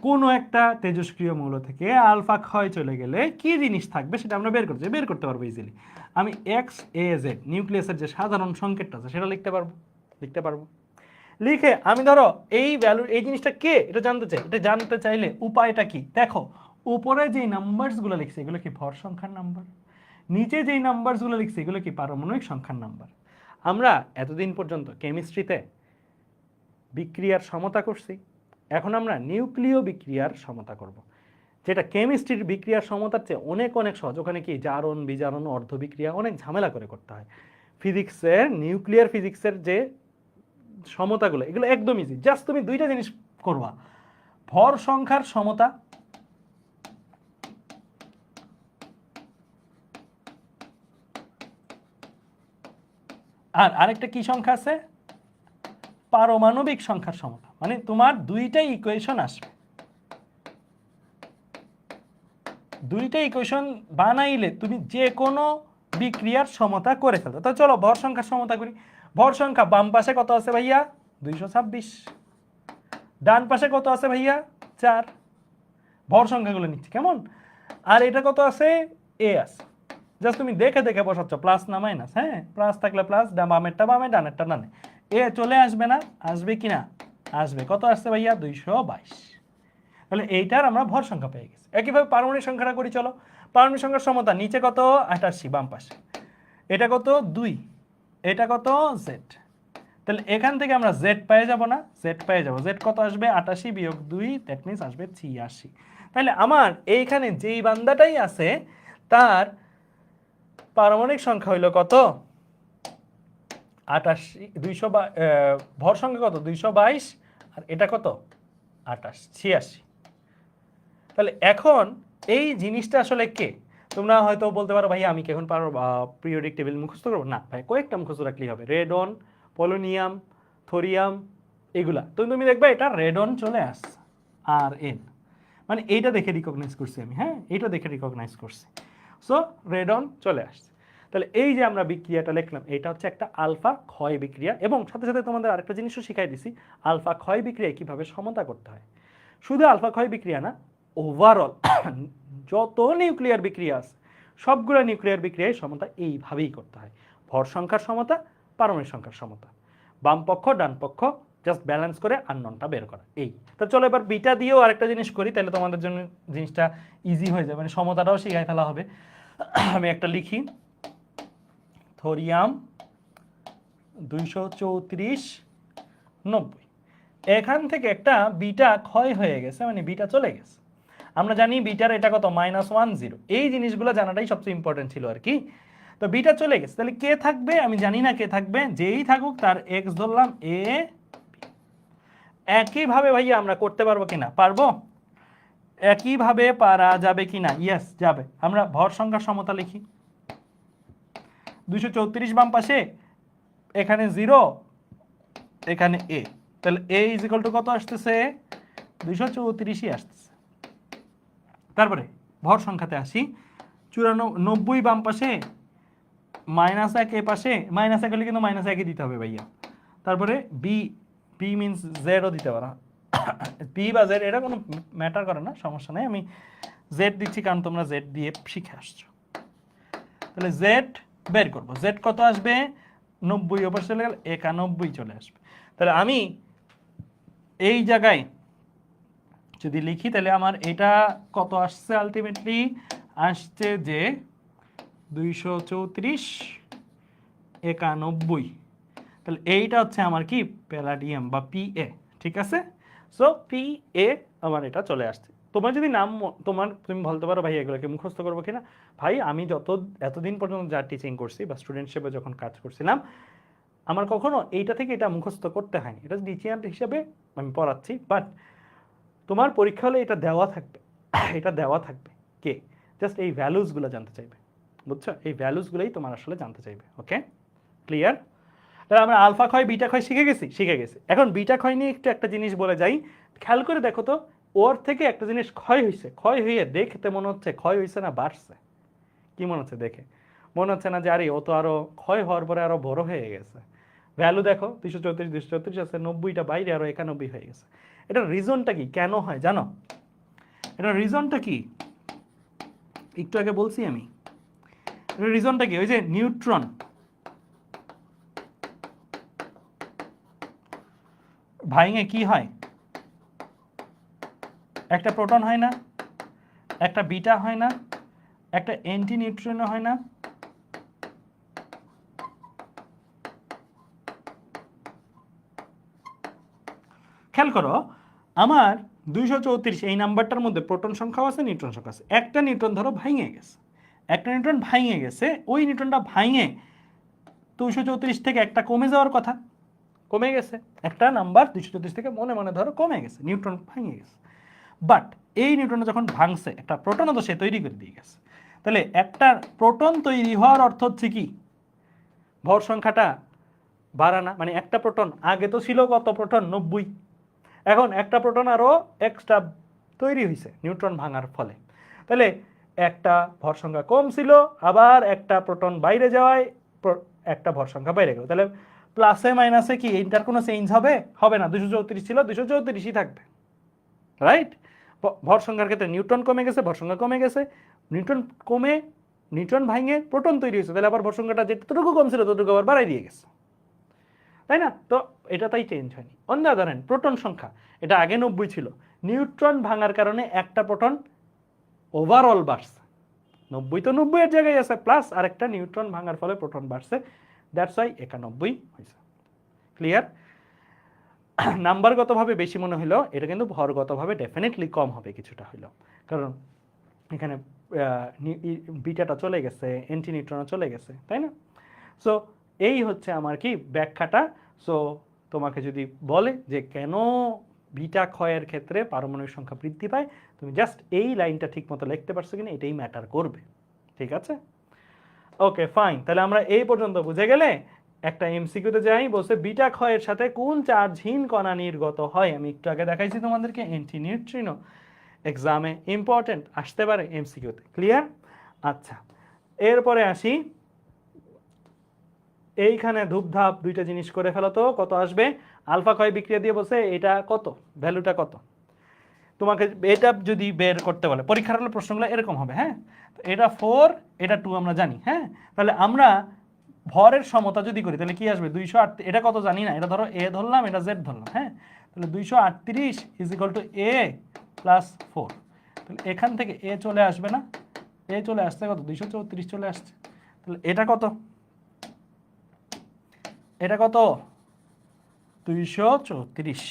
কোনো একটা তেজস্ক্রিয় মৌল থেকে আলফা ক্ষয় চলে গেলে কি জিনিস থাকবে সেটা আমরা বের করতে পারবো ইজিলি। আমি এক্স এ জেড নিউক্লিয়াসের যে সাধারণ সংকেতটা আছে সেটা লিখতে পারবো। লিখে আমি ধরো এই ভ্যালু, এই জিনিসটা কে এটা জানতে চাই। এটা জানতে চাইলে উপায়টা কি? দেখো, উপরে যে নাম্বারসগুলো লিখছে এগুলো কি ভর সংখ্যার নাম্বার, নিচে যেই নাম্বারসগুলো লিখছে এগুলো কি পারমাণবিক সংখ্যার নাম্বার। আমরা এতদিন পর্যন্ত কেমিস্ট্রিতে বিক্রিয়ার সমতা করছি, এখন আমরা নিউক্লিয় বিক্রিয়ার সমতা করব, যেটা কেমিস্ট্রির বিক্রিয়ার সমতার চেয়ে অনেক অনেক সহজ। ওখানে কি জারণ বিজারণ অর্ধ বিক্রিয়া অনেক ঝামেলা করে করতে হয়। ফিজিক্সের, নিউক্লিয়ার ফিজিক্সের যে সমতাগুলো এগুলো একদম ইজি। জাস্ট তুমি দুইটা জিনিস করবা, ভর সংখ্যার সমতা আর আরেকটা কি সংখ্যা আছে? পারমাণবিক সংখ্যার সমতা। মানে তোমার দুইটাই ইকুয়েশন আসবে, দুইটা ইকুয়েশন বানাইলে তুমি যে কোনো বিক্রিয়ার সমতা করে ফেলতে। তো চলো ভর সংখ্যার সমতা করি। ভর সংখ্যা বাম পাশে কত আছে ভাইয়া? 226। ডান পাশে কত আছে ভাইয়া? 4। ভর সংখ্যাগুলো নিচ্ছি কেমন। আর এটা কত আছে? এ আছে। জাস্ট তুমি দেখে দেখে বসাচ্ছ প্লাস না মাইনাস। হ্যাঁ, প্লাস থাকলে প্লাস, বামেরটা বামে ডানেরটা ডানে। এ চলে আসবে না? আসবে কি না? আসবে। কত আসছে ভাইয়া? 222। তাহলে এইটার আমরা ভর সংখ্যা পেয়ে গেছি। একইভাবে পারমাণবিক সংখ্যাটা করি চলো। পারমাণবিক সংখ্যার সমতা নিচে কত? 88 বাম পাশে। এটা কত? 2। এটা কত? জেড। তাহলে এখান থেকে আমরা জেড পেয়ে যাব না? জেড পেয়ে যাব। জেড কত আসবে? 88 বিয়োগ 2, দ্যাট মিনস আসবে 86। তাহলে আমার এইখানে যেই বান্দাটাই আছে তার পারমাণবিক সংখ্যা হইল কত? 88। ভর সংখ্যা কত? 222। আর এটা কত? 86। তাহলে এখন এই জিনিসটা আসলে কে? তোমরা হয়তো বলতে পারো ভাই আমি কি এখন পারো পিরিয়ডিক টেবিল মুখস্থ করবো? না ভাই, কয়েকটা মুখস্থ রাখলেই হবে। রেডন, পোলোনিয়াম, থোরিয়াম, এগুলা তো তুমি দেখবে এটা রেডন চলে আসছে, আর এন মানে এইটা দেখে রিকগনাইজ করছি আমি। হ্যাঁ, এইটা দেখে রিকগনাইজ করছি। সো রেডন চলে আসছে। তাহলে এই যে আমরা বিক্রিয়াটা লিখলাম এটা হচ্ছে একটা আলফা ক্ষয় বিক্রিয়া, এবং সাথে সাথে তোমাদের আরেকটা জিনিসও শিখাই দিছি, আলফা ক্ষয় বিক্রিয়ায় কিভাবে সমতা করতে হয়। শুধু আলফা ক্ষয় বিক্রিয়া না, ওভারঅল যত নিউক্লিয়ার বিক্রিয়া আছে সবগুলো নিউক্লিয়ার বিক্রিয়ায় সমতা এইভাবেই করতে হয়। ভর সংখ্যার সমতা, পারমাণবিক সংখ্যার সমতা, বাম পক্ষ ডান পক্ষ জাস্ট ব্যালেন্স করে আননোনটা বের করা। এই তো চলো এবার বিটা দিয়েও আরেকটা জিনিস করি, তাহলে তোমাদের জন্য জিনিসটা ইজি হয়ে যাবে, মানে সমতাটাও শিখাই ফেলা হবে। আমি একটা লিখি, থোরিয়াম 234, 90। এখান থেকে একটা বিটা ক্ষয় হয়ে গেছে, মানে বিটা চলে গেছে। আমরা জানি বিটার এটা কত? -10। এই জিনিসগুলো জানাটাই সবচেয়ে ইম্পর্টেন্ট ছিল আর কি। তো বিটা চলে গেছে, তাহলে কে থাকবে? আমি জানি না কে থাকবে, যেই থাকুক তার এক্স ধরলাম এ। একইভাবে ভাইয়া আমরা করতে পারবো কিনা? পারবো। একইভাবে পারা যাবে কিনা? ইয়েস যাবে। আমরা ভর সংখ্যার সমতা লিখি, 234 বাম পাশে, এখানে 0, এখানে এ। তাহলে এ ইজ ইকুয়াল টু কত আসতেছে? 234ই আসতেছে। তারপরে ভর সংখ্যাতে আসি, 94 বাম পাশে, -1 এ পাশে, -1 হলে কিন্তু -1ই দিতে হবে ভাইয়া। তারপরে বি, বি মিনস জেডও দিতে পারো, পি বা জেড এটা কোনো ম্যাটার করে না, সমস্যা নেই, আমি জেড দিচ্ছি কারণ তোমরা জেড দিয়ে শিখে আসছো। তাহলে জেড বের করবো, জেড কত আসবে 90 ওপর চলে গেল 91 চলে আসবে। তাহলে আমি এই জায়গায় যদি লিখি তাহলে আমার এটা কত আসছে, আলটিমেটলি আসছে যে 234 91। তাহলে এইটা হচ্ছে আমার কি প্যালাডিয়াম বা PA, ঠিক আছে। সো PA আমার এটা চলে আসছে। তোমার যদি নাম তুমি বলতে পারো ভাই এগুলোকে মুখস্থ করবো কিনা, ভাই আমি এতদিন পর্যন্ত যা টিচিং করছি বা স্টুডেন্ট হিসেবে যখন কাজ করছিলাম, আমার কখনো এইটা থেকে এটা মুখস্থ করতে হয়নি, এটা টিচার হিসেবে আমি পড়াচ্ছি। বাট তোমার পরীক্ষা হলে এটা দেওয়া থাকবে, এটা দেওয়া থাকবে কে জাস্ট এই ভ্যালুসগুলো জানতে চাইবে, বুঝছো, এই ভ্যালুসগুলোই তোমার আসলে জানতে চাইবে। ওকে, ক্লিয়ার। তাহলে আমরা আলফা ক্ষয় বিটা ক্ষয় শিখে গেছি। এখন বিটা ক্ষয় নিয়ে একটু একটা জিনিস বলে যাই, খেয়াল করে দেখো তো, ওর থেকে একটা জিনিস ক্ষয় হয়েছে, ক্ষয় হয়ে দেখতে মনে হচ্ছে ক্ষয় হয়েছে না বাড়ছে, কি মনে হচ্ছে দেখে? মনে হচ্ছে না যে আরে ও তো আরো ক্ষয় হওয়ার পরে আরো বড় হয়ে গেছে। ভ্যালু দেখো 234 আছে, 90টা বাইরে আরো 91 হয়ে গেছে। এটার রিজনটা কি, কেন হয় জানো? এটার রিজনটা কি একটু আগে বলছি আমি। এটার রিজনটা কি, ওই যে নিউট্রন ভাঙে কি হয়, একটা প্রোটন হয় না, একটা বিটা হয় না, একটা অ্যান্টি নিউট্রিনো হয় না। খেয়াল করো, আমার 234 এই নাম্বারটার মধ্যে প্রোটন সংখ্যাও আছে, নিউট্রন সংখ্যা আছে। একটা নিউট্রন ধরো ভাঙে গেছে, একটা নিউট্রন ভাঙে গেছে, ওই নিউট্রনটা ভাঙে 234 থেকে একটা কমে যাওয়ার কথা, কমে গেছে, একটা নাম্বার 234 থেকে মনে মনে ধরো কমে গেছে, নিউট্রন ভাঙে গেছে। বাট এই নিউট্রনটা যখন ভাঙছে একটা প্রোটনও তো সে তৈরি করে দিয়ে গেছে। তাহলে একটা প্রোটন তৈরি হওয়ার অর্থ হচ্ছে কি, ভর সংখ্যাটা বাড়ানা, মানে একটা প্রোটন আগে তো ছিল কত প্রোটন 90, এখন একটা প্রোটন আরো এক্সট্রা তৈরি হয়েছে নিউট্রন ভাঙার ফলে। তাহলে একটা ভর সংখ্যা কম ছিল, আবার একটা প্রোটন বাইরে যাওয়ায় একটা ভর সংখ্যা বাইরে গেল। তাহলে প্লাসে মাইনাসে কি এটার কোনো চেঞ্জ হবে? হবে না, 234 ছিল 234ই থাকবে, রাইট। ভর সংখ্যার ক্ষেত্রে নিউট্রন কমে গেছে, ভর সংখ্যা কমে গেছে, নিউট্রন কমে নিউট্রন ভাঙে প্রোটন তৈরি হয়েছে, তাহলে আবার ভর সংখ্যাটা যেটুকু কম ছিল ততটুকু আবার বাড়াই দিয়ে গেছে, তাই না? তো এটা তাই চেঞ্জ হয়নি। অন্য ধরেন প্রোটন সংখ্যা এটা আগে 90 ছিল, নিউট্রন ভাঙার কারণে একটা প্রোটন ওভারঅল বাড়ছে, 90 তো 90 এর জায়গায় আছে, প্লাস আর একটা নিউট্রন ভাঙার ফলে প্রোটন বাড়ছে, দ্যাটস ওয়াই 91 হয়েছে। ক্লিয়ার? নাম্বারগতভাবে বেশি মনে হলো, এটা কিন্তু ভরগতভাবে ডেফিনেটলি কম হবে কিছুটা হইলো, কারণ এখানে বিটাটা চলে গেছে, অ্যান্টি নিউট্রনও চলে গেছে, তাই না? সো এই হচ্ছে আমার কি ব্যাখ্যাটা। সো তোমাকে যদি বলে যে কেন বিটা ক্ষয়ের ক্ষেত্রে পারমাণবিক সংখ্যা বৃদ্ধি পায়, তুমি জাস্ট এই লাইনটা ঠিক মতো লিখতে পারছো কিনা এটাই ম্যাটার করবে, ঠিক আছে? ওকে ফাইন, তাহলে আমরা এই পর্যন্ত বুঝে গেলে একটা এমসিকিউতে যাই, বলছে বিটা ক্ষয়ের সাথে কোন চার্জহীন কণা নির্গত হয়। আমি একটু আগে দেখাইছি তোমাদেরকে অ্যান্টি নিউট্রিনো, এক্সামে ইম্পর্টেন্ট আসতে পারে এমসিকিউতে। ক্লিয়ার? আচ্ছা, এরপরে আসি, এইখানে ধূপধাপ দুইটা জিনিস করে ফেলো তো, কত আসবে? আলফা ক্ষয় বিক্রিয়া দিয়ে বলছে এটা কত, ভ্যালুটা কত, তোমাকে এটা যদি বের করতে বলে পরীক্ষার হলে প্রশ্নগুলো এরকম হবে। হ্যাঁ, এটা 4 এটা 2 আমরা জানি। হ্যাঁ, তাহলে আমরা ভরের সমতা যদি করি তাহলে কি আসবে 208, এটা কত জানি না, এটা ধরো এ ধরলাম, এটা জেড ধরলাম। হ্যাঁ, তাহলে 238 is equal two A plus 4। তাহলে এখান থেকে এ চলে আসবে না, এ চলে আসছে কত 234 চলে আসছে। তাহলে এটা কত, এটা কত 234,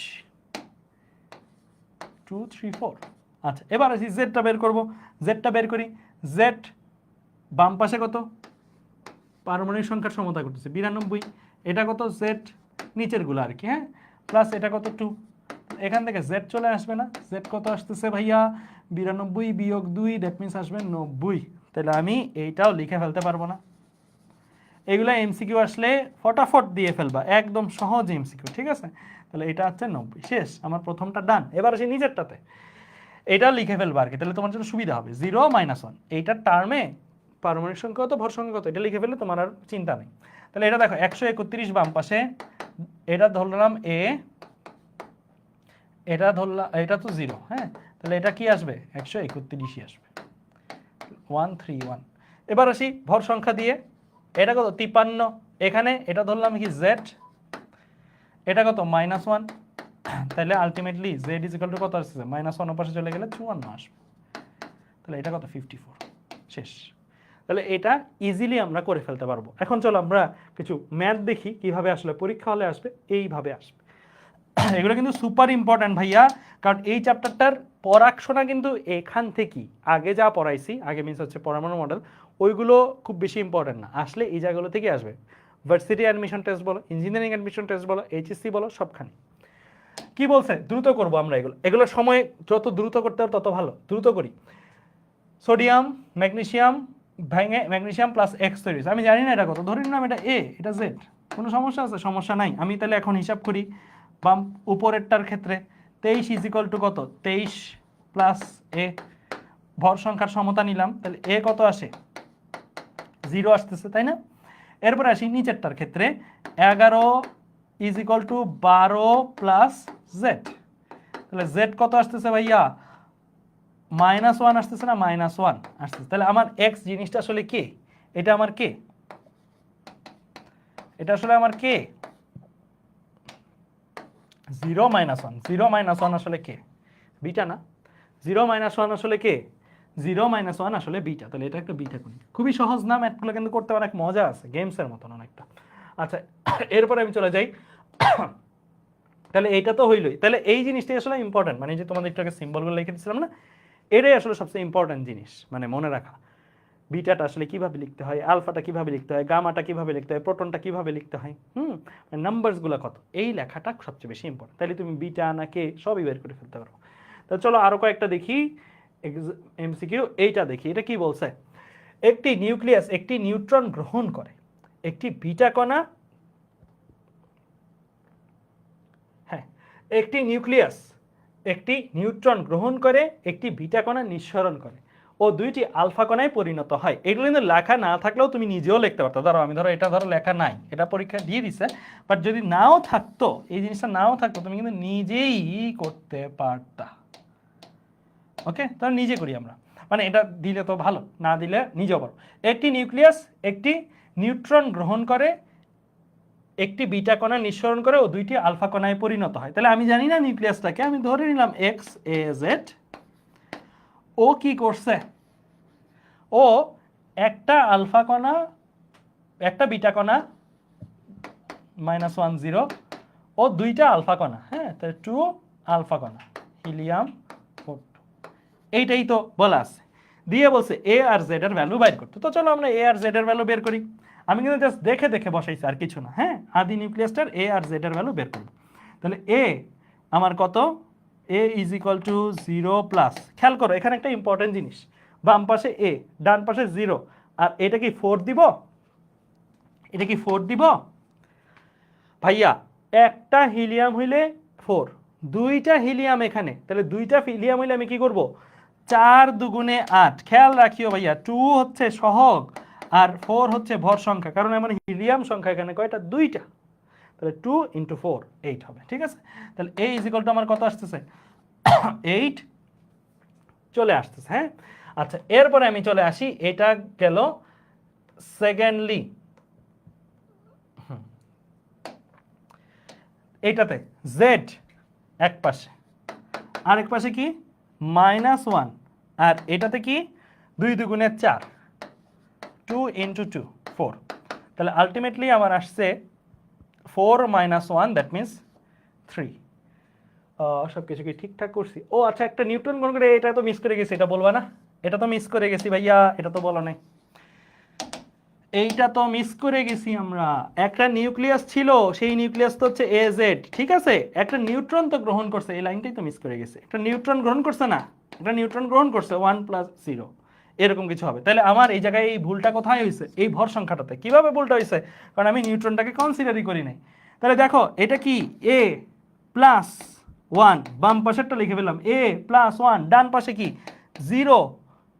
2 3 4। আচ্ছা, এবার আসি জেডটা বের করব, জেডটা বের করি। জেড বাম পাশে কত, পারমাণবিক সংখ্যার সমতা করতেছে 92, এটা কত জেড নিচের গুলো আর কি। হ্যাঁ, প্লাস এটা কত 2, এখান থেকে জেড চলে আসবে না, জেড কত আসতেছে ভাইয়া 92 বিয়োগ 2, দ্যাট মিনস আসবে 90। তাহলে আমি এইটাও লিখে ফেলতে পারবো না? এগুলো এমসিকিউ আসলে ফটাফট দিয়ে ফেলবা, একদম সহজ এমসিকিউ, ঠিক আছে? তাহলে এটা হচ্ছে 90, শেষ, আমার প্রথমটা ডান। এবার আসি নিজেরটাতে, এটা লিখে ফেলবা আর কি, তাহলে তোমার জন্য সুবিধা হবে। 0 - 1 এইটার টার্মে পারমাণবিক সংখ্যা কত, ভর সংখ্যা কত, এটা লিখে ফেললে তোমার আর চিন্তা নেই। তাহলে এটা দেখো 131 বাম পাশে, এটা ধরলাম এ, এটা ধরলাম, এটা তো 0, হ্যাঁ, তাহলে এটা কি আসবে 131ই আসবে, 131। এবার আসি ভর সংখ্যা দিয়ে, এটা কত 53, এখানে এটা ধরলাম কি z, এটা কত -1, তাহলে ultimately z is equal two কত আসছে, -1 এর পাশে চলে গেলে 54 আসবে, তাহলে এটা কত 54, শেষ। তাহলে এটা ইজিলি আমরা করে ফেলতে পারবো। এখন চলো আমরা কিছু ম্যাথ দেখি কিভাবে আসলে পরীক্ষা হলে আসবে, এইভাবে আসবে। এগুলো কিন্তু সুপার ইম্পর্ট্যান্ট ভাইয়া, কারণ এই চ্যাপ্টারটার পড়াশোনা কিন্তু এখান থেকেই, আগে যা পড়াইছি, আগে মিন্স হচ্ছে পরমাণু মডেল, ওইগুলো খুব বেশি ইম্পর্ট্যান্ট না, আসলে এই জায়গাগুলো থেকে আসবে। ভার্সিটি অ্যাডমিশন টেস্ট বলো, ইঞ্জিনিয়ারিং অ্যাডমিশন টেস্ট বলো, এইচএসসি বলো, সবখানে কি বলছে দ্রুত করবো আমরা, এগুলো সময় যত দ্রুত করতে হবে তত ভালো, দ্রুত করি। সোডিয়াম ম্যাগনেসিয়াম ভেঙে ম্যাগনেসিয়াম প্লাস এক্স তৈরি, আমি জানি না এটা কত, ধরে নিলাম এটা এ, এটা জেড, কোনো সমস্যা আছে? সমস্যা নাই। আমি তাহলে এখন হিসাব করি, বাম উপরেরটার ক্ষেত্রে 23 ইজ ইকুয়াল টু কত, 23 প্লাস এ, ভর সংখ্যার সমতা নিলাম, তাহলে এ কত আসে 0 আসতেছে, তাই না? এরপরে আসি নিচেরটার ক্ষেত্রে, 11 is equal two 12 plus Z, তাহলে জেড কত আসতেছে ভাইয়া, -1 আসতেছে না, -1 আসতেছে। তাহলে আমার এক্স জিনিসটা আসলে কে, এটা আমার কে, এটা আসলে আমার কে, 0 -1, 0 -1 আসলে কে, বিটা না, 0 -1 আসলে কে, 0 -1 আসলে বিটা, তাহলে এটা একটা বিটা করি। খুবই সহজ না, ম্যাথগুলো কিন্তু করতে অনেক মজা আছে, গেমসের মতন অনেকটা। আচ্ছা, এরপরে আমি চলে যাই, তাহলে এইটা তো হইলই, তাহলে এই জিনিসটাই আসলে ইম্পর্টেন্ট, মানে যে তোমাদের একটু আগে সিম্বলগুলো লিখে দিচ্ছিলাম না, এটাই আসলে সবচেয়ে ইম্পর্টেন্ট জিনিস, মানে মনে রাখা বিটাটা আসলে কিভাবে লিখতে হয়, আলফাটা কিভাবে লিখতে হয়, গামাটা কিভাবে লিখতে হয়, প্রোটনটা কিভাবে লিখতে হয়, নাম্বারসগুলো কত, এই লেখাটা সবচেয়ে বেশি ইম্পর্টেন্ট, তাহলে তুমি বিটা না কে সবই বের করে ফেলতে পারো। তো চলো আরো কয়েকটা দেখি এমসিকিউ, এইটা দেখি, এটা কি বলছে, একটি নিউক্লিয়াস একটি নিউট্রন গ্রহণ করে, একটি বিটা কণা, হ্যাঁ, একটি নিউক্লিয়াস একটি নিউট্রন গ্রহণ করে, একটি বিটা কণা নিঃসরণ করে ও দুইটি আলফা কণায় পরিণত হয়। এগুলো কিন্তু লেখা না থাকলেও তুমি নিজেও লিখতে পারতো। ধরো আমি এটা লেখা নাই, এটা পরীক্ষা দিয়ে দিছে, বাট যদি নাও থাকতো, এই জিনিসটা নাও থাকতো, তুমি কিন্তু নিজেই করতে পারতা। ওকে, তাহলে নিজে করি আমরা, মানে এটা দিলে তো ভালো, না দিলে নিজেও পারো। একটি নিউক্লিয়াস একটি নিউট্রন গ্রহণ করে, একটি বিটা কণা নিঃসরণ করে ও দুইটি আলফা কণায় পরিণত হয়। তাহলে আমি জানি না নিউক্লিয়াসটাকে, আমি ধরে নিলাম এক্স এ জেড। ও কি করছে, ও একটা আলফা কণা একটা বিটা কণা -1 0 ও দুইটা আলফা কণা, হ্যাঁ, তাহলে 2 আলফা কণা হিলিয়াম 4, এইটাই তো বলা আছে, দিয়ে বলছে এ আর জেড এর ভ্যালু বের করতে। তো চলো আমরা এ আর জেড এর ভ্যালু বের করি। আমি কিন্তু জাস্ট দেখে দেখে বসাইছি, আর কিছু না, হ্যাঁ, আদি নিউক্লিয়াসটার এ আর জেড এর ভ্যালু বের করব। তাহলে এ আমার কত, এ ইজ ইকুয়াল টু 0 প্লাস, খেয়াল করো এখানে একটা ইম্পর্টেন্ট জিনিস, বাম পাশে এ ডান পাশে 0, আর এটা কি 4 দিব, এটা কি 4 দিব ভাইয়া, একটা হিলিয়াম হইলে 4, দুইটা হিলিয়াম এখানে, তাহলে দুইটা হিলিয়াম হইলে আমি কি করব, 4 দুগুণে 8, খেয়াল রাখিও ভাইয়া 2 হচ্ছে সহগ আর 4 হচ্ছে ভর সংখ্যা, কারণ আমার হিলিয়াম সংখ্যা এখানে কয়টা, দুইটা, তাহলে 2 × 4 8 হবে, ঠিক আছে। তাহলে এ ইজ ইকুয়াল টু আমার কত আসতেছে 8 চলে আসতেছে, হ্যাঁ। আচ্ছা, এরপরে আমি চলে আসি, এটা গেল সেকেন্ডলি, এইটাতে জেড এক পাশে, আরেক পাশে কি -1, আর এটাতে কি 2 দুগুণে 4, 2 × 2 4, তাহলে আলটিমেটলি আমার আসছে 4 - 1, দ্যাট মিনস 3। সব কিছু কি ঠিকঠাক করছি? ও আচ্ছা, একটা নিউটন গ্রহণ করে, এটা তো মিস করে গেছি, এটা বলবা না, এটা তো মিস করে গেছি ভাইয়া, এটা তো বলো নাই, এইটা তো মিস করে গেছি আমরা। একটা নিউক্লিয়াস ছিল, সেই নিউক্লিয়াস তো হচ্ছে এ জেড, ঠিক আছে, একটা নিউট্রন তো গ্রহণ করছে, এই লাইনটাই তো মিস করে গেছে, একটা নিউট্রন গ্রহণ করছে না, একটা নিউট্রন গ্রহণ করছে 1 + 0, এরকম কিছু হবে। তাহলে আমার এই জায়গায় এই ভুলটা কোথায় হয়েছে, এই ভর সংখ্যাটাতে। কিভাবে ভুলটা হয়েছে, কারণ আমি নিউট্রনটাকে কনসিডারই করি নাই। তাহলে দেখো এটা কি এ + 1, বাম পাশেরটা লিখে ফেললাম এ + 1, ডান পাশে কি 0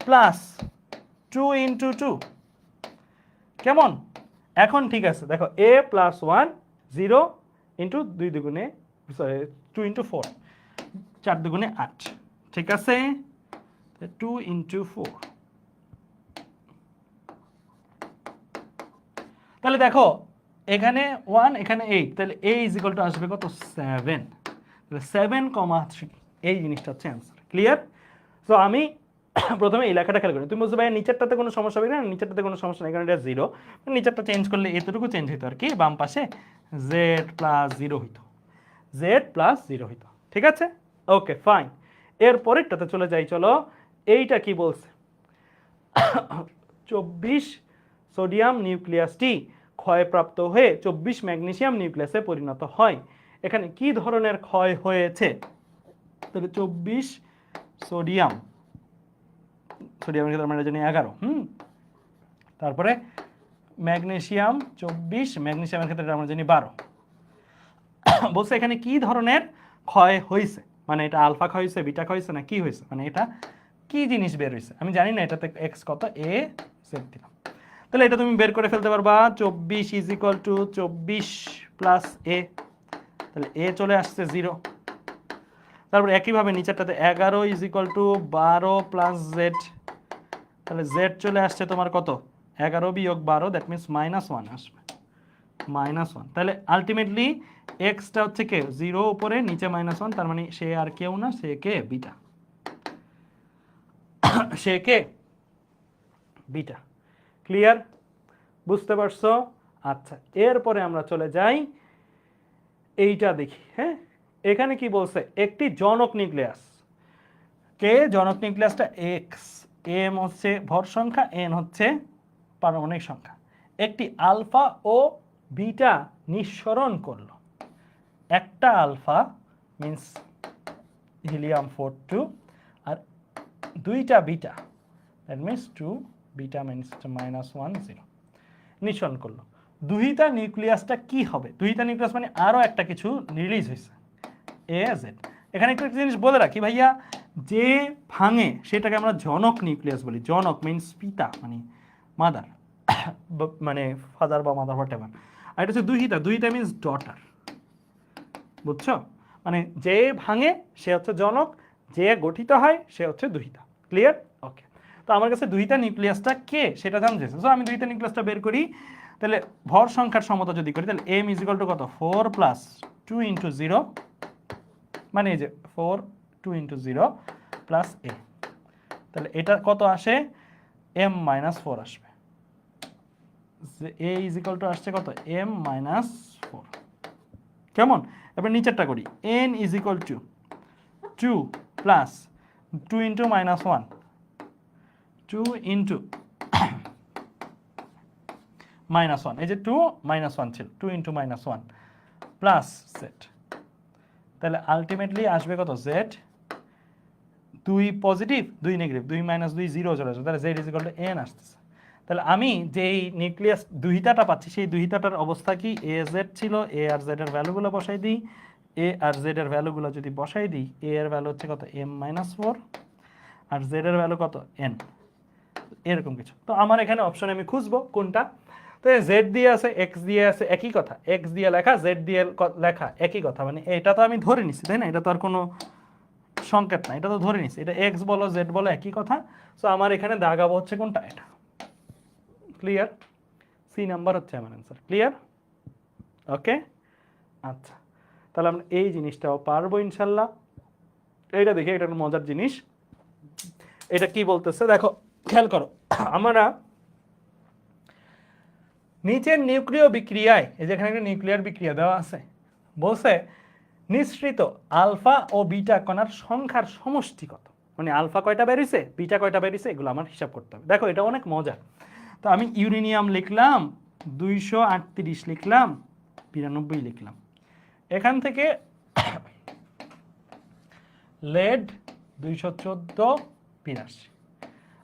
+ 2 × 2, কেমন এখন ঠিক আছে। দেখো a + 1 0 × 2 দুগুণে, সরি 2 × 4, 4 দুগুণে 8, ঠিক আছে? 2 × 4। তাহলে দেখো এখানে 1 এখানে 8, তাহলে a = আসবে কত 7, তাহলে 7,3, এই জিনিসটা হচ্ছে অ্যান্সার। ক্লিয়ার? সো আমি প্রথমে এই লেখাটা খেয়াল করি। তুমি বুঝতে পারবে নিচেরটাতে কোনো সমস্যা হবে না, নিচেরটাতে কোনো সমস্যা নেই, কারণ এটা 0। নিচেরটা চেঞ্জ করলে এতটুকু চেঞ্জ হইতো আর কি, বাম পাশে z + 0 হইতো, z + 0 হইতো, ঠিক আছে? Okay fine. এর পরেরটাতে চলে যাই, চলো। এইটা কি বলছে? 24 সোডিয়াম নিউক্লিয়াসটি ক্ষয়প্রাপ্ত হয়ে 24 ম্যাগনেসিয়াম নিউক্লিয়াসে পরিণত হয়। এখানে কি ধরনের ক্ষয় হয়েছে? তাহলে 24 সোডিয়ামের ক্ষেত্রে আমরা জানি 11, তারপরে ম্যাগনেসিয়াম 24, ম্যাগনেসিয়ামের ক্ষেত্রে আমরা জানি 12। বলছে এখানে কি ধরনের ক্ষয় হয়েছে, মানে এটা আলফা ক্ষয় হয়েছে, বিটা ক্ষয় হয়েছে, না কি হয়েছে, মানে এটা কি জিনিস বের হয়েছে। আমি জানি না এটাতে এক্স কত, এ জেড দিলাম। তাহলে এটা তুমি বের করে ফেলতে পারবা, 24 = 24 + a, তাহলে a চলে আসছে 0। তারপর একইভাবে নিচেরটাতে 11 = 12 + z, তাহলে z চলে আসছে তোমার কত, 11 - 12, দ্যাট মিনস -1 আসবে, -1। তাহলে আলটিমেটলি এক্সটা হচ্ছে কে 0 উপরে, নিচে -1, তার মানে সে আর কেউ না, সে কে বিটা, সে কে বিটা। ক্লিয়ার? বুঝতে পারছো? আচ্ছা, এরপরে আমরা চলে যাই, এইটা দেখি। হ্যাঁ, এখানে কি বলছে? একটি জনক নিউক্লিয়াস, কে জনক নিউক্লিয়াসটা এক্স, এম হচ্ছে ভর সংখ্যা, এন হচ্ছে পারমাণবিক সংখ্যা, একটি আলফা ও বিটা নিঃসরণ করলো। একটা আলফা মিন্স হিলিয়াম 42, আর দুইটা beta, that means 2 beta means -1 0 নিঃসরণ করলো। দুইটা নিউক্লিয়াসটা কি হবে? দুইটা নিউক্লিয়াস মানে আরো একটা কিছু রিলিজ হয়েছে, এ জেড। এখানে একটা জিনিস বলে রাখি ভাইয়া, যে ভাঙে সেটাকে আমরা জনক নিউক্লিয়াস বলি। জনক মিন্স পিতা, মানে মাদার, মানে ফাদার বা মাদার হোয়াট এভার। আর এটা হচ্ছে দুহিতা, দুহিতা মিন্স ডটার, বুঝছো? মানে যে ভাঙে সে হচ্ছে জনক, যে গঠিত হয় সে হচ্ছে দুহিতা। ক্লিয়ার? ওকে। তো আমার কাছে দুইটা নিউক্লিয়াসটা কে সেটা জানতে চাইছে। সো আমি দুইটা নিউক্লিয়াসটা বের করি। তাহলে ভর সংখ্যার সমতা যদি করি, তাহলে m = কত, 4 + 2 × 0, মানে এই যে 4 2 × 0 + a, তাহলে এটা কত আসে, m - 4 আসবে। a = আসছে কত, m - 4। কেমন? এবার নিচেরটা করি, n = 2 + 2 × -1, 2 × -1, এই যে 2 -1 ছিল, 2 × -1 প্লাস z, তাহলে আলটিমেটলি আসবে কত, z 2 পজিটিভ 2 নেগেটিভ, 2 - 2 0 চলে আসবে, তাহলে z = n আসতেছে। তাহলে আমি যেই নিউক্লিয়াস দুইটাটা পাচ্ছি, সেই দুইটাটার অবস্থা কি, a z ছিল, a আর z এর ভ্যালুগুলো বসাই দিই, a আর z এর ভ্যালুগুলো যদি বসাই দিই, a এর ভ্যালু হচ্ছে কত, m - 4, আর z এর ভ্যালু কত, n, এরকম কিছু। তো আমার এখানে অপশনে আমি খুঁজবো কোনটা। তো z দিয়ে আছে, x দিয়ে আছে, একই কথা, x দিয়ে লেখা z দিয়ে লেখা একই কথা, মানে এটা তো আমি ধরে নিছি, তাই না? এটা তো আর কোনো সংকেত না, এটা তো ধরে নিছি, এটা x বলো z বলো একই কথা। সো আমার এখানে দাগাবো হচ্ছে কোনটা, এটা। ক্লিয়ার? সি নাম্বার হচ্ছে আমার অ্যান্সার। ক্লিয়ার? ওকে, আচ্ছা, তাহলে আমরা এই জিনিসটাও পারবো ইনশাল্লাহ। এইটা দেখি, এটা একটা মজার জিনিস। এটা কি বলতেছে দেখো, খেয়াল করো। আমরা নিচের নিউক্লিয় বিক্রিয়ায়, এই যে এখানে একটা নিউক্লিয়ার বিক্রিয়া দেওয়া আছে, বলছে নিঃসৃত আলফা ও বিটা কণার সংখ্যার সমষ্টি কত, মানে আলফা কয়টা বেরিয়েছে, বিটা কয়টা বেরিয়েছে, এগুলো আমার হিসাব করতে হবে। দেখো এটা অনেক মজা। তো আমি ইউরেনিয়াম লিখলাম 238, লিখলাম 92 লিখলাম, এখান থেকে লেড 214 82।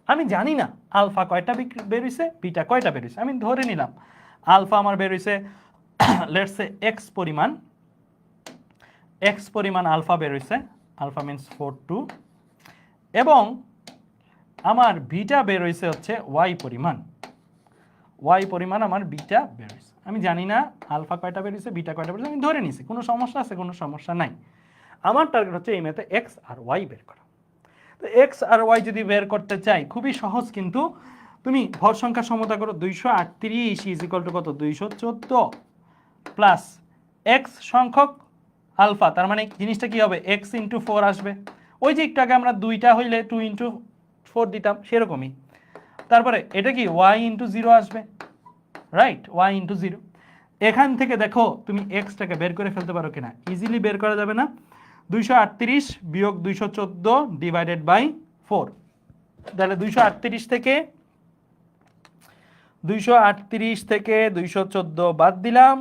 আমি জানি না আলফা কয়টা বেরিয়েছে, বিটা কয়টা বেরিয়েছে। আমি ধরে নিলাম আলফা আমার বেরিয়েছে লেটস সে এক্স পরিমাণ আলফা বেরিয়েছে, আলফা মিন্স 42, এবং আমার বিটা বেরোইছে হচ্ছে ওয়াই পরিমাণ আমার বিটা বেরোইছে। আমি জানি না আলফা কয়টা বেরিয়েছে, বিটা কয়টা বেরিয়েছে, আমি ধরে নিছি। কোনো সমস্যা আছে? কোনো সমস্যা নাই। আমার টার্গেট হচ্ছে এই ম্যাথে এক্স আর ওয়াই বের করা। তো এক্স আর ওয়াই যদি বের করতে চাই খুবই সহজ, কিন্তু তুমি ভর সংখ্যা সমতা করো 238 ইজ ইকুয়াল টু কত 214 প্লাস এক্স সংখ্যক আলফা, তার মানে জিনিসটা কি হবে এক্স ইন্টু 4 আসবে। ওই যে একটু আগে আমরা 2টা হইলে 2 ইন্টু 4 দিতাম সেরকমই। তারপরে এটা কি ওয়াই ইন্টু 0 আসবে, রাইট, ওয়াই ইন্টু 0। এখান থেকে দেখো তুমি এক্সটাকে বের করে ফেলতে পারো কিনা, ইজিলি বের করা যাবে না। 238 বিয়োগ 214 ডিভাইডেড বাই 4, তাহলে 238 থেকে 214 বাদ দিলাম,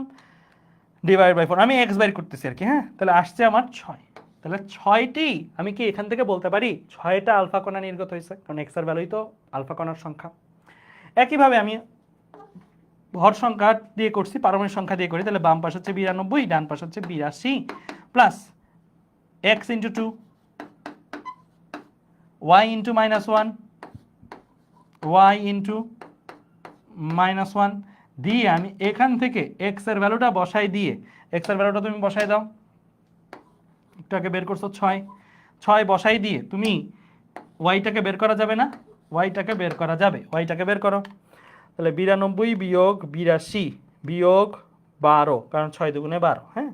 ডিভাইড বাই 4, আমি এক্স বের করতেছি আর কি। হ্যাঁ, তাহলে আসছে আমার 6। তাহলে 6টি আমি কি এখান থেকে বলতে পারি 6টা আলফা কণা নির্গত হয়েছে, কারণ এক্স এর ভ্যালুই তো আলফা কণার সংখ্যা। একইভাবে আমি ভর সংখ্যা দিয়ে করছি, পারমাণবিক সংখ্যা দিয়ে করি, তাহলে বাম পাশ হচ্ছে 92, ডান পাশ হচ্ছে 82 plus x into 2, y into -1, y into -1 দিয়ে আমি এখান থেকে এক্স এর ভ্যালুটা বসাই দিয়ে, এক্স এর ভ্যালুটা তুমি বসাই দাও, একটু আগে বের করছো 6 বসাই দিয়ে তুমি ওয়াইটাকে বের করা যাবে না, ওয়াইটাকে বের করা যাবে, ওয়াইটাকে বের করো। তাহলে 92 বিয়োগ 82 বিয়োগ 12, কারণ 6 দুগুণে 12, হ্যাঁ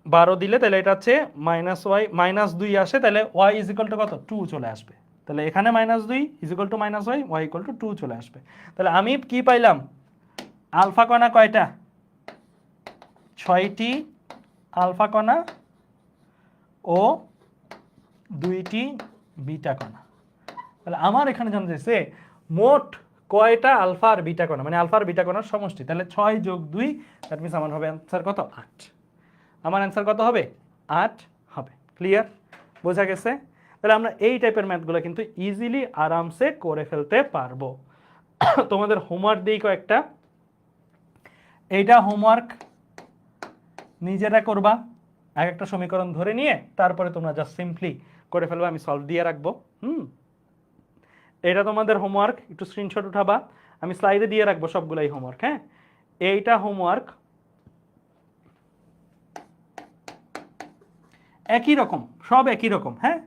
12 দিলে তাহলে এটা হচ্ছে -2 আসে, তাহলে ওয়াই ইজ ইকুয়াল টু কত 2 চলে আসবে। তাহলে এখানে -2 is equal to -y, y equal to 2 চলে আসবে। তাহলে আমি কি পাইলাম, আলফা কণা কয়টা 6টি আলফা কণা ও 2টি বিটা কণা। তাহলে আমার এখানে জানা যাচ্ছে মোট কয়টা আলফা আর বিটা কণা, মানে আলফা আর বিটা কণার সমষ্টি। তাহলে 6 যোগ 2, দ্যাট মিনস আমার হবে অ্যান্সার কত 8। আমার অ্যান্সার কত হবে 8 হবে। ক্লিয়ার, বোঝা গেছে? তাহলে আমরা এই টাইপের ম্যাথগুলো কিন্তু ইজিলি আরামসে করে ফেলতে পারবো। তোমাদের হোমওয়ার্ক দিই কয়েকটা, এইটা হোমওয়ার্ক নিজেরা করবা, এক একটা সমীকরণ ধরে নিয়ে তারপরে তোমরা জাস্ট সিম্পলি করে ফেলবা, আমি সলভ দিয়ে রাখবো। এটা তোমাদের হোমওয়ার্ক, একটু স্ক্রিনশট উঠাবা, আমি স্লাইডে দিয়ে রাখবো সবগুলাই হোমওয়ার্ক। হ্যাঁ, এইটা হোমওয়ার্ক, একই রকম, সব একই রকম। হ্যাঁ,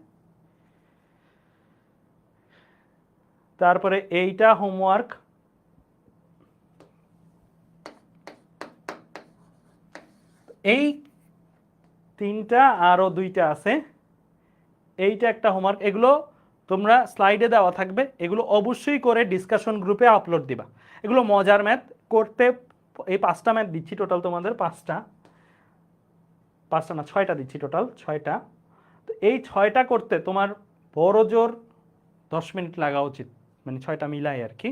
তারপরে এইটা হোমওয়ার্ক, এই 3টা আরো 2টা আছে, এইটা একটা হোমওয়ার্ক। এগুলো তোমরা স্লাইডে দেওয়া থাকবে, এগুলো অবশ্যই করে ডিসকাশন গ্রুপে আপলোড দিবা। এগুলো মজার ম্যাথ করতে, এই 5টা ম্যাথ দিচ্ছি টোটাল তোমাদের, 5টা না 6টা দিচ্ছি টোটাল, 6টা। তো এই 6টা করতে তোমার বড় জোর 10 মিনিট লাগা উচিত, মানে 6টা মিলাই আর কি।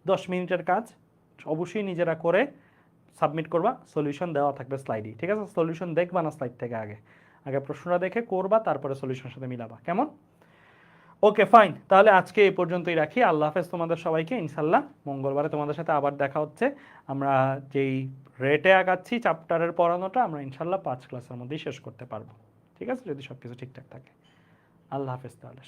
10 মিনিটের কাজ অবশ্যই নিজেরা করে সাবমিট করবা, সলিউশন দেওয়া থাকবে স্লাইডে। ঠিক আছে, সলিউশন দেখবা না স্লাইড থেকে, আগে প্রশ্নটা দেখে করবা, তারপরে সলিউশনের সাথে মিলাবা, কেমন? ওকে ফাইন, তাহলে আজকে এই পর্যন্তই রাখি। আল্লাহ হাফেজ তোমাদের সবাইকে। ইনশাল্লাহ মঙ্গলবারে তোমাদের সাথে আবার দেখা হচ্ছে। আমরা যেই রেটে আগাচ্ছি চ্যাপ্টারের পড়ানোটা, আমরা ইনশাল্লাহ 5 ক্লাসের মধ্যেই শেষ করতে পারবো। ঠিক আছে, যদি সব কিছু ঠিকঠাক থাকে। আল্লাহ হাফেজ তাহলে।